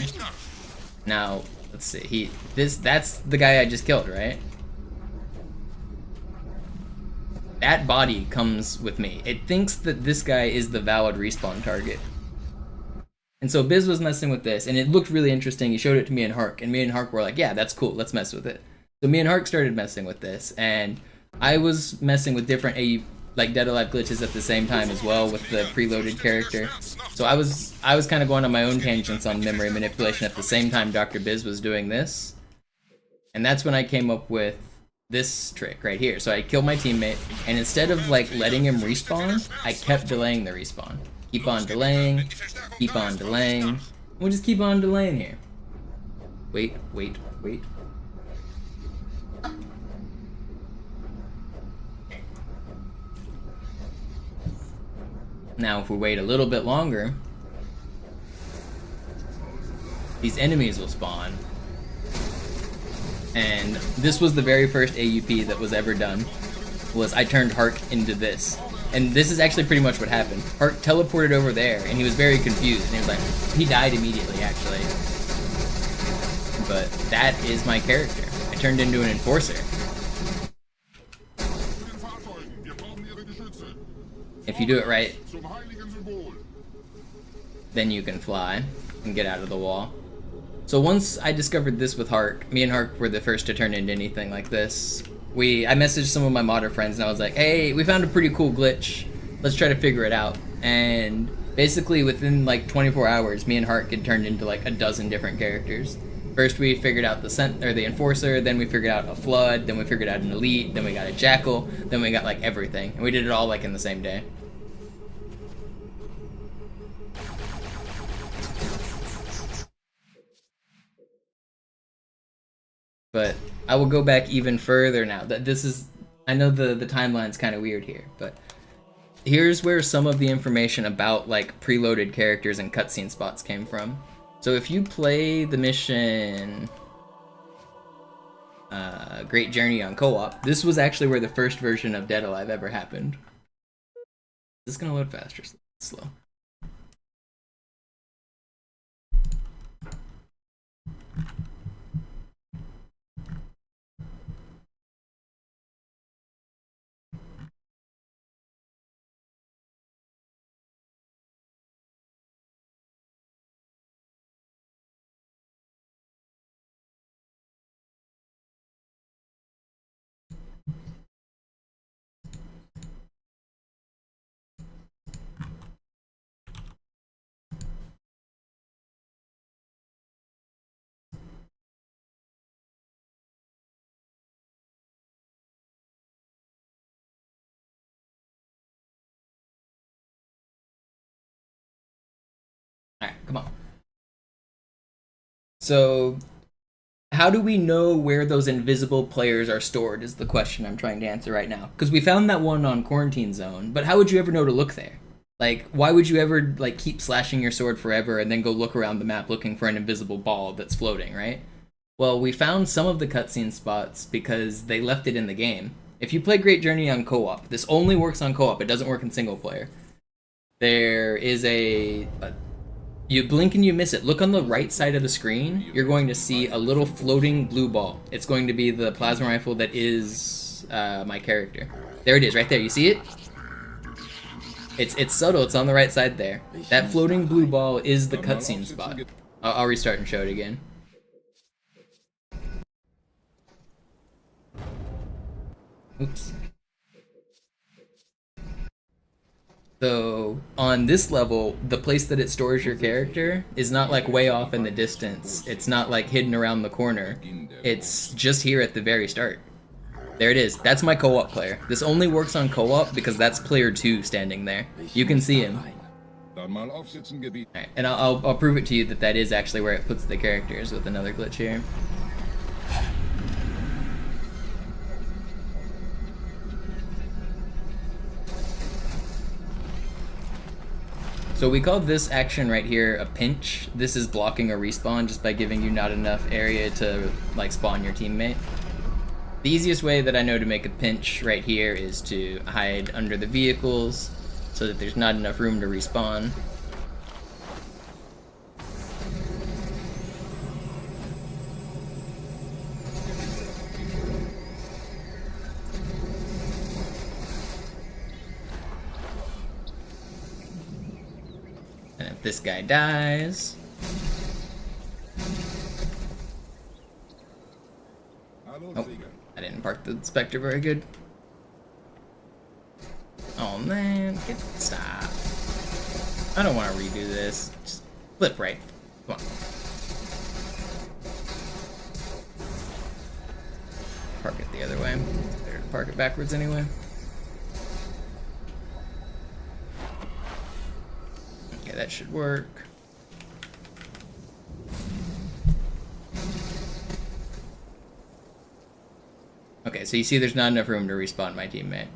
S1: Now, let's see. That's the guy I just killed, right? That body comes with me. It thinks that this guy is the valid respawn target. And so Biz was messing with this, and it looked really interesting. He showed it to me and Hark, and me and Hark were like, yeah, that's cool, let's mess with it. So me and Hark started messing with this, and I was messing with different like Dead Alive glitches at the same time as well with the preloaded character. So I was kind of going on my own tangents on memory manipulation at the same time Dr. Biz was doing this. And that's when I came up with this trick right here. So I killed my teammate, and instead of like letting him respawn, I kept delaying the respawn. Keep on delaying, keep on delaying. We'll just keep on delaying here. Wait. Now if we wait a little bit longer, these enemies will spawn. And this was the very first AUP that was ever done, was I turned Hark into this. And this is actually pretty much what happened. Hark teleported over there, and he was very confused, and he was like, he died immediately, actually. But that is my character. I turned into an enforcer. If you do it right, then you can fly and get out of the wall. So once I discovered this with Hark, me and Hark were the first to turn into anything like this. I messaged some of my modder friends and I was like, hey, we found a pretty cool glitch. Let's try to figure it out. And basically within like 24 hours, me and Hark had turned into like a dozen different characters. First we figured out the enforcer, then we figured out a flood, then we figured out an elite, then we got a jackal, then we got like everything. And we did it all like in the same day. But I will go back even further now. I know the timeline's kind of weird here, but here's where some of the information about like preloaded characters and cutscene spots came from. So if you play the mission Great Journey on co-op, this was actually where the first version of Dead Alive ever happened. Is this gonna load faster? Slow. Alright, come on. So, how do we know where those invisible players are stored is the question I'm trying to answer right now. Because we found that one on Quarantine Zone, but how would you ever know to look there? Like, why would you ever, like, keep slashing your sword forever and then go look around the map looking for an invisible ball that's floating, right? Well, we found some of the cutscene spots because they left it in the game. If you play Great Journey on co-op, this only works on co-op, it doesn't work in single player. There is You blink and you miss it. Look on the right side of the screen. You're going to see a little floating blue ball. It's going to be the plasma rifle that is my character. There it is, right there. You see it? It's subtle. It's on the right side there. That floating blue ball is the cutscene spot. I'll restart and show it again. Oops. So on this level, the place that it stores your character is not like way off in the distance. It's not like hidden around the corner. It's just here at the very start. There it is. That's my co-op player. This only works on co-op because that's player 2 standing there. You can see him. Right, and I'll prove it to you that that is actually where it puts the characters with another glitch here. So we call this action right here a pinch. This is blocking a respawn just by giving you not enough area to like spawn your teammate. The easiest way that I know to make a pinch right here is to hide under the vehicles so that there's not enough room to respawn. And if this guy dies... Oh, I didn't park the Spectre very good. Oh man, stop. I don't want to redo this. Just flip right. Come on. Park it the other way. It's better to park it backwards anyway. Okay, that should work. Okay, so you see there's not enough room to respawn my teammate.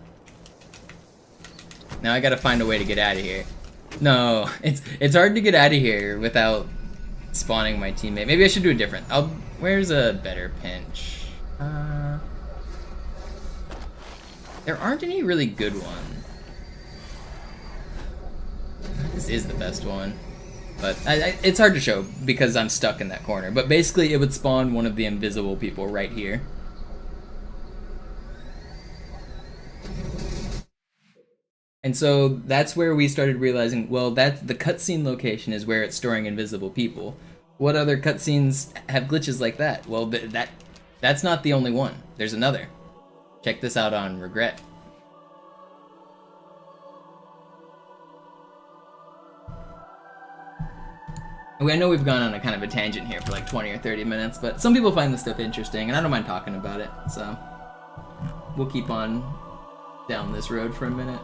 S1: Now I gotta find a way to get out of here. No, it's hard to get out of here without spawning my teammate. Maybe I should do it different. Where's a better pinch? There aren't any really good ones. This is the best one. But it's hard to show because I'm stuck in that corner. But basically it would spawn one of the invisible people right here. And so that's where we started realizing, well, that's the cutscene location is where it's storing invisible people. What other cutscenes have glitches like that? Well, that's not the only one. There's another. Check this out on Regret. I know we've gone on a kind of a tangent here for like 20 or 30 minutes, but some people find this stuff interesting, and I don't mind talking about it, so we'll keep on down this road for a minute.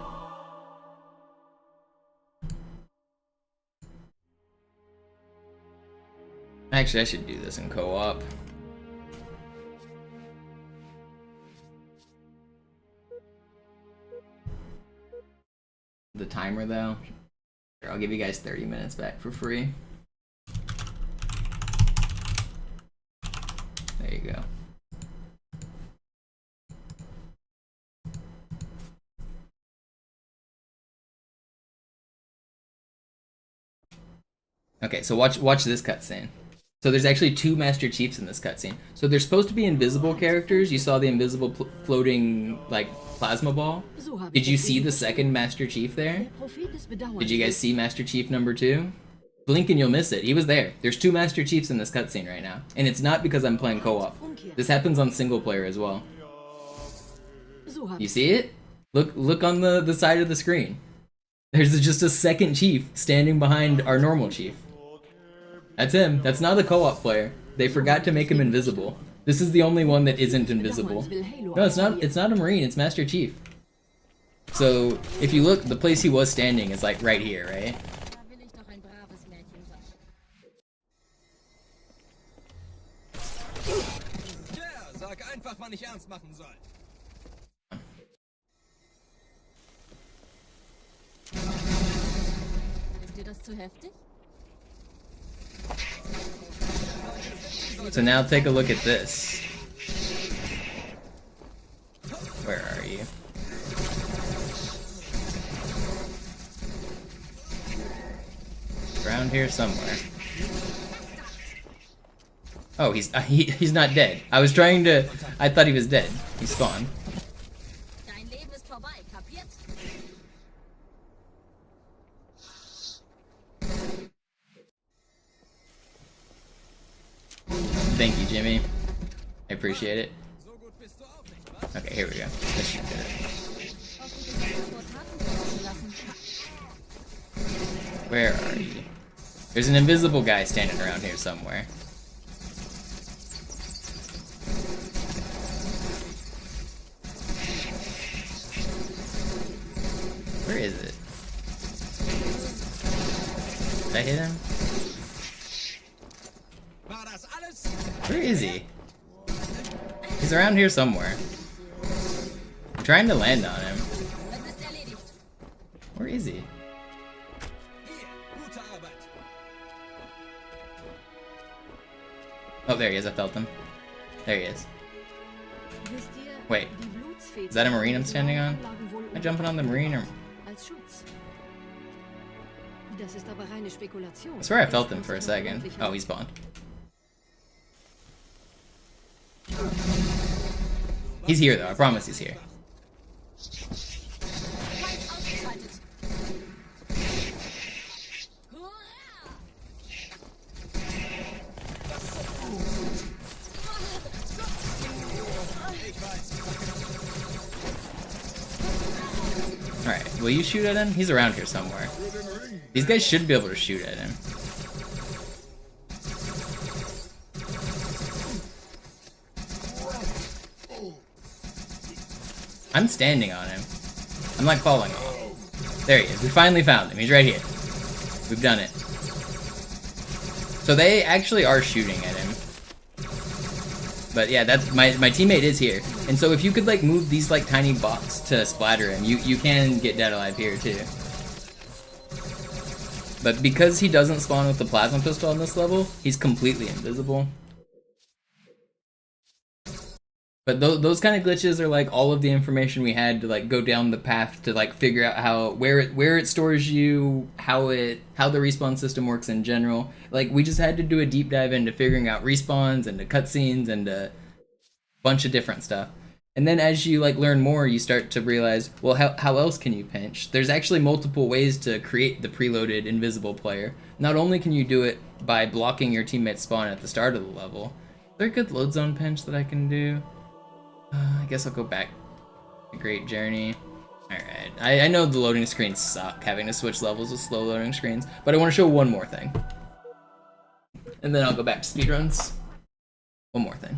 S1: Actually, I should do this in co-op. The timer, though. Here, I'll give you guys 30 minutes back for free. There you go. Okay, so watch this cutscene. So there's actually 2 Master Chiefs in this cutscene. So they're supposed to be invisible characters. You saw the invisible floating, like, plasma ball. Did you see the second Master Chief there? Did you guys see Master Chief number 2? Blink and you'll miss it. He was there. There's 2 Master Chiefs in this cutscene right now. And it's not because I'm playing co-op. This happens on single player as well. You see it? Look on the side of the screen. There's just a second chief standing behind our normal chief. That's him. That's not a co-op player. They forgot to make him invisible. This is the only one that isn't invisible. No, it's not a Marine, it's Master Chief. So, if you look, the place he was standing is like right here, right?
S5: Sag einfach, wann ich ernst machen soll.
S9: Ist dir das zu heftig?
S1: So now take a look at this. Where are you? around here somewhere. Oh, he's not dead. I was trying to. I thought he was dead. He spawned.
S12: Dein Leben ist vorbei, kapiert?
S1: Thank you, Jimmy. I appreciate it. Okay, here we go. This should do it. Where are you? There's an invisible guy standing around here somewhere. Where is it? Did I hit him? Where is he? He's around here somewhere. I'm trying to land on him. Where is he? Oh, there he is. I felt him. There he is. Wait. Is that a marine I'm standing on? Am I jumping on the marine or... I swear I felt him for a second. Oh, he spawned. He's here though, I promise he's here. Alright, will you shoot at him? He's around here somewhere. These guys should be able to shoot at him. I'm standing on him. I'm like falling off. There he is. We finally found him. He's right here. We've done it. So they actually are shooting at him. But yeah, that's my teammate is here. And so if you could like move these like tiny bots to splatter him, you can get dead alive here too. But because he doesn't spawn with the plasma pistol on this level, he's completely invisible. But those kind of glitches are like all of the information we had to like go down the path to like figure out how where it stores you, how the respawn system works in general. Like we just had to do a deep dive into figuring out respawns and the cutscenes and a bunch of different stuff. And then as you like learn more, you start to realize, well, how else can you pinch? There's actually multiple ways to create the preloaded invisible player. Not only can you do it by blocking your teammate's spawn at the start of the level. Is there a good load zone pinch that I can do? I guess I'll go back. A great journey. Alright, I know the loading screens suck, having to switch levels with slow loading screens, but I want to show one more thing. And then I'll go back to speedruns. One more thing.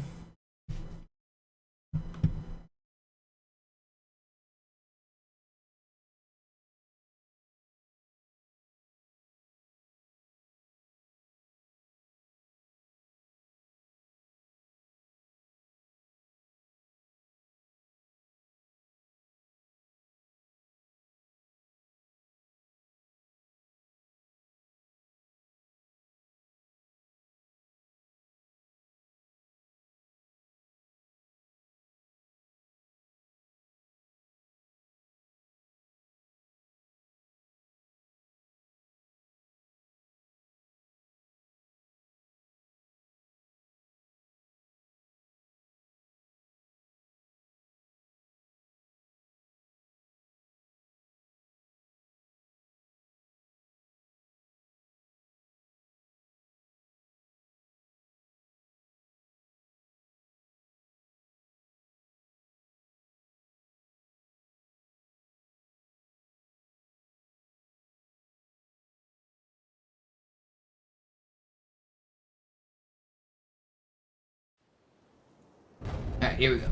S1: Alright, here we go.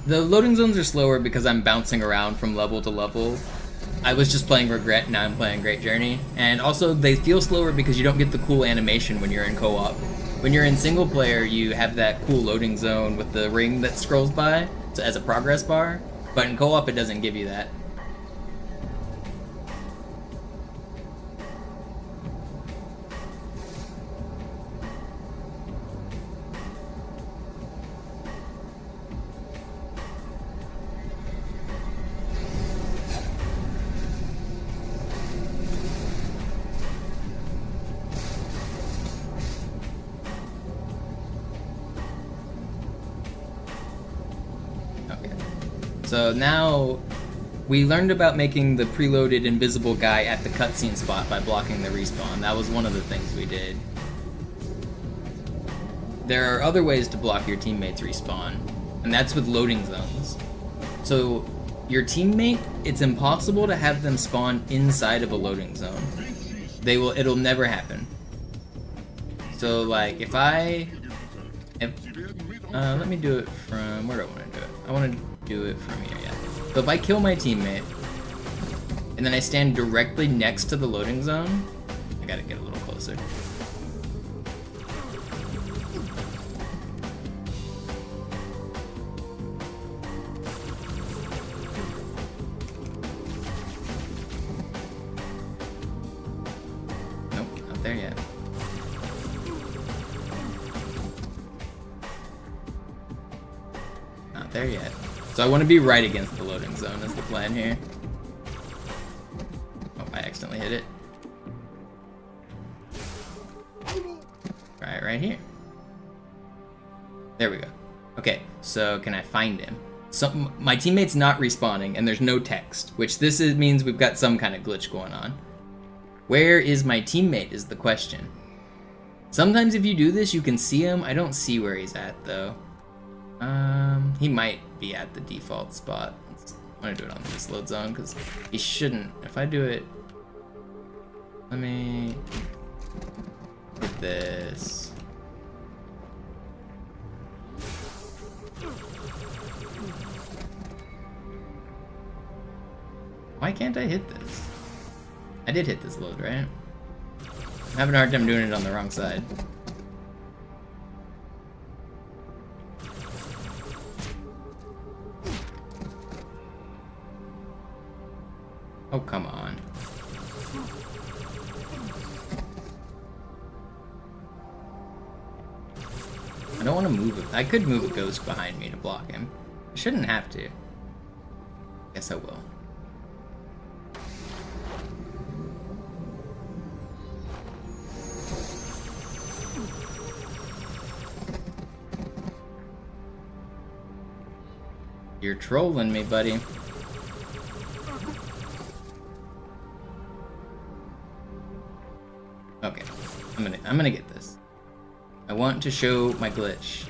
S1: The loading zones are slower because I'm bouncing around from level to level. I was just playing Regret, now I'm playing Great Journey. And also, they feel slower because you don't get the cool animation when you're in co-op. When you're in single player, you have that cool loading zone with the ring that scrolls by as a progress bar. But in co-op, it doesn't give you that. So now we learned about making the preloaded invisible guy at the cutscene spot by blocking the respawn. That was one of the things we did. There are other ways to block your teammates' respawn, and that's with loading zones. So your teammate, it's impossible to have them spawn inside of a loading zone. It'll never happen. So like let me do it from, where do I want to do it? I want to do it from here, yeah. So if I kill my teammate, and then I stand directly next to the loading zone, I gotta get a little closer. Nope, not there yet. Not there yet. So I want to be right against the loading zone is the plan here. Oh, I accidentally hit it. Right here. There we go. Okay, so can I find him? My teammate's not respawning and there's no text, which means we've got some kind of glitch going on. Where is my teammate is the question. Sometimes if you do this, you can see him. I don't see where he's at though. He might be at the default spot. I'm gonna do it on this load zone because he shouldn't. If I do it, let me hit this. Why can't I hit this? I did hit this load, right? I'm having a hard time doing it on the wrong side. Oh, come on. I don't want to move it. I could move a ghost behind me to block him. I shouldn't have to. Guess I will. You're trolling me, buddy. Okay, I'm gonna get this. I want to show my glitch.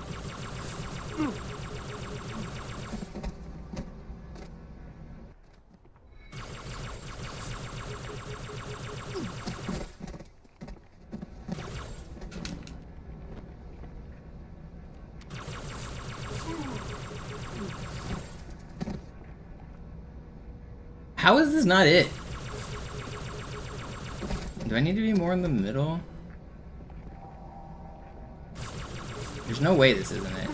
S1: How is this not it? Do I need to be more in the middle? There's no way this isn't it.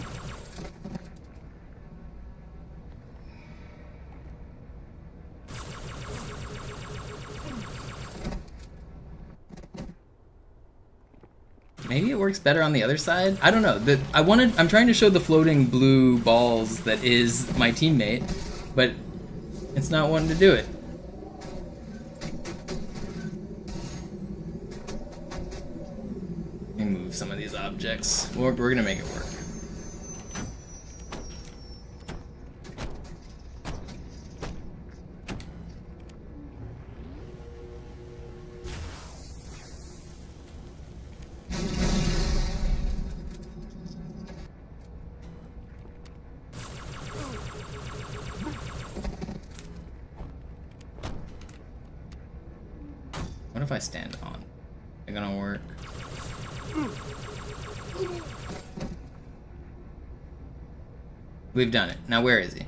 S1: Maybe it works better on the other side? I don't know. I'm trying to show the floating blue balls that is my teammate, but it's not wanting to do it. Let me move some of these objects. We're gonna make it work. What if I stand on? Is it gonna work? We've done it. Now where is he?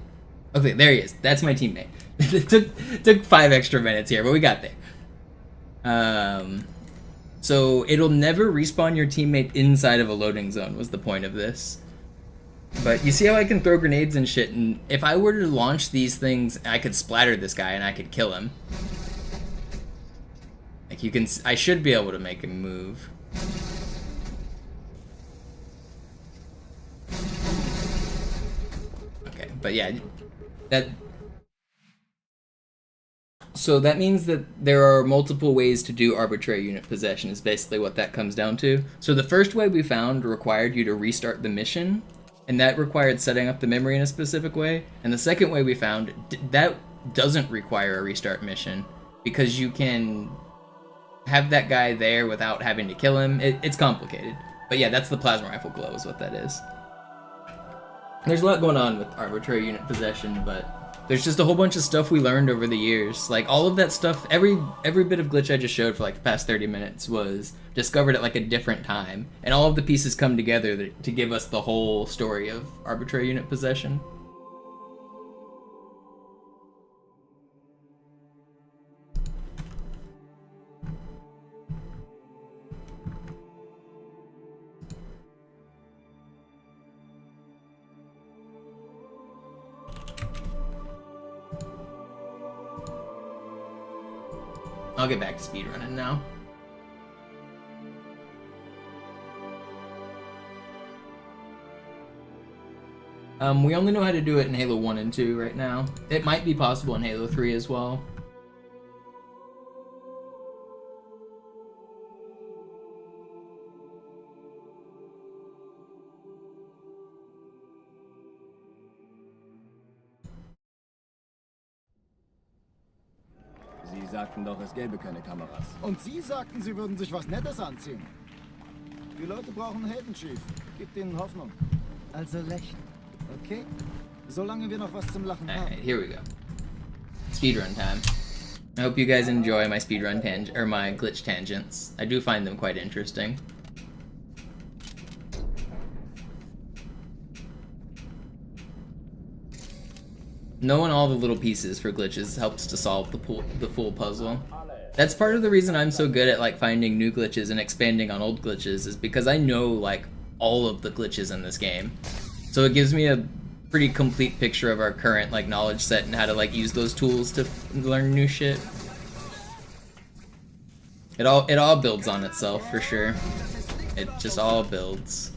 S1: Okay, there he is. That's my teammate. It took 5 extra minutes here, but we got there. So it'll never respawn your teammate inside of a loading zone was the point of this. But you see how I can throw grenades and shit, and if I were to launch these things, I could splatter this guy and I could kill him. Like you can, I should be able to make him move. Okay, but yeah, so that means that there are multiple ways to do arbitrary unit possession is basically what that comes down to. So the first way we found required you to restart the mission and that required setting up the memory in a specific way. And the second way we found, that doesn't require a restart mission, because you can have that guy there without having to kill him. It's complicated. But yeah, that's the plasma rifle glow is what that is. There's a lot going on with arbitrary unit possession, but there's just a whole bunch of stuff we learned over the years. Like, all of that stuff, every bit of glitch I just showed for like the past 30 minutes was discovered at like a different time. And all of the pieces come together to give us the whole story of arbitrary unit possession. I'll get back to speedrunning now. We only know how to do it in Halo 1 and 2 right now. It might be possible in Halo 3 as well.
S3: Sie sagten doch, es gäbe keine Kameras. Und Sie sagten, Sie würden sich was Nettes anziehen. Die Leute brauchen Helden, Chief. Gibt ihnen Hoffnung. Also lächeln, okay? Solange wir noch was zum Lachen haben.
S1: Alright, here we go. Speedrun time. I hope you guys enjoy my speedrun or my glitch tangents. I do find them quite interesting. Knowing all the little pieces for glitches helps to solve the full puzzle. That's part of the reason I'm so good at like finding new glitches and expanding on old glitches, is because I know like all of the glitches in this game. So it gives me a pretty complete picture of our current like knowledge set and how to like use those tools to learn new shit. It all builds on itself for sure. It just all builds.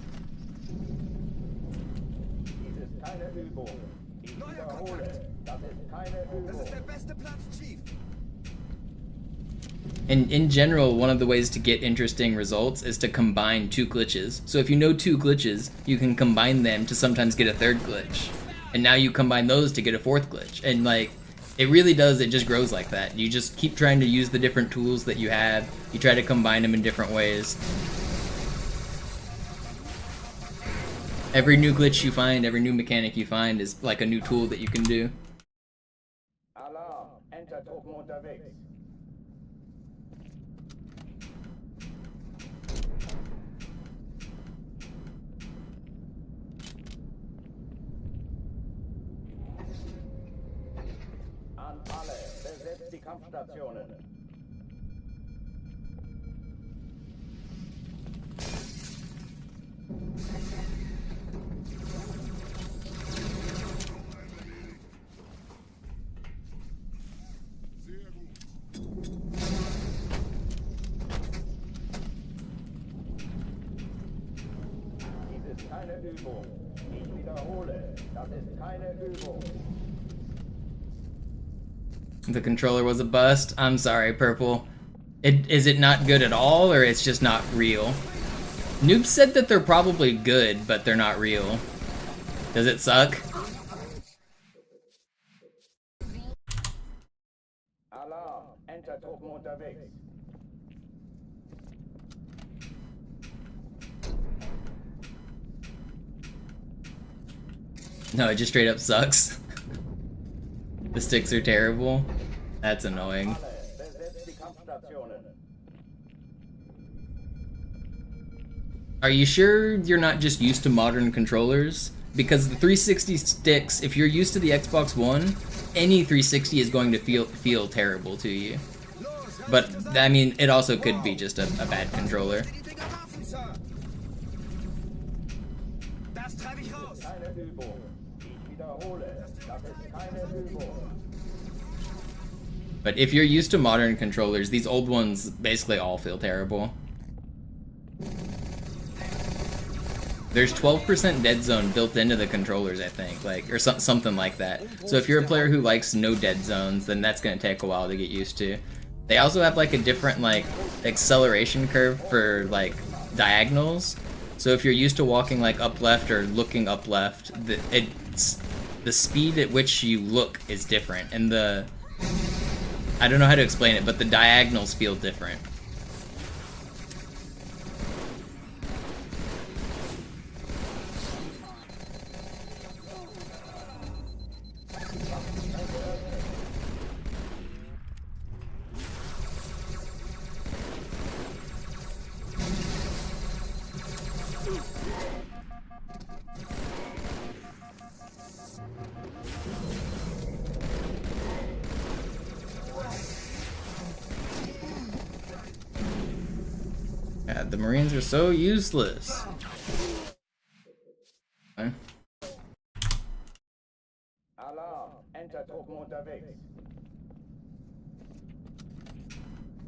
S1: And in general, one of the ways to get interesting results is to combine two glitches. So if you know two glitches, you can combine them to sometimes get a third glitch. And now you combine those to get a fourth glitch. And like, it really does, it just grows like that. You just keep trying to use the different tools that you have. You try to combine them in different ways. Every new glitch you find, every new mechanic you find is like a new tool that you can do.
S4: Alarm, Enter-Truppen unterwegs. An alle, besetzt die Kampfstationen. Dies ist keine Übung. Ich wiederhole, das ist keine Übung.
S1: The controller was a bust. I'm sorry, Purple. Is it not good at all, or it's just not real? Noob said that they're probably good, but they're not real. Does it suck?
S4: Alarm, Enter-Truppen unterwegs.
S1: No, it just straight up sucks. The sticks are terrible. That's annoying.
S4: Besetzt die Kampfstationen.
S1: Are you sure you're not just used to modern controllers? Because the 360 sticks, if you're used to the Xbox One, any 360 is going to feel terrible to you. But, I mean, it also could be just a bad controller.
S5: Das treibe ich raus.
S4: Keine Übung. Ich wiederhole, das ist keine Übung.
S1: But if you're used to modern controllers, these old ones basically all feel terrible. There's 12% dead zone built into the controllers, I think, like, or something like that. So if you're a player who likes no dead zones, then that's gonna take a while to get used to. They also have like a different like acceleration curve for like diagonals. So if you're used to walking like up left or looking up left, the speed at which you look is different, and I don't know how to explain it, but the diagonals feel different. God, the Marines are so useless. Okay.
S4: Alarm! Entertruppen unterwegs.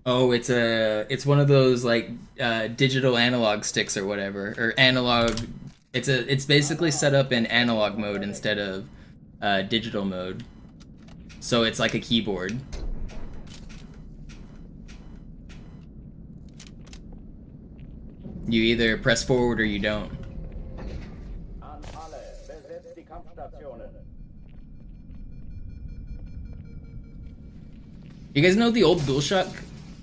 S1: Oh, it's one of those like digital analog sticks or whatever, or analog. It's basically set up in analog mode instead of digital mode. So it's like a keyboard. You either press forward or you don't.
S4: An alle, besetzt die Kampfstationen.
S1: You guys know the old DualShock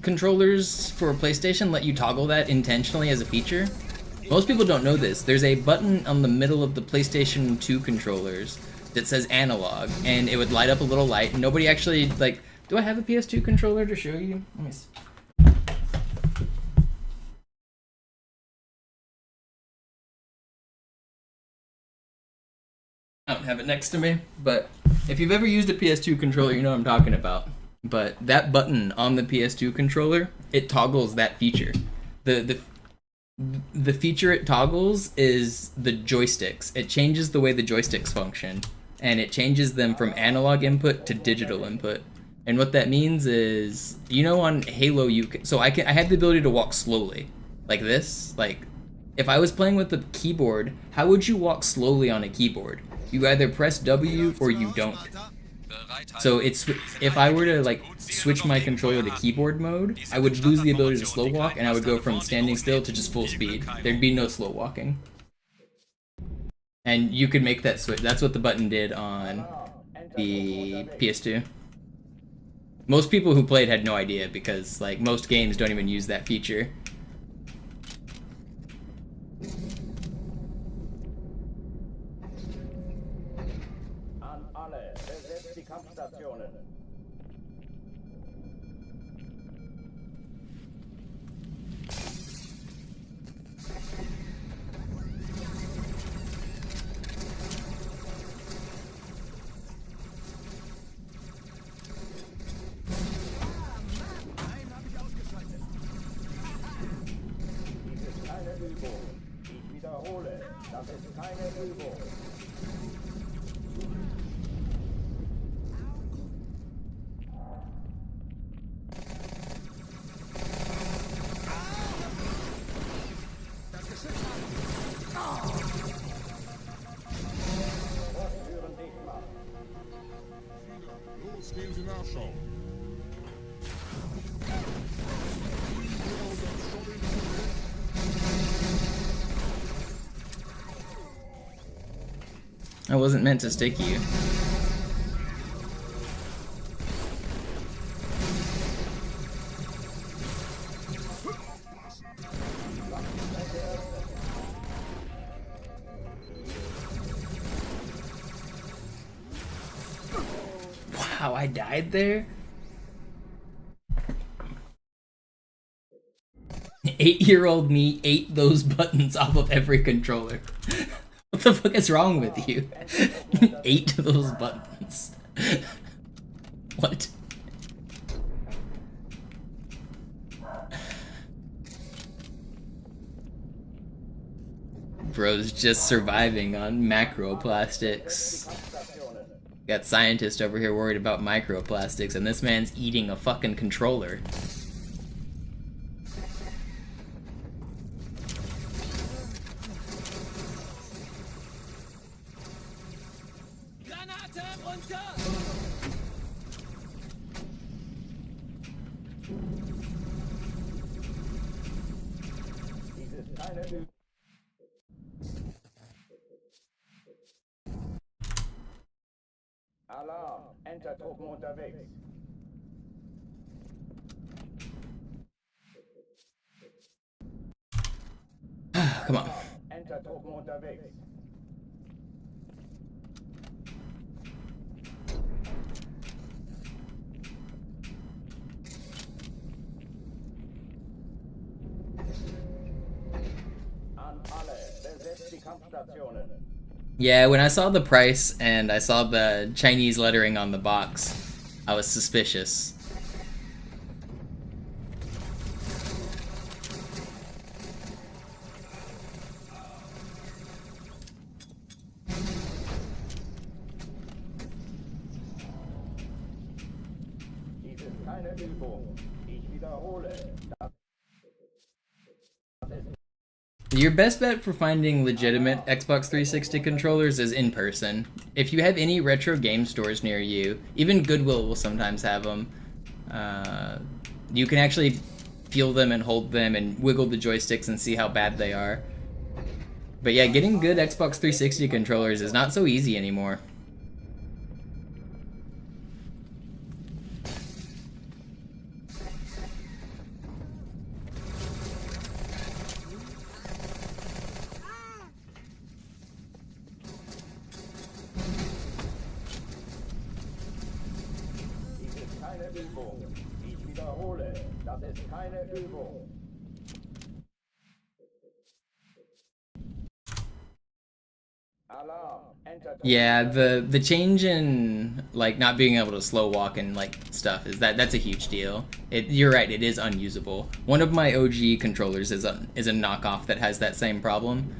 S1: controllers for PlayStation let you toggle that intentionally as a feature? Most people don't know this. There's a button on the middle of the PlayStation 2 controllers that says analog, and it would light up a little light. Nobody actually, like, do I have a PS2 controller to show you? Let me see. I don't have it next to me, but if you've ever used a PS2 controller, you know what I'm talking about. But that button on the PS2 controller, it toggles that feature. The feature it toggles is the joysticks. It changes the way the joysticks function, and it changes them from analog input to digital input. And what that means is, you know, on Halo I had the ability to walk slowly, like this. Like, if I was playing with the keyboard, how would you walk slowly on a keyboard? You either press W or you don't. So if I were to like switch my controller to keyboard mode, I would lose the ability to slow walk, and I would go from standing still to just full speed. There'd be no slow walking. And you could make that switch. That's what the button did on the PS2. Most people who played had no idea, because like most games don't even use that feature.
S4: An alle, besetzt die Kampfstationen. Dies ist keine Übung. Ich wiederhole, das ist keine Übung. Türen dicht machen.
S10: Los, gehen Sie nachschauen.
S1: I wasn't meant to stick you. Wow, I died there? 8-year-old me ate those buttons off of every controller. What the fuck is wrong with you? 8 of those buttons. What? Bro's just surviving on macroplastics. Got scientists over here worried about microplastics, and this man's eating a fucking controller.
S5: Granate runter!
S4: Dies ist keine Übung. Alarm, Entertruppen unterwegs.
S1: Come on.
S4: Entertruppen unterwegs. An alle, besetzt die Kampfstationen.
S1: Yeah, when I saw the price and I saw the Chinese lettering on the box, I was suspicious.
S4: Dies ist keine Übung. Ich wiederhole.
S1: Your best bet for finding legitimate Xbox 360 controllers is in person. If you have any retro game stores near you, even Goodwill will sometimes have them. You can actually feel them and hold them and wiggle the joysticks and see how bad they are. But yeah, getting good Xbox 360 controllers is not so easy anymore.
S4: Übung. Ich wiederhole, das ist keine Übung. Alarm.
S1: Yeah, the change in like not being able to slow walk and like stuff is that's a huge deal. You're right, it is unusable. One of my OG controllers is a knockoff that has that same problem.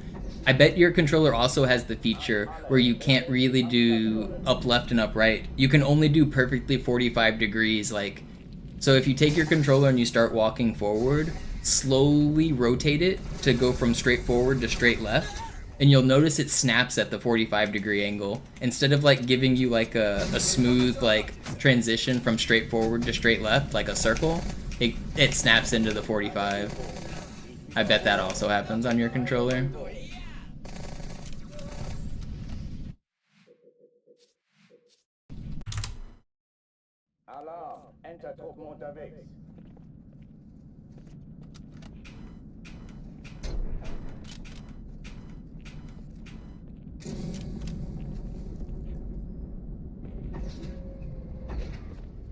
S1: I bet your controller also has the feature where you can't really do up left and up right. You can only do perfectly 45 degrees, like, so if you take your controller and you start walking forward, slowly rotate it to go from straight forward to straight left, and you'll notice it snaps at the 45-degree angle. Instead of like giving you like a smooth like transition from straight forward to straight left, like a circle, it snaps into the 45. I bet that also happens on your controller.
S4: Alarm, Entertruppen unterwegs.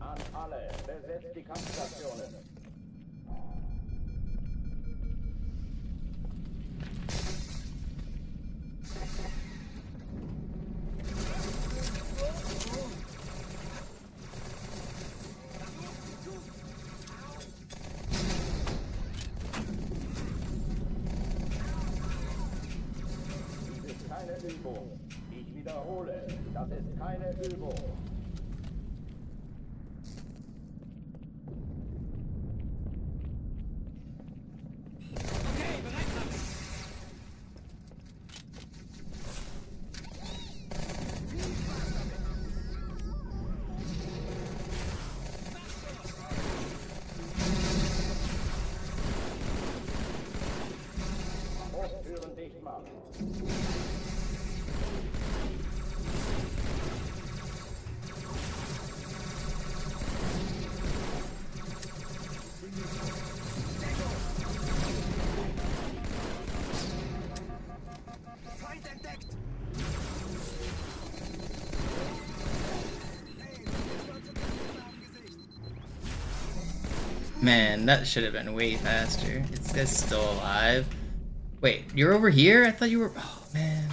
S4: An alle, besetzt die Kampfstationen. Dies ist keine Übung. Ich wiederhole, das ist keine Übung. Hochtüren dicht machen. Feind entdeckt!
S1: Man, that should have been way faster. This guy's still alive. Wait, you're over here? I thought you were... Oh, man.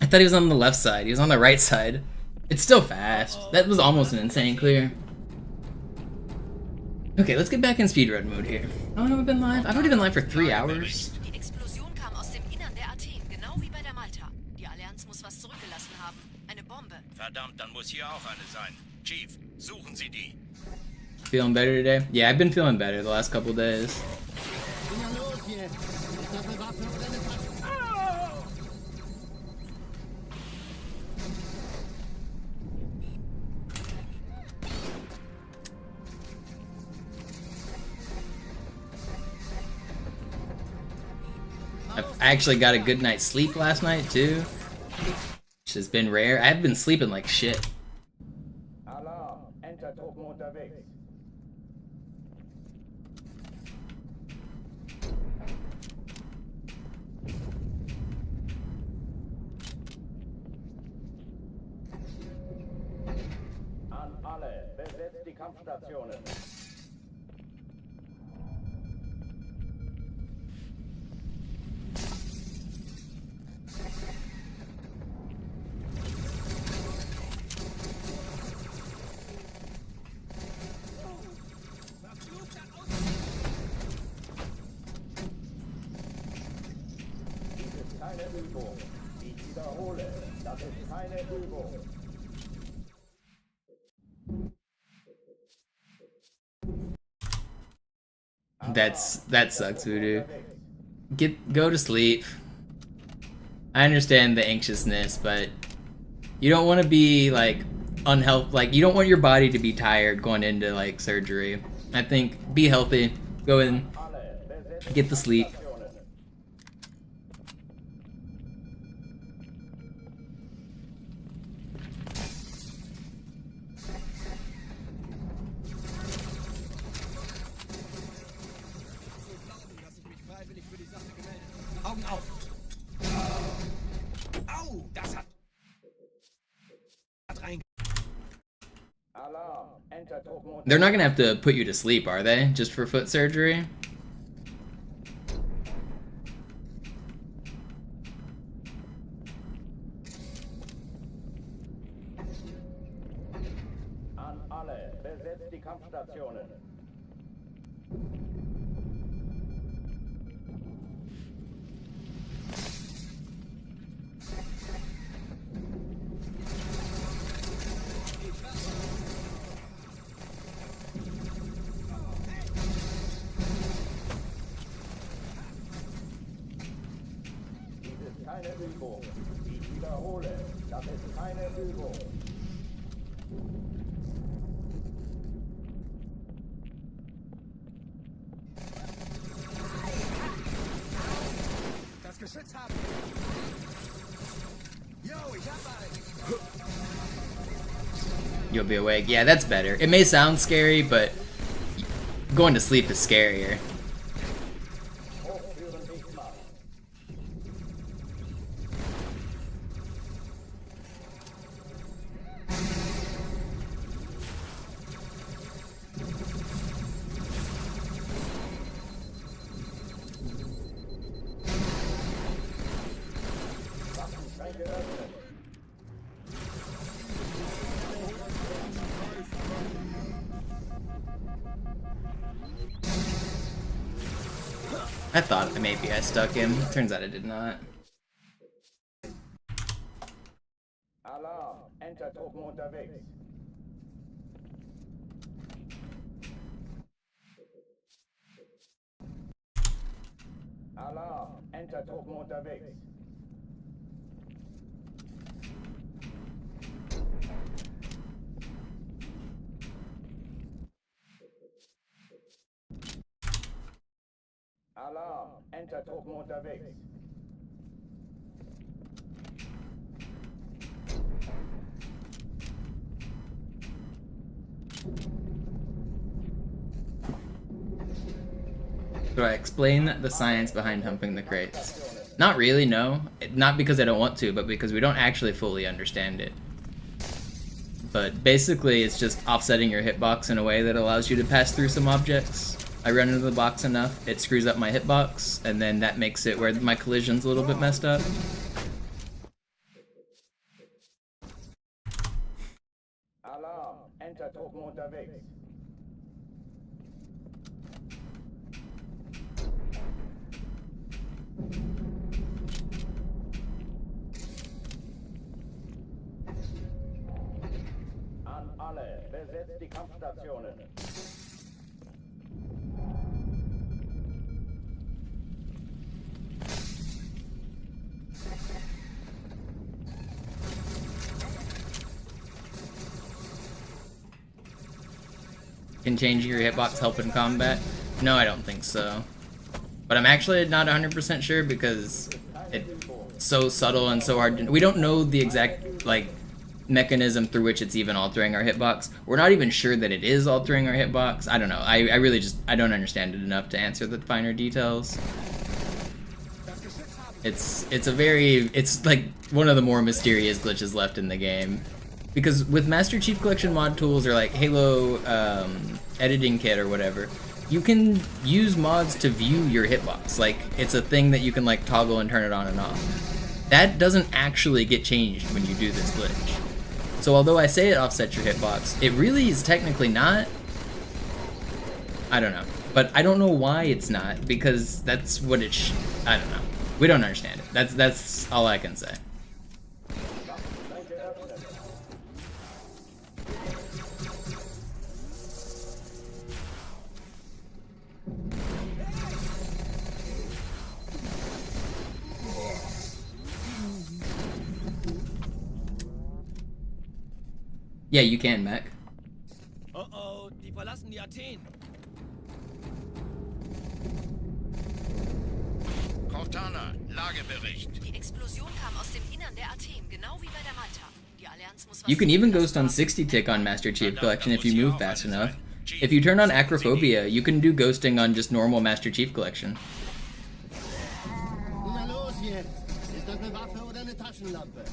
S1: I thought he was on the left side. He was on the right side. It's still fast. That was almost an insane clear. Okay, let's get back in speedrun mode here. How long have I been live? I've already been live for 3 hours.
S7: Die Explosion kam aus dem Innern der Athen, genau wie bei der Malta. Die Allianz muss was zurückgelassen haben. Eine Bombe.
S6: Verdammt, dann muss hier auch eine sein. Chief, suchen Sie die.
S1: Feeling better today? Yeah, I've been feeling better the last couple days.
S2: Na los jetzt! Ist das eine Waffe oder eine Tasse?
S1: I actually got a good night's sleep last night too. which has been rare. I've been sleeping like shit.
S4: Alarm, Entertruppen unterwegs. An alle, besetzt die Kampfstationen. Dies ist keine Übung. Ich wiederhole, das ist keine Übung.
S1: That sucks, Voodoo. Go to sleep. I understand the anxiousness, but you don't want to be like unhealthy. Like, you don't want your body to be tired going into like surgery. I think be healthy. Go in, get the sleep.
S5: Augen auf! Au! Das hat rein.
S4: Alarm, Entertruppen
S1: They're not gonna have to put you to sleep, are they? Just for foot surgery?
S4: An alle, besetzt die Kampfstationen. Dies ist keine Übung. Ich wiederhole, das ist keine Übung.
S5: Das Geschütz haben. Yo, ich hab einen.
S1: You'll be awake. Yeah, that's better. It may sound scary, but going to sleep is scarier.
S4: Hochführen dicht machen. Waffenschränke öffnen.
S1: I thought maybe I stuck him. Turns out I did not.
S4: Alarm, Entertruppen unterwegs. Alarm, Entertruppen unterwegs. Alarm, Entertruppen unterwegs.
S1: Do I explain the science behind humping the crates? Not really, no. Not because I don't want to, but because we don't actually fully understand it. But basically, it's just offsetting your hitbox in a way that allows you to pass through some objects. I run into the box enough, it screws up my hitbox, and then that makes it where my collision's a little bit messed up.
S4: Alarm, Entertruppen unterwegs. An alle, besetzt die Kampfstationen.
S1: Can changing your hitbox help in combat? No, I don't think so. But I'm actually not 100% sure because it so subtle and so hard to, we don't know the exact like mechanism through which it's even altering our hitbox. We're not even sure that it is altering our hitbox. I don't know. I really just I don't understand it enough to answer the finer details. It's like one of the more mysterious glitches left in the game. Because with Master Chief Collection mod tools or like Halo editing kit or whatever, you can use mods to view your hitbox. Like, it's a thing that you can like toggle and turn it on and off. That doesn't actually get changed when you do this glitch. So although I say it offsets your hitbox, it really is technically not. I don't know. But I don't know why it's not, because that's what it I don't know. We don't understand it. That's all I can say. Yeah, you can, Mac.
S5: Oh, die verlassen die Athen.
S6: Cortana, Lagebericht.
S7: Die Explosion kam aus dem Innern der Athen, genau wie bei der Malta. Die Allianz muss was
S1: You can even ghost on 60 tick on Master Chief Collection if you move fast enough. If you turn on Acrophobia, you can do ghosting on just normal Master Chief Collection.
S2: Na los jetzt! Ist das eine Waffe oder eine Taschenlampe?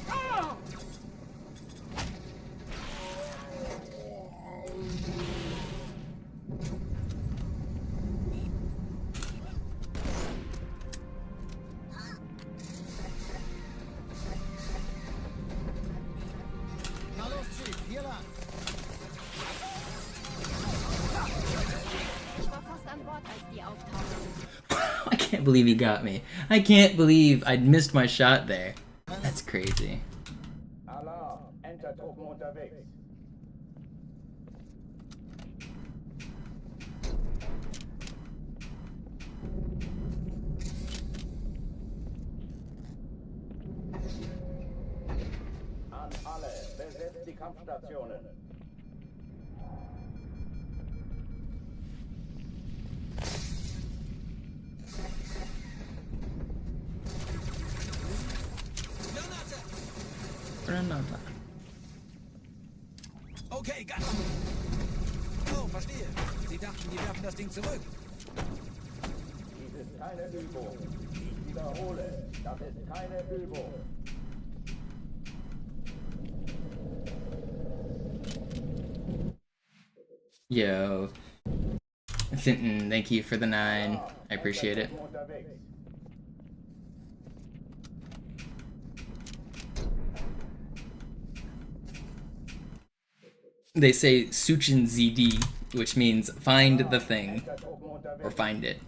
S3: Na los, Chief, hier lang.
S12: Ich war fast an Bord, als die auftauchten.
S1: I can't believe he got me. I can't believe I missed my shot there. That's crazy.
S4: Alarm, Entertruppen unterwegs. An alle, besetzt die Kampfstationen.
S5: Okay, Gas. Oh, verstehe. Sie dachten, die werfen das Ding zurück.
S4: Dies ist keine Übung. Ich wiederhole, das ist keine Übung.
S1: Yo. Finton, thank you for the 9. I appreciate it.
S4: Unterwegs.
S1: They say Suchin ZD, which means find the thing, or find it.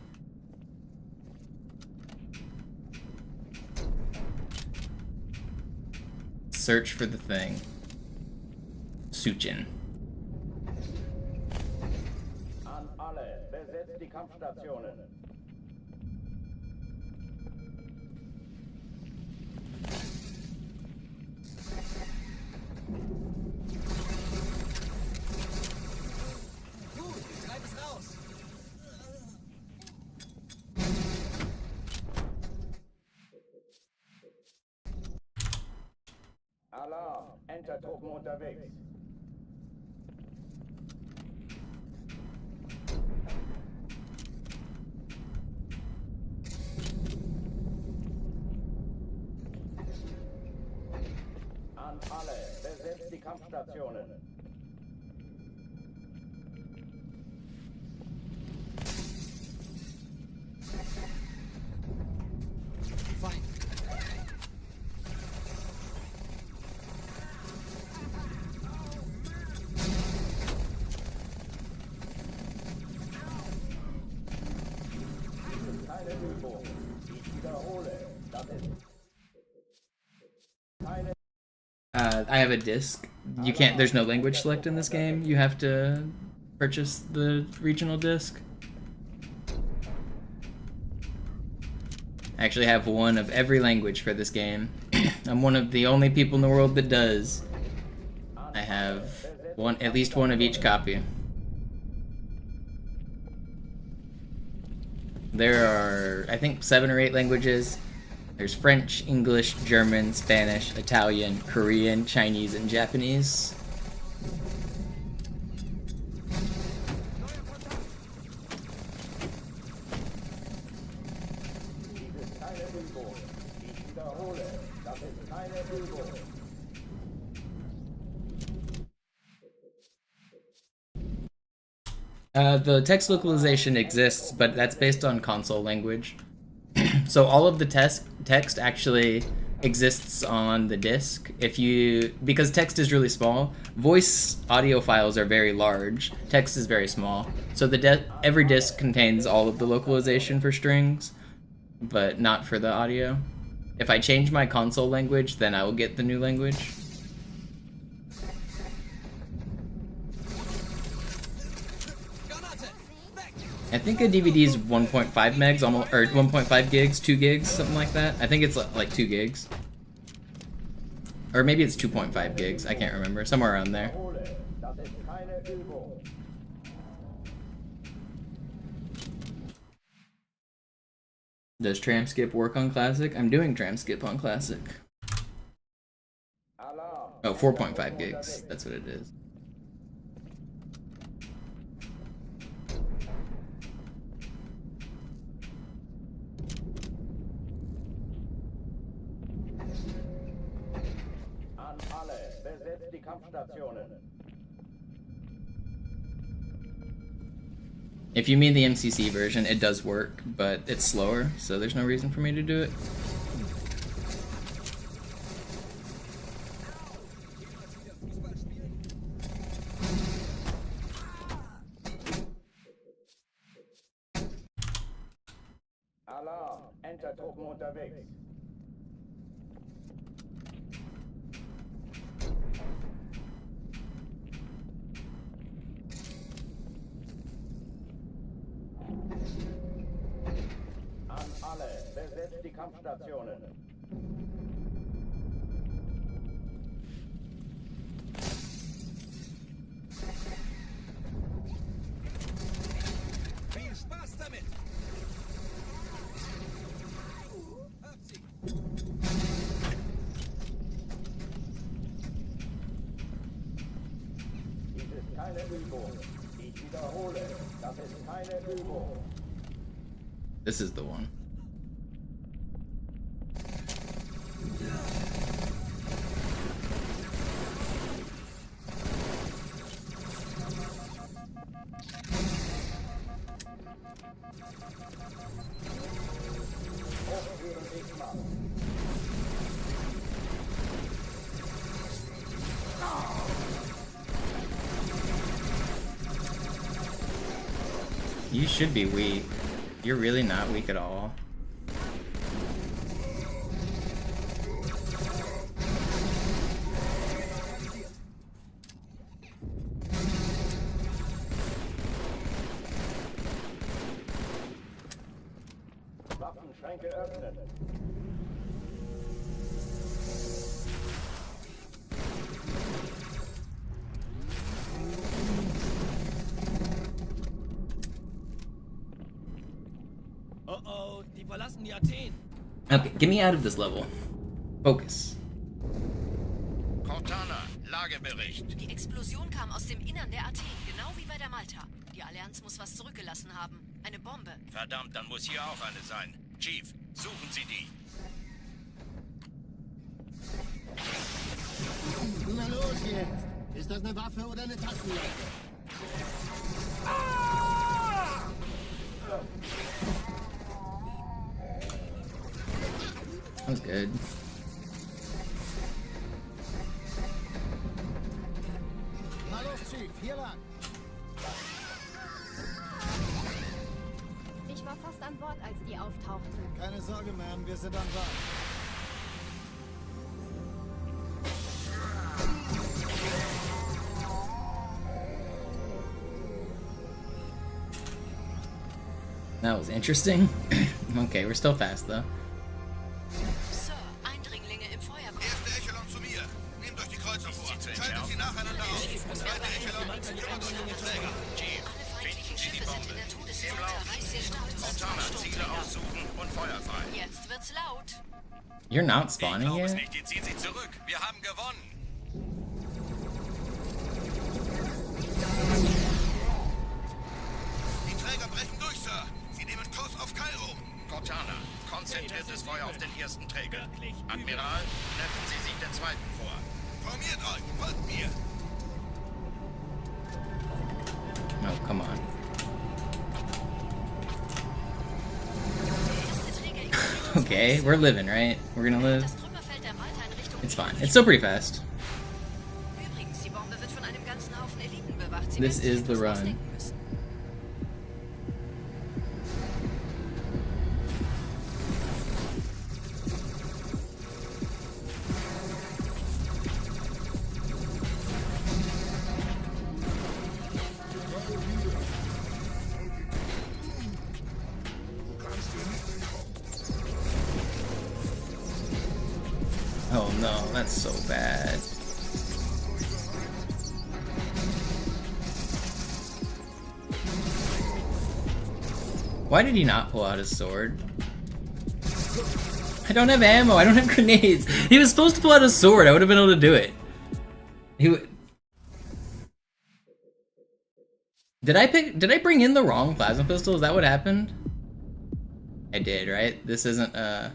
S1: Search for the thing. Suchin.
S4: An alle, besetzt die Kampfstationen.
S5: Gut, ich treib es raus.
S4: Alarm, Entertruppen unterwegs. An alle, besetzt die Kampfstationen.
S5: Fein.
S4: Keine Übung. Ich wiederhole, das ist keine
S1: I have a disc. You can't, there's no language select in this game. You have to purchase the regional disc. I actually have one of every language for this game. I'm one of the only people in the world that does. I have at least one of each copy. There are, I think, 7 or 8 languages. There's French, English, German, Spanish, Italian, Korean, Chinese, and Japanese. The text localization exists, but that's based on console language. So all of the text actually exists on the disc. Because text is really small, voice audio files are very large, text is very small. So every disc contains all of the localization for strings, but not for the audio. If I change my console language, then I will get the new language. I think a DVD is 1.5 megs, almost, or 1.5 gigs, 2 gigs, something like that. I think it's like 2 gigs. Or maybe it's 2.5 gigs, I can't remember, somewhere around there. Does tram skip work on Classic? I'm doing tram skip on Classic. Oh, 4.5 gigs, that's what it is. If you mean the MCC version, it does work, but it's slower, so there's no reason for me to do it.
S4: Alarm! Enter-Truppen unterwegs. An alle, besetzt die Kampfstationen.
S5: Viel Spaß damit! Hab sie!
S4: Dies ist keine Übung. Ich wiederhole, das ist keine Übung.
S1: This is the one. You should be weak. You're really not weak at all.
S4: Waffenschränke öffnen.
S5: Oh, die verlassen die Athen.
S1: Okay, get me out of this level. Focus.
S6: Cortana, Lagebericht.
S7: Die Explosion kam aus dem Innern der Athen, genau wie bei der Malta. Die Allianz muss was zurückgelassen haben. Eine Bombe.
S6: Verdammt, dann muss hier auch eine sein. Chief, suchen Sie die.
S2: Na los jetzt! Ist das eine Waffe oder eine Taschenlampe?
S1: That was good.
S3: Na los, Chief, hier lang.
S12: Ich war fast an Bord, als die auftauchten.
S3: Keine Sorge, Ma'am, wir sind an Bord.
S1: That was interesting. Okay, we're still fast though.
S7: Sir, Eindringlinge im Feuerkopf.
S6: Erste Echelon zu mir. Nehmt euch die Kreuzer vor. Schaltet sie nacheinander aus. Zweite Echelon, kümmert euch um die Träger. Chief,
S7: Alle
S6: finden
S7: feindlichen
S6: Sie die
S7: Schiffe sind
S6: Bombe.
S7: in der Todeszone.
S6: Im Lauf.
S7: Reiß ihr Start.
S6: Cortana, Ziele aussuchen und feuerfrei.
S7: Jetzt wird's laut.
S1: You're not spawning yet?
S6: Nicht, die ziehen sich zurück. Wir haben gewonnen. Die Träger brechen durch, Sir. Sie nehmen Kurs auf Kairo. Cortana, konzentriertes Feuer auf den ersten Träger. Admiral, knöpfen Sie sich den zweiten vor. Formiert euch, folgt mir.
S1: Oh, come on. Okay, we're living, right? We're gonna live. It's fine. It's still pretty fast. This is the run. Oh no, that's so bad. Why did he not pull out his sword? I don't have ammo, I don't have grenades. He was supposed to pull out his sword, I would have been able to do it. Did I bring in the wrong plasma pistol? Is that what happened? I did, right? This isn't a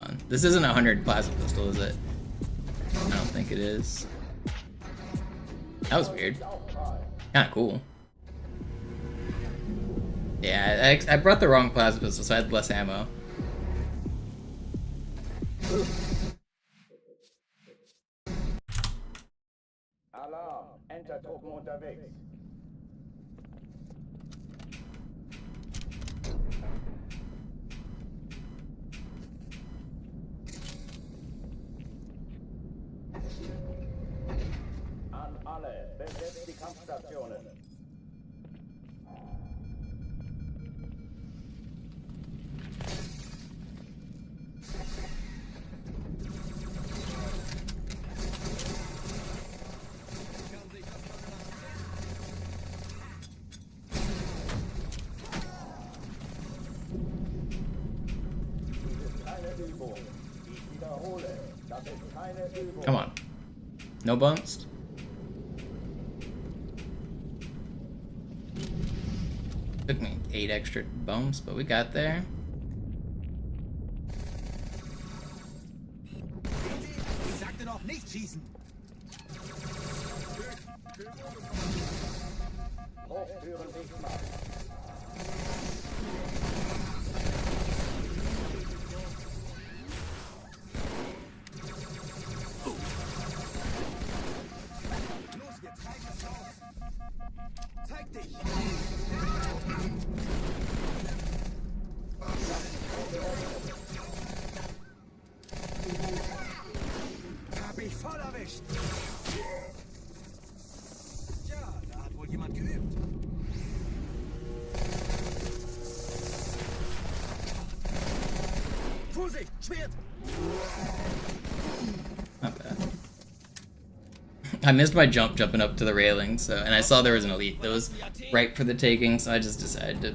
S1: 100 plasma pistol, is it? I don't think it is. That was weird. Kinda cool. Yeah, I brought the wrong plasma pistol, so I had less ammo.
S4: Alarm! Enter-Truppen unterwegs. An alle, besetzt die Kampfstationen.
S1: Come on. No bumps? Took me 8 extra bumps, but we got there.
S5: Ich sagte noch nicht schießen.
S4: Hochtüren dicht machen.
S5: Zeig dich! Hab ich voll erwischt! Ja, da hat wohl jemand geübt. Vorsicht! Schwert!
S1: Not bad. I missed my jumping up to the railing, so, and I saw there was an elite that was ripe for the taking, so I just decided to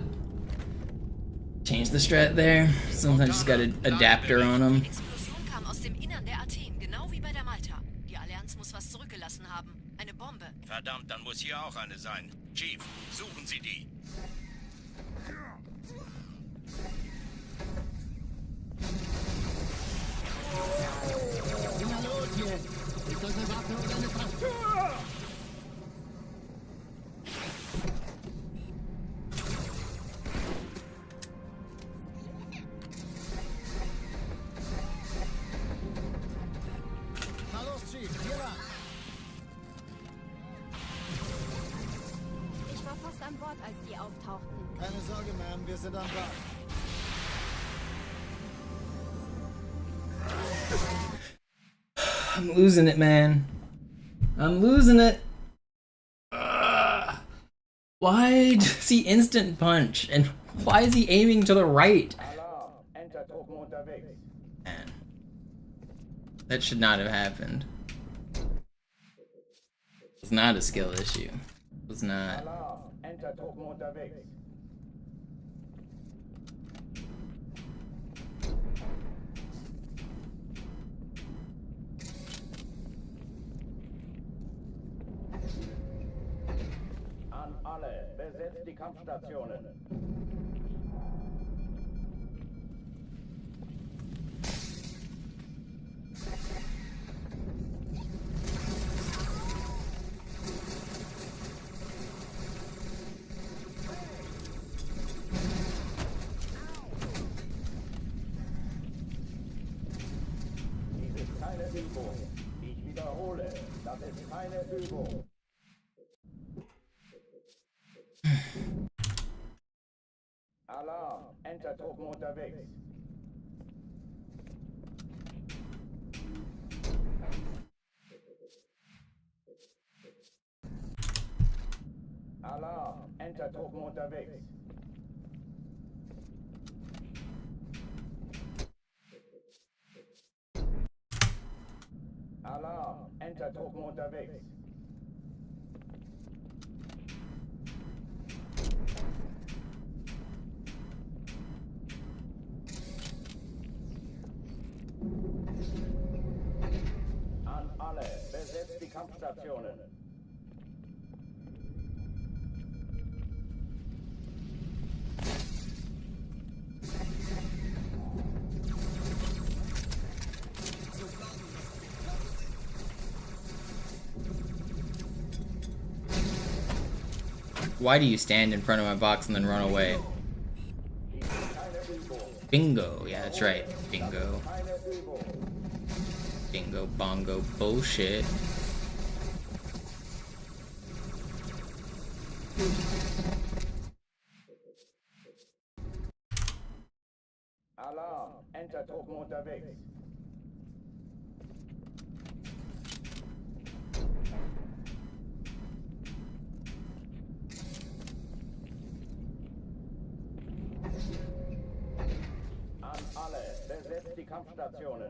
S1: change the strat there. Sometimes you just got an adapter on them.
S7: Explosion kam aus dem Innern der Athen, genau wie bei der Malta. Die Allianz muss was zurückgelassen haben. Eine Bombe.
S6: Verdammt, dann muss hier auch eine sein. Chief, suchen Sie die.
S2: Na los jetzt! Ist das eine Waffe oder eine Taste?
S3: Na los, Chief, hier lang.
S12: Ich war fast an Bord, als die auftauchten.
S3: Keine Sorge, Ma'am, wir sind am Bord.
S1: I'm losing it, man. I'm losing it. Why does he instant punch? And why is he aiming to the right?
S4: Alarm! Enter-Truppen unterwegs.
S1: Man. That should not have happened. It's not a skill issue. It was not.
S4: Alarm! Enter-Truppen unterwegs. alle, besetzt die Kampfstationen. Dies ist keine Übung. Ich wiederhole, das ist keine Übung. Alarm, Entertruppen unterwegs. Alarm, Entertruppen unterwegs. Alarm, Entertruppen unterwegs. An alle, besetzt die Kampfstationen.
S1: Why do you stand in front of my box and then run away? Bingo. Yeah, that's right. Bingo. Bingo bongo bullshit.
S4: Alarm, Entertruppen unterwegs. An alle, besetzt die Kampfstationen.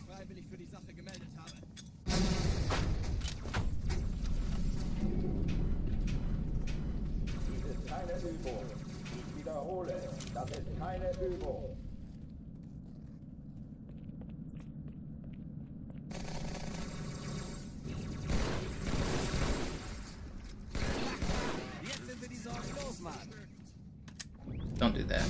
S5: Freiwillig für die Sache gemeldet habe.
S4: Dies ist keine Übung. Ich wiederhole, das ist keine Übung.
S5: Jetzt sind wir die Sorgen los, Mann.
S1: Don't do that.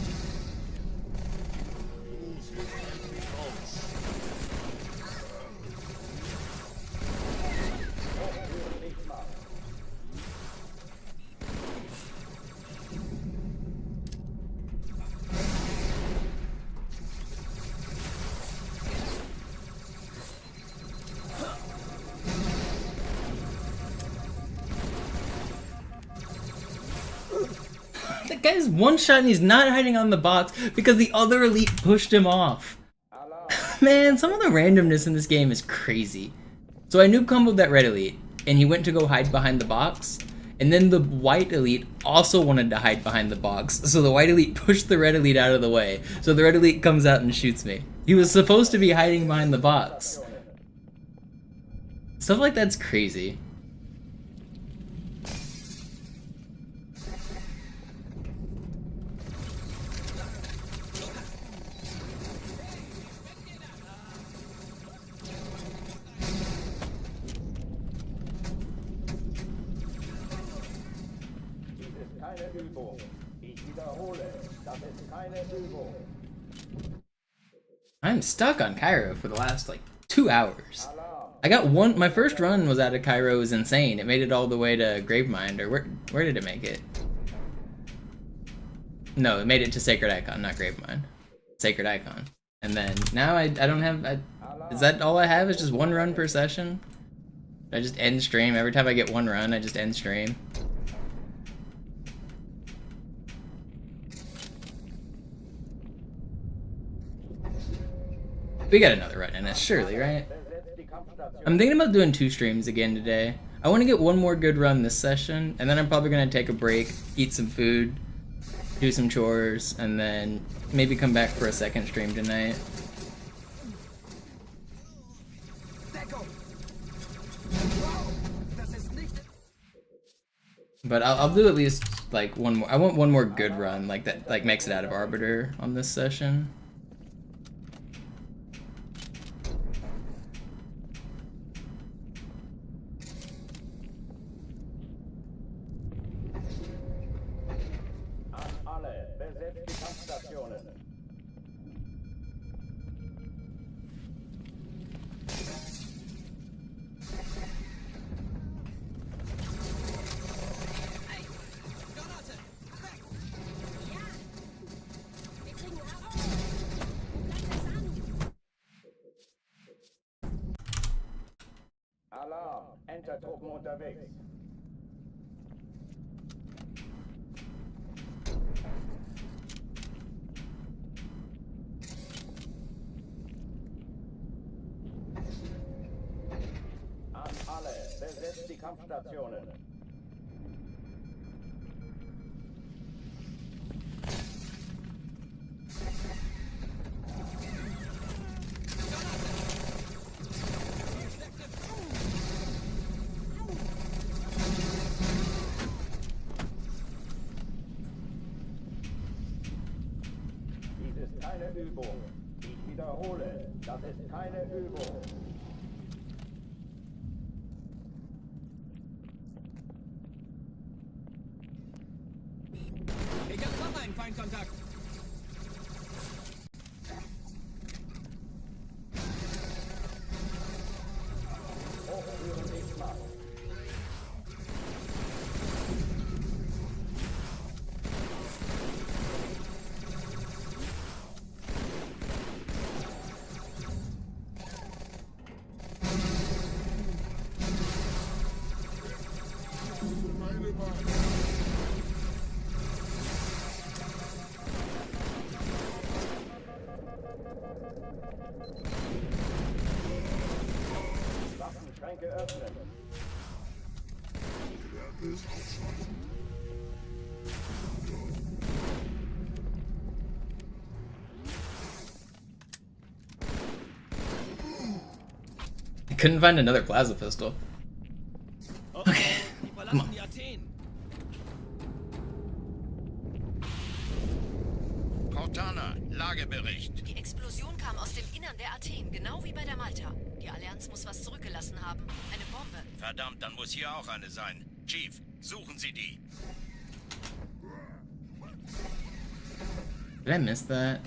S1: That guy's one shot and he's not hiding on the box because the other elite pushed him off. Man, some of the randomness in this game is crazy. So I noob comboed that red elite and he went to go hide behind the box, and then the white elite also wanted to hide behind the box, so the white elite pushed the red elite out of the way, so the red elite comes out and shoots me. He was supposed to be hiding behind the box. Stuff like that's crazy.
S4: Keine Übung. Ich wiederhole, das ist keine Übung.
S1: I'm stuck on Cairo for the last like 2 hours. I got one. My first run was out of Cairo was insane. It made it all the way to Gravemind, or where did it make it? No, it made it to Sacred Icon, not Gravemind. Sacred Icon. And then now I don't have. Is that all I have? Is just one run per session? I just end stream every time I get one run. I just end stream. We got another run in us, surely, right? I'm thinking about doing 2 streams again today. I want to get one more good run this session, and then I'm probably going to take a break, eat some food, do some chores, and then maybe come back for a second stream tonight. But I'll do at least like one more. I want one more good run, like that, like makes it out of Arbiter on this session.
S4: An alle, besetzt die Kampfstationen. Alarm, Entertruppen unterwegs. An alle, besetzt die Kampfstationen. Dies ist keine Übung. Ich wiederhole, das ist keine Übung.
S5: Ich hab noch einen Feindkontakt.
S4: Hochführen nicht machen.
S10: Meine Wahl.
S4: Waffenschränke öffnen.
S10: Ich werde es ausschalten.
S1: I couldn't find another plasma pistol.
S5: Okay, die verlassen die Athen.
S6: Cortana, Lagebericht.
S7: Die Explosion kam aus dem Innern der Athen, genau wie bei der Malta. Die Allianz muss was zurückgelassen haben. Eine Bombe.
S6: Verdammt, dann muss hier auch eine sein. Chief, suchen Sie die.
S1: Did I miss that?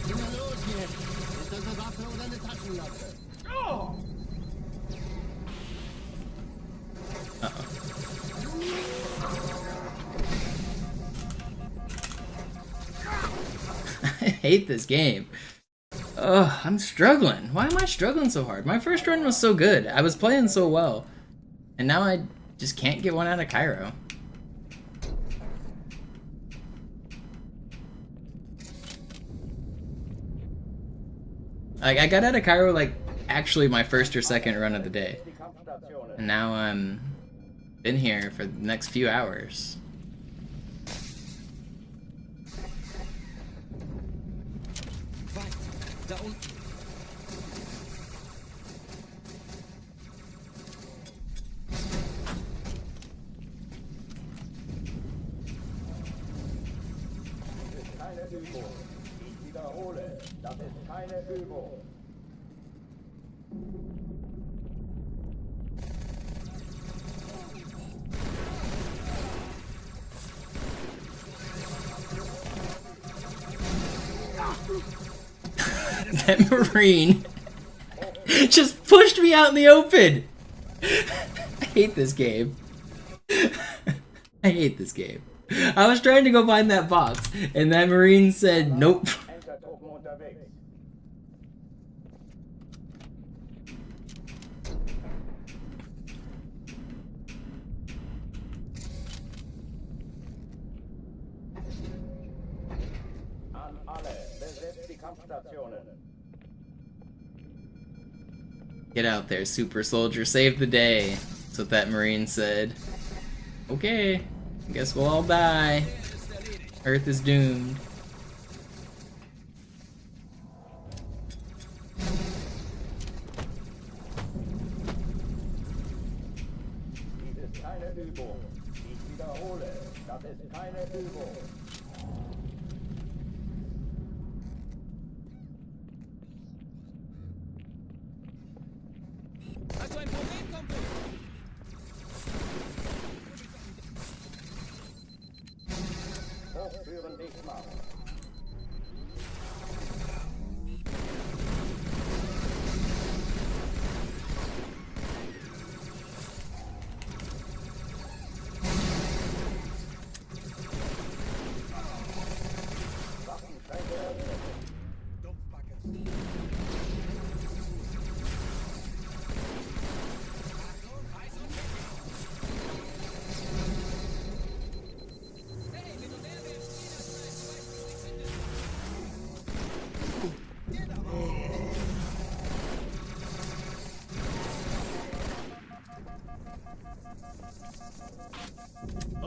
S2: Geh mal los jetzt. Ist das eine Waffe oder eine Taschenlampe?
S1: I hate this game. Ugh, I'm struggling. Why am I struggling so hard? My first run was so good. I was playing so well. And now I just can't get one out of Cairo. Like, I got out of Cairo, like, actually my first or second run of the day. And now I'm been here for the next few hours.
S5: Weit, da unten.
S4: Das ist keine Übung. Ich wiederhole, das ist keine Übung.
S1: That Marine just pushed me out in the open. I hate this game. I hate this game. I was trying to go find that box, and that Marine said, nope.
S4: Entertruppen unterwegs. An alle, besetzt die Kampfstationen.
S1: Get out there, super soldier, save the day. That's what that Marine said. Okay, I guess we'll all die. Earth is doomed.
S4: Dies ist keine Übung. wiederhole, das ist keine Übung.
S5: Hast du ein Problem, Kumpel?
S4: Hochführen dicht machen.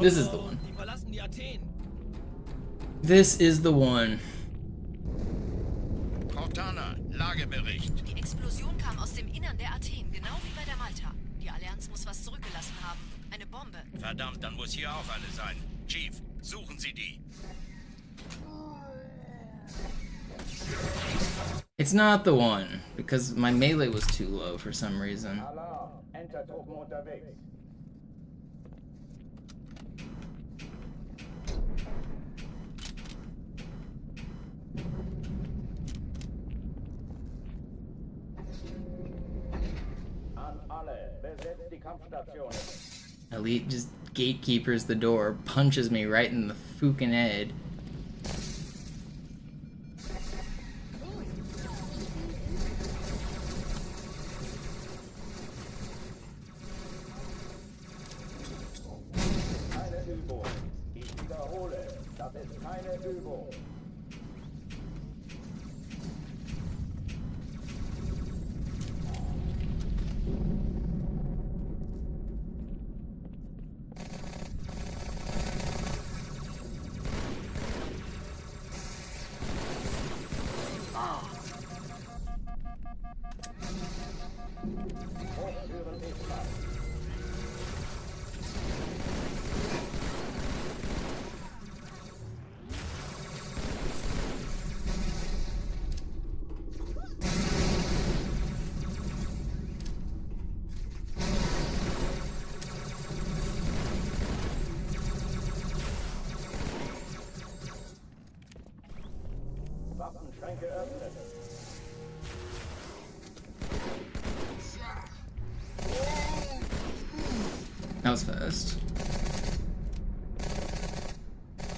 S1: This is the one.
S5: Die verlassen die Athen.
S1: This is the one.
S6: Cortana, Lagebericht.
S7: Die Explosion kam aus dem Innern der Athen, genau wie bei der Malta. Die Allianz muss was zurückgelassen haben. Eine Bombe.
S6: Verdammt, dann muss hier auch eine sein. Chief, suchen Sie die.
S1: It's not the one, because my melee was too low for some reason.
S4: Alarm, Entertruppen unterwegs. An alle, besetzt die Kampfstationen.
S1: Elite just gatekeepers the door, punches me right in the fucking head.
S4: Keine Übung. Ich wiederhole, das ist keine Übung. Hochführen dicht machen. Waffenschränke öffnen.
S1: That was fast.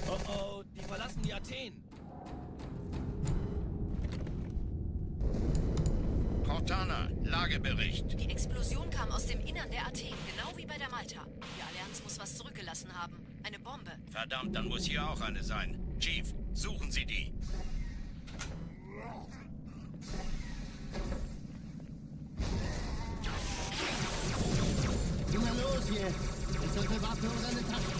S5: Oh oh, die verlassen die Athen.
S6: Cortana, Lagebericht.
S7: Die Explosion kam aus dem Innern der Athen, genau wie bei der Malta. Die Allianz muss was zurückgelassen haben. Eine Bombe.
S6: Verdammt, dann muss hier auch eine sein. Chief, suchen Sie die.
S2: Geh mal los jetzt. Ist das eine Waffe oder eine Tasche?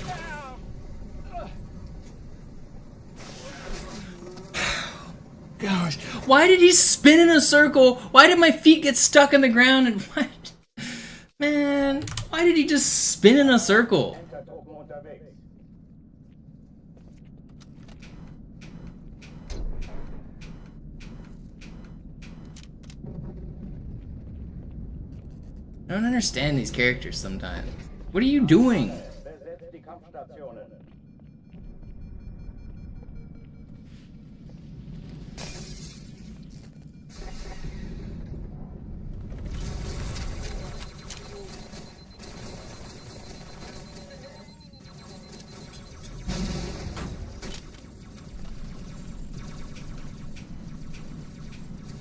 S1: Gosh, why did he spin in a circle? Why did my feet get stuck in the ground? And what? Man, why did he just spin in a circle?
S4: Entertruppen unterwegs.
S1: I don't understand these characters sometimes. What are you doing?
S4: Besetzt die Kampfstationen.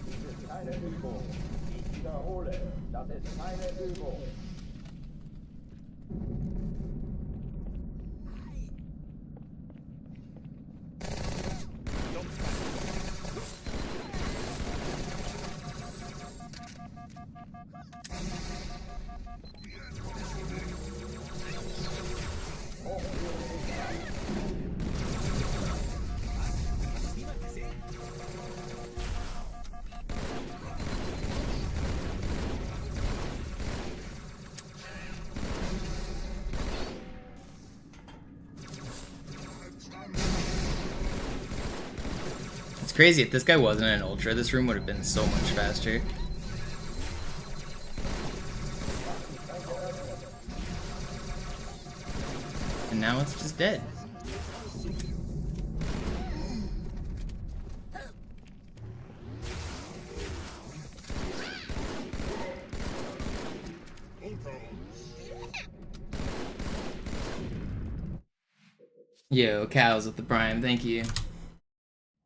S4: Dies ist keine Übung. Ich wiederhole, das ist keine Übung.
S1: crazy. If this guy wasn't an Ultra, this room would have been so much faster. And now it's just dead. Yo, cows with the prime, thank you.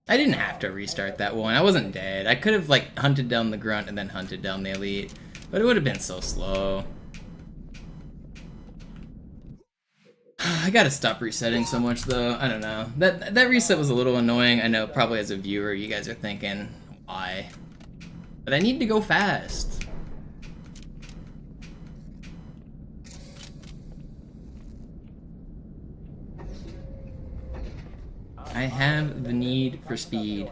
S1: I didn't have to restart that one. I wasn't dead. I could have like hunted down the grunt and then hunted down the elite, but it would have been so slow. I gotta stop resetting so much though. I don't know. That reset was a little annoying. I know probably as a viewer you guys are thinking, why? But I need to go fast. I have the need for speed.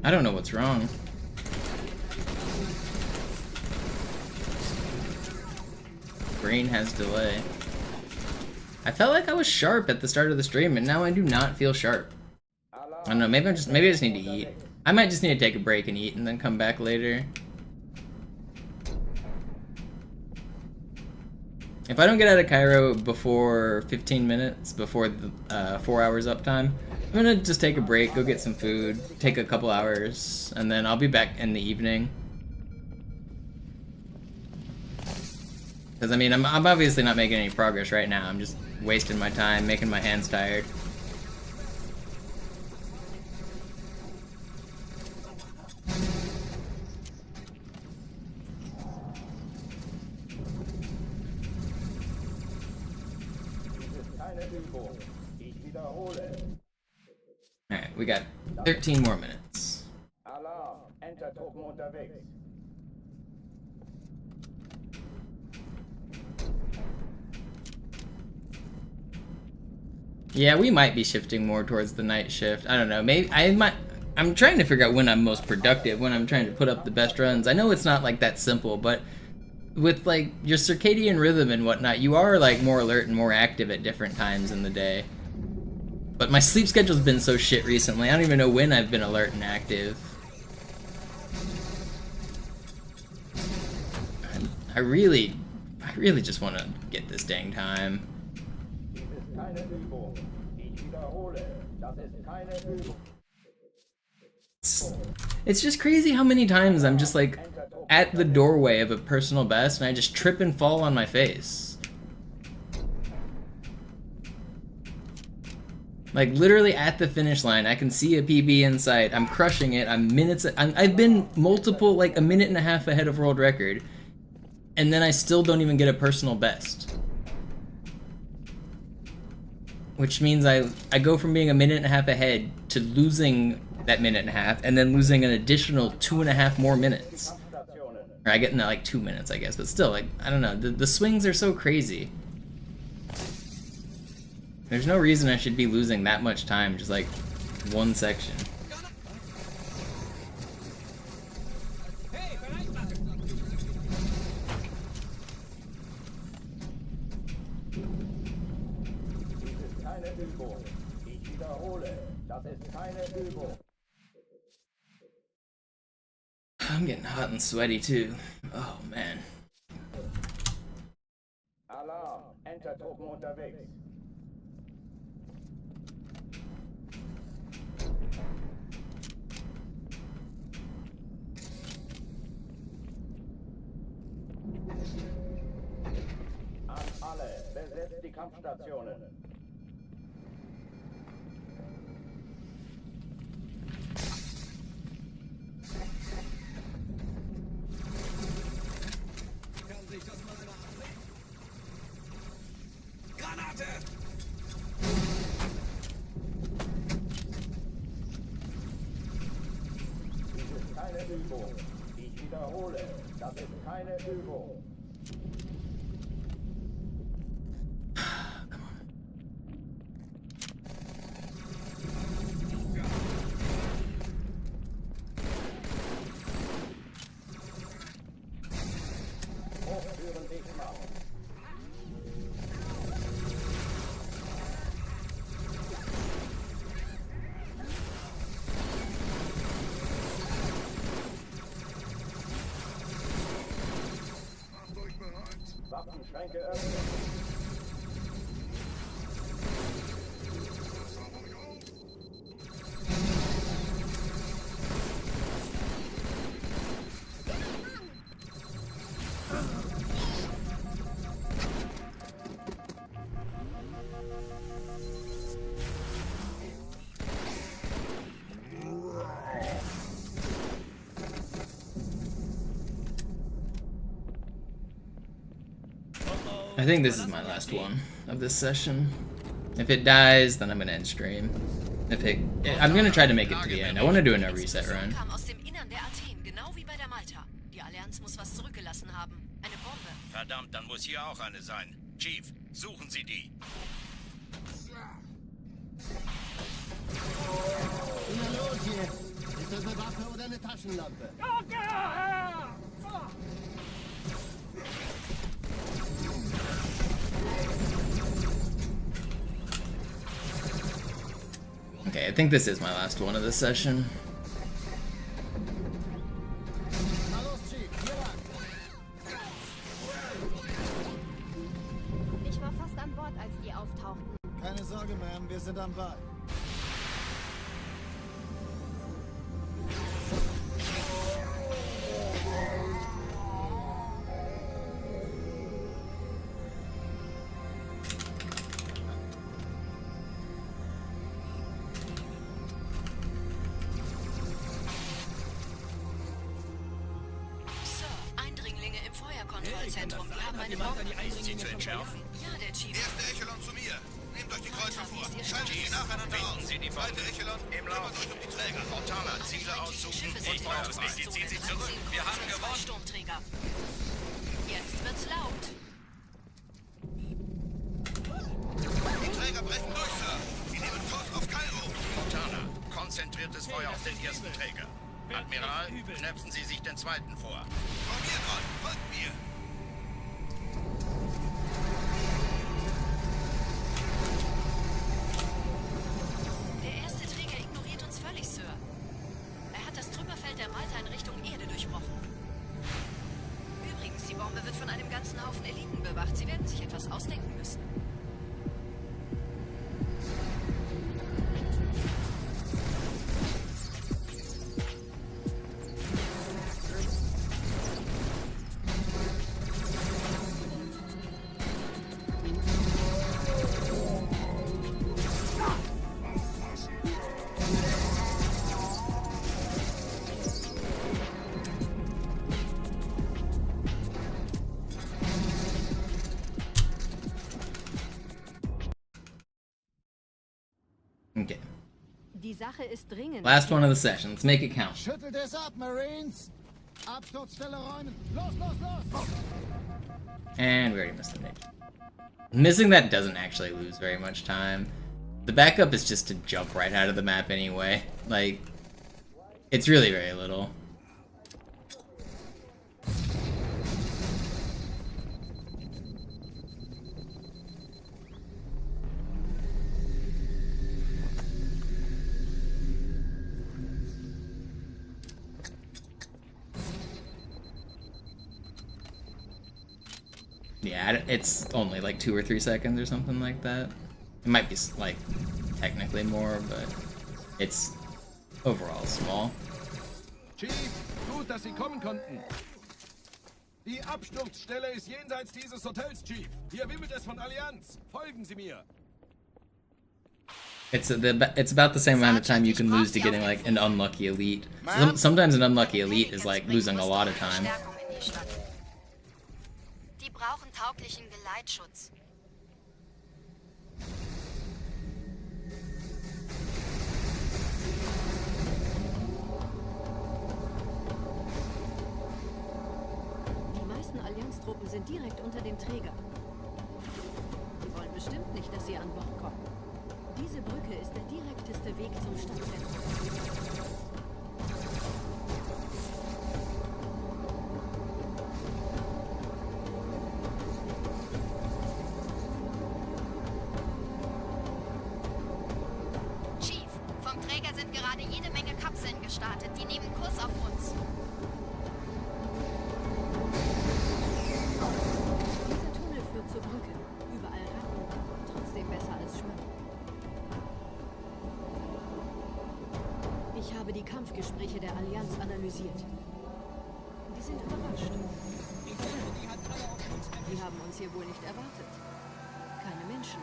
S1: I don't know what's wrong. Brain has delay. I felt like I was sharp at the start of the stream, and now I do not feel sharp. I don't know, maybe I just need to eat. I might just need to take a break and eat and then come back later. If I don't get out of Cairo before 15 minutes, before the 4 hours uptime, I'm gonna just take a break, go get some food, take a couple hours, and then I'll be back in the evening. Because, I mean, I'm obviously not making any progress right now. I'm just wasting my time, making my hands tired. Alright, we got 13 more minutes.
S4: Alarm! Enter-Truppen unterwegs.
S1: Yeah, we might be shifting more towards the night shift. I don't know. Maybe I'm trying to figure out when I'm most productive, when I'm trying to put up the best runs. I know it's not like that simple, but with like your circadian rhythm and whatnot, you are like more alert and more active at different times in the day. But my sleep schedule's been so shit recently, I don't even know when I've been alert and active. I really just want to get this dang time. It's just crazy how many times I'm just like at the doorway of a personal best and I just trip and fall on my face. Like literally at the finish line, I can see a PB in sight. I'm crushing it. I've been multiple, like a minute and a half ahead of world record, and then I still don't even get a personal best. Which means I go from being a minute and a half ahead to losing that minute and a half, and then losing an additional 2.5 more minutes. Or I get like 2 minutes, I guess, but still, like I don't know. The swings are so crazy. There's no reason I should be losing that much time, just like one section. I'm getting hot and sweaty too. Oh man.
S4: Alarm! Enter-Truppen unterwegs. An alle, besetzt die Kampfstationen.
S5: Granate!
S4: Dies ist keine Übung. Ich wiederhole, das ist keine Übung. Hochführen dich mal. Waffenschränke öffnen.
S1: I think this is my last one of this session. If it dies, then I'm gonna end stream. I'm gonna try to make it to the end. I want to do a reset run.
S7: Kam aus dem Innern der Athen, genau wie bei der Malta. Die Allianz muss was zurückgelassen haben. Eine Bombe.
S6: Verdammt, dann muss hier auch eine sein. Chief, suchen Sie die.
S2: Na los jetzt! Ist das eine Waffe oder eine Taschenlampe?
S1: Okay, I think this is my last one of this session.
S3: Na los, Chief, hier lang.
S12: Ich war fast an Bord, als die auftauchten.
S3: Keine Sorge, Ma'am, wir sind am Ball.
S7: Zentrum. Wir haben eine Bombe.
S6: Sie zu entschärfen?
S7: Ja, der Chief.
S6: Erste Echelon zu mir. Nehmt euch die Kreuzer vor. Schaltet sie nacheinander aus. Sie die zweite Echelon. Kümmert euch um die Träger. Portaler, Ziele aussuchen und Feuerball.
S7: Sie ziehen sich zurück. Wir haben gewonnen. Sturmträger. Jetzt wird's laut.
S6: Die Träger brechen durch, Sir. Sie nehmen Kurs auf Kairo. Portaler, konzentriertes Feuer auf den ersten Träger. Admiral, knöpfen Sie sich den zweiten vor. Formiert euch, folgt mir.
S7: Der erste Träger ignoriert uns völlig, Sir. Er hat das Trümmerfeld der Malta in Richtung Erde durchbrochen. Übrigens, die Bombe wird von einem ganzen Haufen Eliten bewacht. Sie werden sich etwas ausdenken müssen.
S1: Okay.
S9: Die Sache ist dringend.
S1: Last one of the session. Let's make it count.
S3: Schüttelt es ab, Marines! Absturzstelle räumen! Los, los, los!
S1: And we already missed the name. Missing that doesn't actually lose very much time. The backup is just to jump right out of the map anyway. Like, it's really very little. Yeah, it's only like 2 or 3 seconds or something like that. It might be like technically more, but it's overall small.
S11: Chief, gut, dass Sie kommen konnten. Die Absturzstelle ist jenseits dieses Hotels, Chief. Hier wimmelt es von Allianz. Folgen Sie mir.
S1: It's about the same amount of time you can lose to getting like an unlucky elite. Sometimes an unlucky elite is like losing a lot of time.
S8: Die brauchen tauglichen Geleitschutz.
S9: sind direkt unter dem Träger. Sie wollen bestimmt nicht, dass Sie an Bord kommen. Diese Brücke ist der direkteste Weg zum Stadtzentrum.
S8: Chief, vom Träger sind gerade jede Menge Kapseln gestartet. Die nehmen Kurs auf uns.
S9: Dieser Tunnel führt zur Brücke. Überall Ratten. Trotzdem besser als Schwimmen. Ich habe die Kampfgespräche der Allianz analysiert. Die sind überrascht. Die haben uns hier wohl nicht erwartet. Keine Menschen.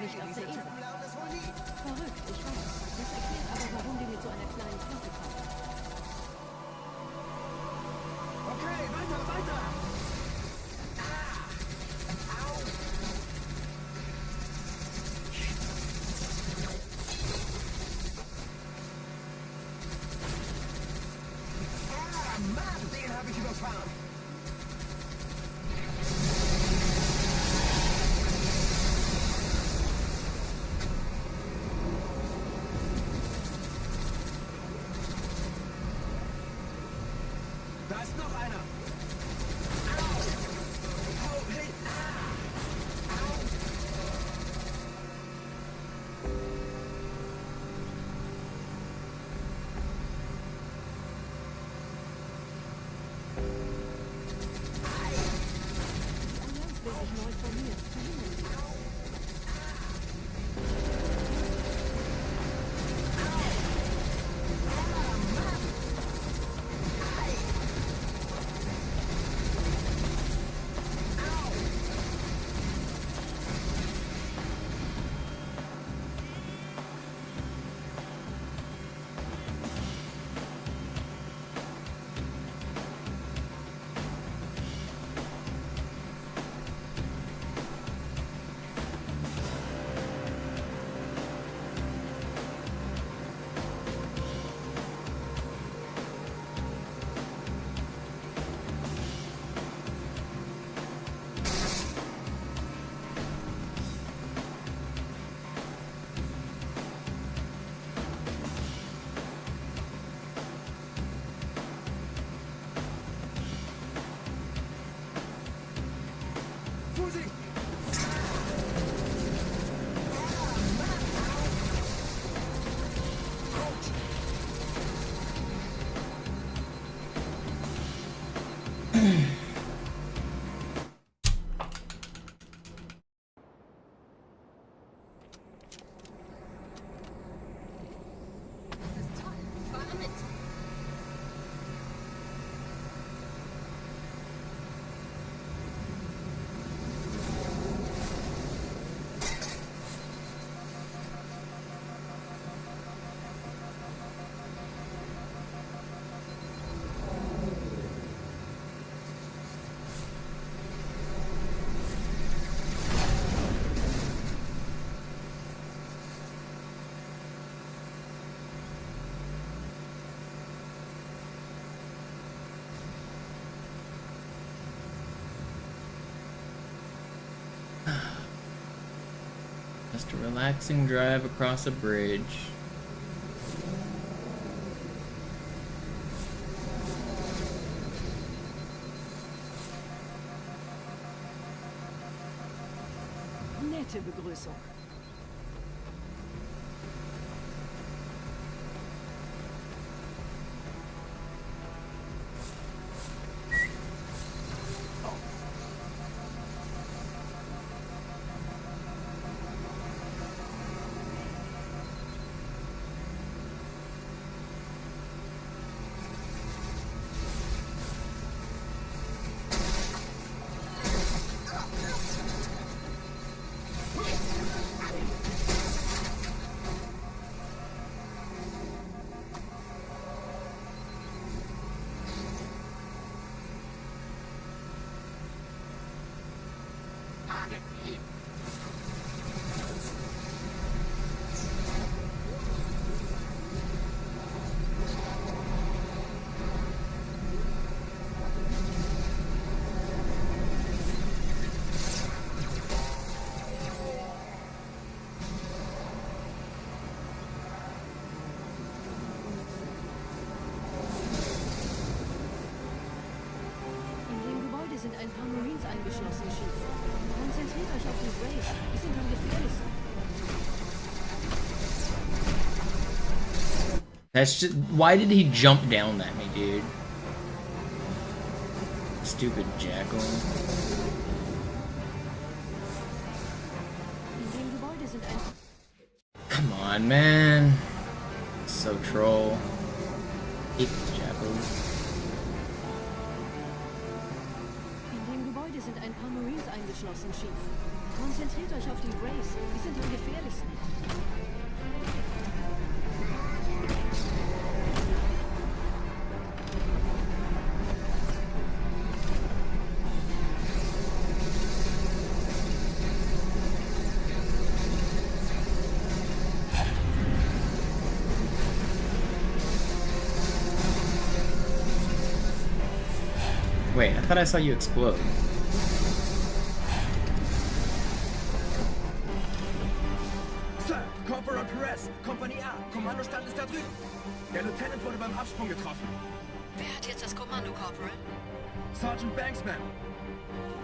S9: Nicht auf der Erde. Verrückt, ich weiß. Das erklärt aber, warum die mit so einer kleinen Flotte kommen.
S5: Okay, weiter, weiter!
S2: Mann, den habe ich überfahren.
S5: Da ist noch einer! Au! Hau hin! Au!
S9: Die Allianz will sich neu formieren. Verhindern Sie das.
S5: Vorsicht!
S8: Das ist toll. Ich fahre mit.
S1: Just a relaxing drive across a bridge.
S9: Nette Begrüßung. ein paar Marines eingeschlossen, Chief. Konzentriert euch auf die Race. Die sind am gefährlichsten.
S1: That's just... Why did he jump down at me, dude? Stupid jackal.
S9: In dem Gebäude sind ein...
S1: Come on, man. So troll. Hate these jackals.
S9: In dem Gebäude sind ein paar Marines eingeschlossen, Chief. Konzentriert euch auf die Race. Die sind am gefährlichsten.
S1: Wait, I thought I saw you explode.
S5: Sir, Corporal Perez, Kompanie A, Kommandostand ist da drüben. Der Lieutenant wurde beim Absprung getroffen.
S7: Wer hat jetzt das Kommando, Corporal?
S5: Sergeant Banksman.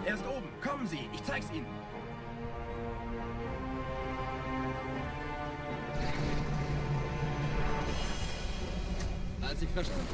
S5: Er ist oben. Kommen Sie, ich zeig's Ihnen. Als ich verstanden.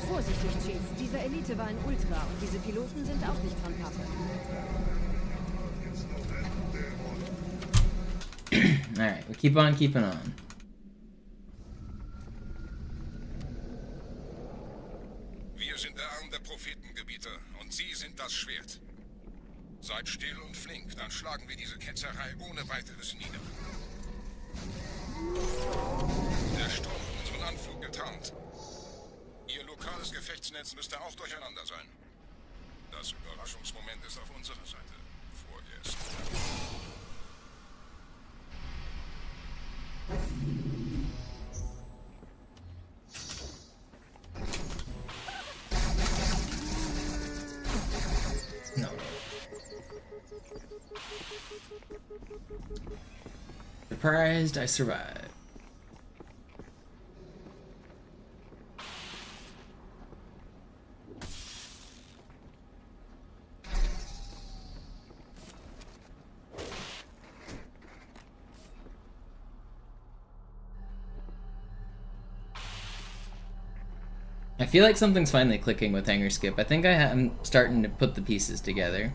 S9: Vorsichtig, Chief. Dieser Elite war ein Ultra und diese Piloten sind auch nicht von Pappe.
S1: Alright, we keep on keeping on.
S11: Wir sind der Arm der Prophetengebieter und Sie sind das Schwert. Seid still und flink, dann schlagen wir diese Ketzerei ohne weiteres nieder. Der Sturm hat unseren Anflug getarnt. Ihr lokales Gefechtsnetz müsste auch durcheinander sein. Das Überraschungsmoment ist auf unserer Seite. Vorerst.
S1: No. Surprised I survived. I feel like something's finally clicking with Hanger Skip. I think I'm starting to put the pieces together.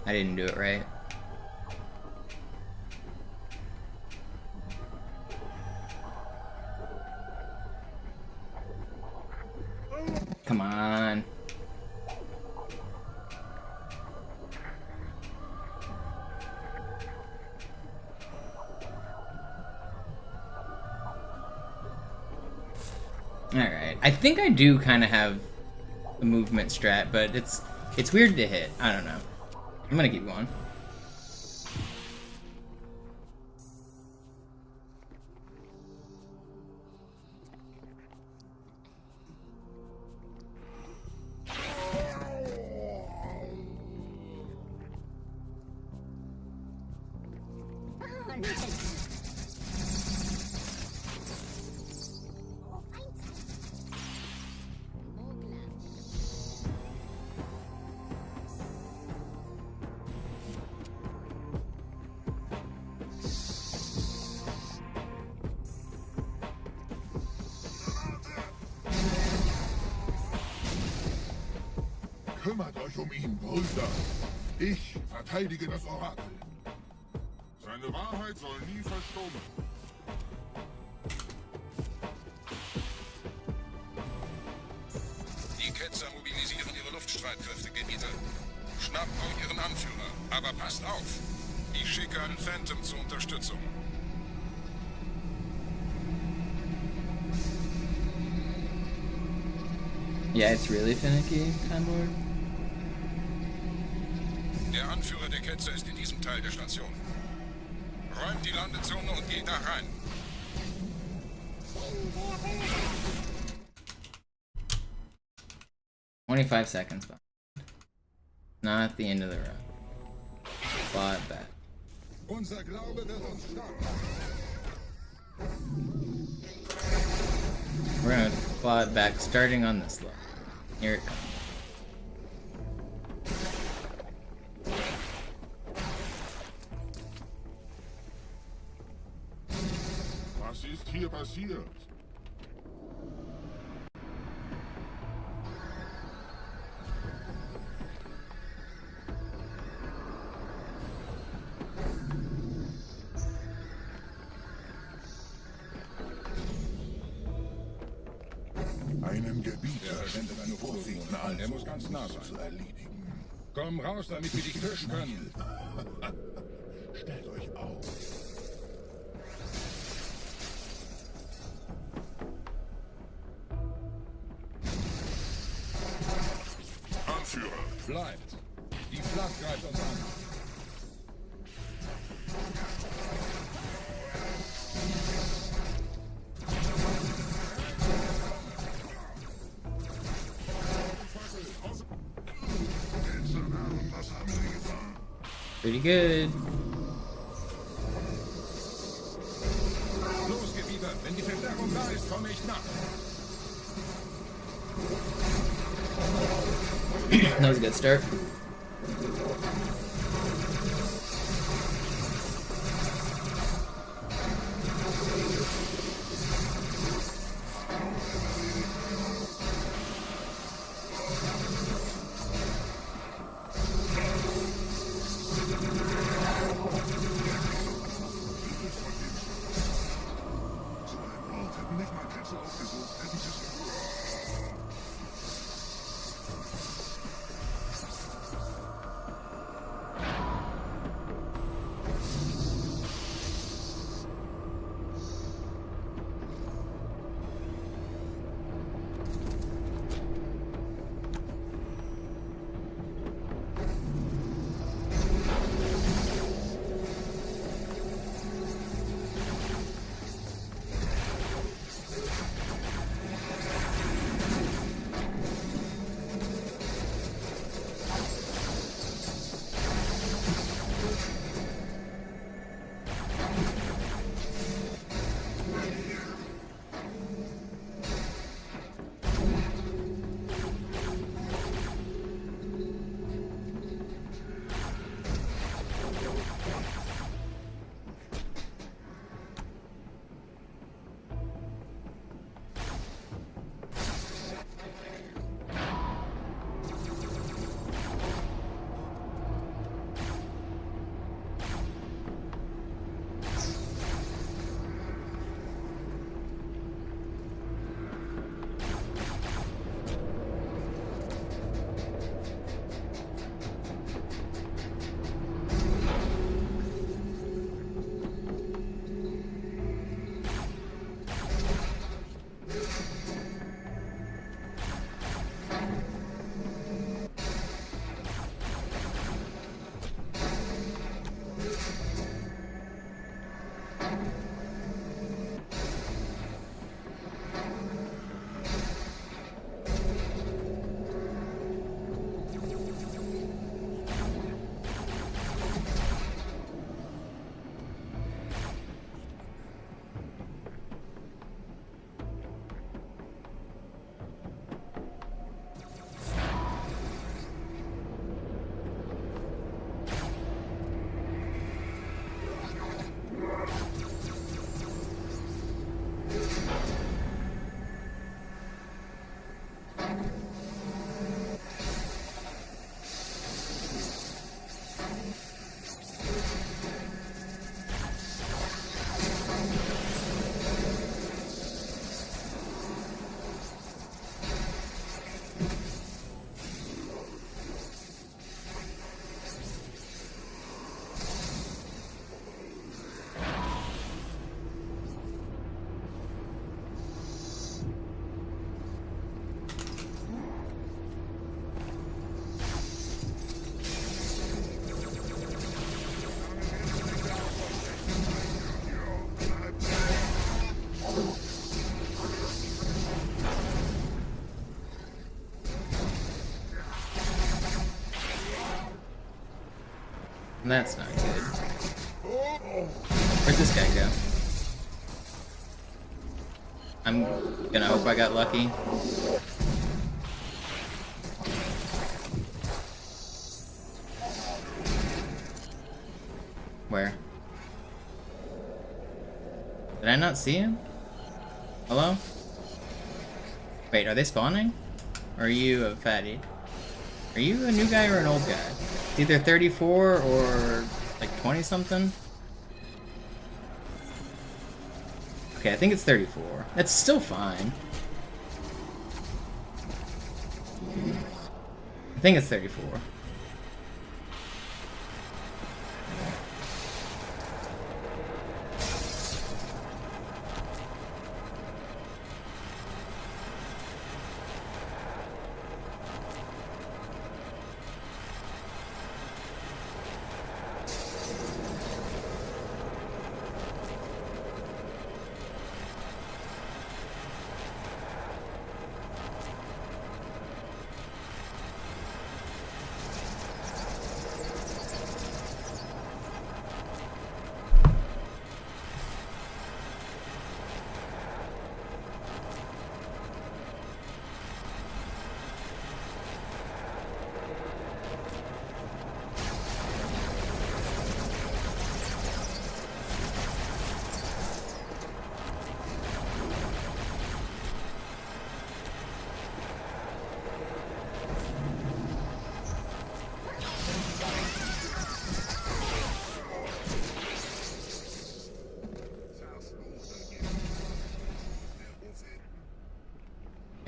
S1: I didn't do it right. Come on. Alright. I think I do kind of have a movement strat, but it's weird to hit. I don't know. I'm gonna keep going.
S10: Kümmert euch ihn, Brüder. Ich verteidige das Orakel.
S11: Seine Wahrheit soll nie verstummen. Die Ketzer mobilisieren ihre Luftstreitkräfte, Gebieter. Schnappt euch ihren Anführer, aber passt auf. Ich schicke einen Phantom zur Unterstützung.
S1: Yeah, it's really finicky, Time Lord.
S11: Der Anführer der Ketzer ist in diesem Teil der Station. Räumt die Landezone und geht da rein.
S1: $25 seconds. Not the end of the run. Plot back.
S11: Unser Glaube wird uns stark.
S1: We're gonna plot back starting on this level. Here it comes.
S10: Was ist hier passiert? Einen Gebieter sendet eine Vorsichten an,
S11: Er muss ganz nah sein.
S10: zu erledigen.
S11: Komm raus, damit wir dich fischen können.
S10: Stellt euch auf.
S11: Anführer.
S5: Bleibt. Die Flak greift uns an.
S1: Pretty good.
S5: Los, Gebieter. Wenn die Verstärkung da ist, komme ich nach.
S1: That was a good start. That's not good. Where'd this guy go? I'm gonna hope I got lucky. Where? Did I not see him? Hello? Wait, are they spawning? Or are you a fatty? Are you a new guy or an old guy? It's either 34 or like 20 something? Okay, I think it's 34. That's still fine. I think it's 34.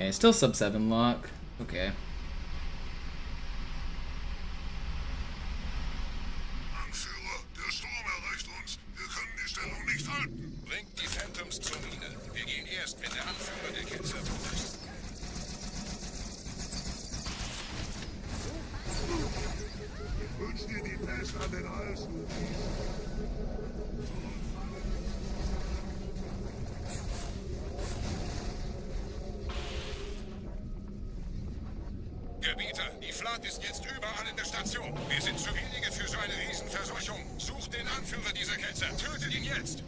S1: Okay, still sub 7 lock. Okay.
S10: Anführer, der Sturm erreicht uns. Wir können die Stellung nicht halten.
S11: Bringt die Phantoms zur Mine. Wir gehen erst, wenn der Anführer der Ketzer tot ist.
S10: Wünsch dir die Pest an den Hals.
S11: Gebieter, die Flat ist jetzt überall in der Station. Wir sind zu wenige für so eine Riesenverseuchung. Sucht den Anführer dieser Ketzer. Tötet ihn jetzt!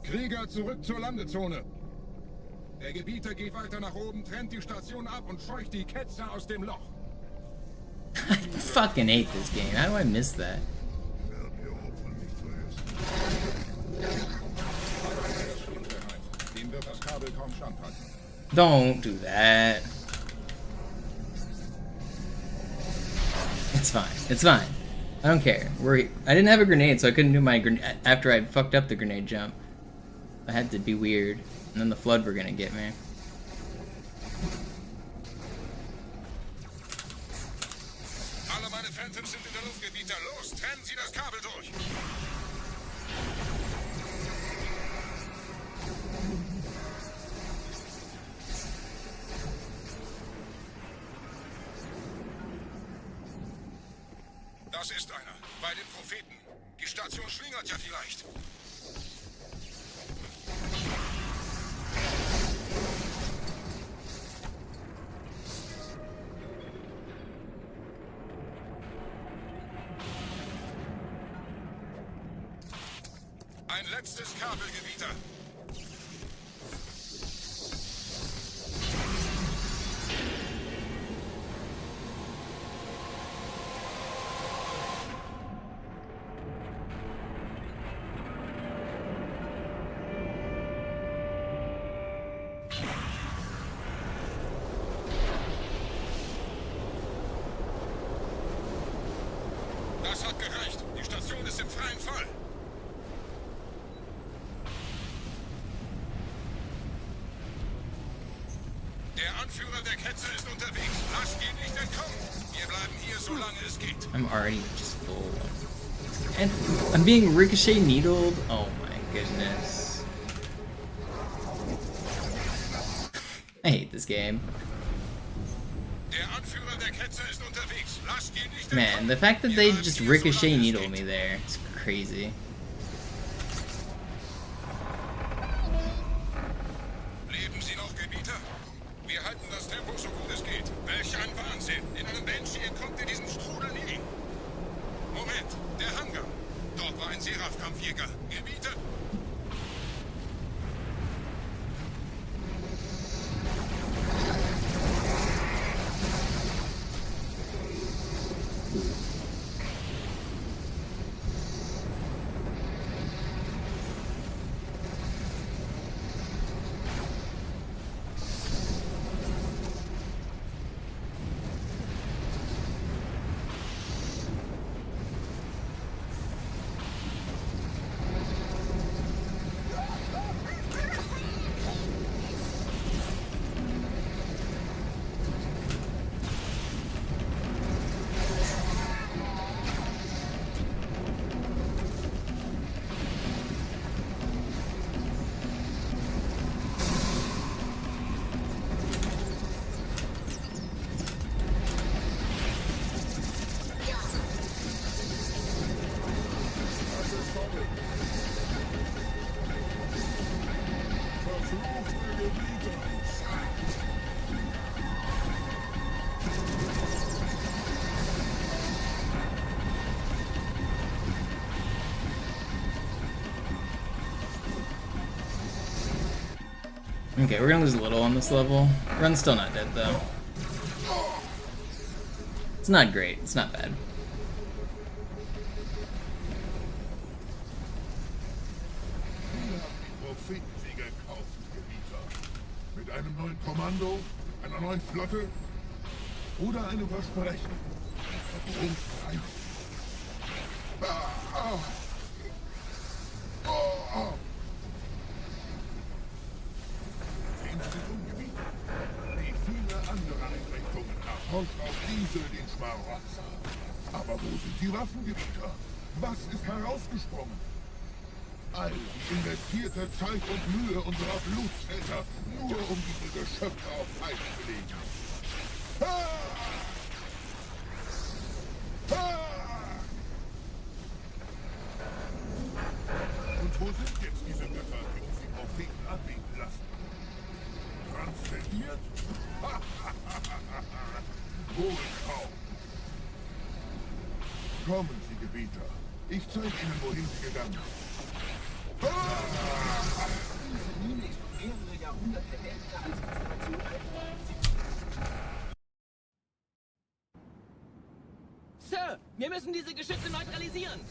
S14: Krieger, zurück zur Landezone. Der Gebieter geht weiter nach oben, trennt die Station ab und scheucht die Ketzer aus dem Loch.
S1: I fucking hate this game. How do I miss that?
S14: Dem wird das Kabel kaum standhalten.
S1: Don't do that. It's fine. It's fine. I don't care. I didn't have a grenade, so I couldn't do my grenade after I fucked up the grenade jump. I had to be weird. And then the flood were gonna get me.
S11: Alle meine Phantoms sind in der Luft, Gebieter. Los, trennen Sie das Kabel durch! Das ist einer. Bei den Propheten. Die Station schlingert ja vielleicht. Ein letztes Kabel, Gebieter. Das hat gereicht. Die Station ist im freien Fall. Der Anführer der Ketzer ist unterwegs. Lasst ihn nicht entkommen. Wir bleiben hier, solange es geht.
S1: I'm already just full. And I'm being ricochet needled. Oh my goodness. I hate this game.
S11: Der Anführer der Ketzer ist unterwegs. Lasst ihn nicht
S1: Man, the fact that they just ricochet needle me there, it's crazy.
S11: Leben Sie noch, Gebieter? Wir halten das Tempo so gut es geht. Welch ein Wahnsinn! In einem Banshee entkommt ihr diesem Strudel nie. Moment, der Hangar. Dort war ein Seraph-Kampfjäger. Gebieter?
S1: Okay, we're gonna lose a little on this level. Run's still not dead though. It's not great, it's not bad.
S10: Prophetensieger kaufen, Gebieter. Mit einem neuen Kommando, einer neuen Flotte oder einem Versprechen. Verdruckfrei. Sehen Sie sich um, Gebieter. Wie viele andere Einrichtungen erfolgt auf Diesel den Schmarotzer. Aber wo sind die Waffengebieter? Was ist herausgesprungen? All die investierte Zeit und Mühe unserer Blutsväter, nur um diese Geschöpfe auf Eis zu legen. Und wo sind jetzt diese Götter, die uns die Propheten anbieten lassen? Transzendiert? Wohl kaum. Kommen Sie, Gebieter. Ich zeige Ihnen, wohin Sie gegangen sind.
S5: Diese Mine ist mehrere Jahrhunderte älter als Installation. Sir, wir müssen diese Geschütze neutralisieren.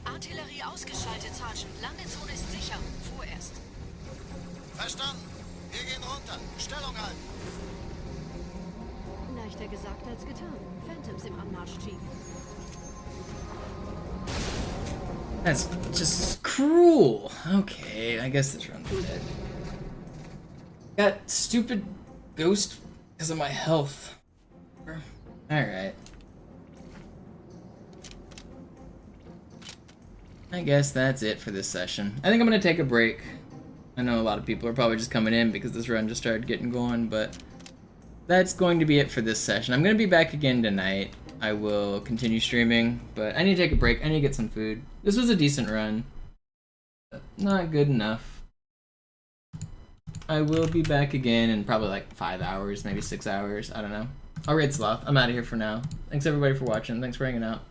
S7: Artillerie ausgeschaltet, Sergeant. Landezone ist sicher. Vorerst.
S3: Verstanden. Wir gehen runter. Stellung halten.
S9: Leichter gesagt als getan. Phantoms im Anmarsch, Chief.
S1: That's just cruel. Okay, I guess this run's dead. Got stupid ghost because of my health. Alright. I guess that's it for this session. I think I'm gonna take a break. I know a lot of people are probably just coming in because this run just started getting going, but that's going to be it for this session. I'm gonna be back again tonight. I will continue streaming, but I need to take a break. I need to get some food. This was a decent run. Not good enough. I will be back again in probably like 5 hours, maybe 6 hours. I don't know. I'll raid Sloth. I'm out of here for now. Thanks everybody for watching. Thanks for hanging out.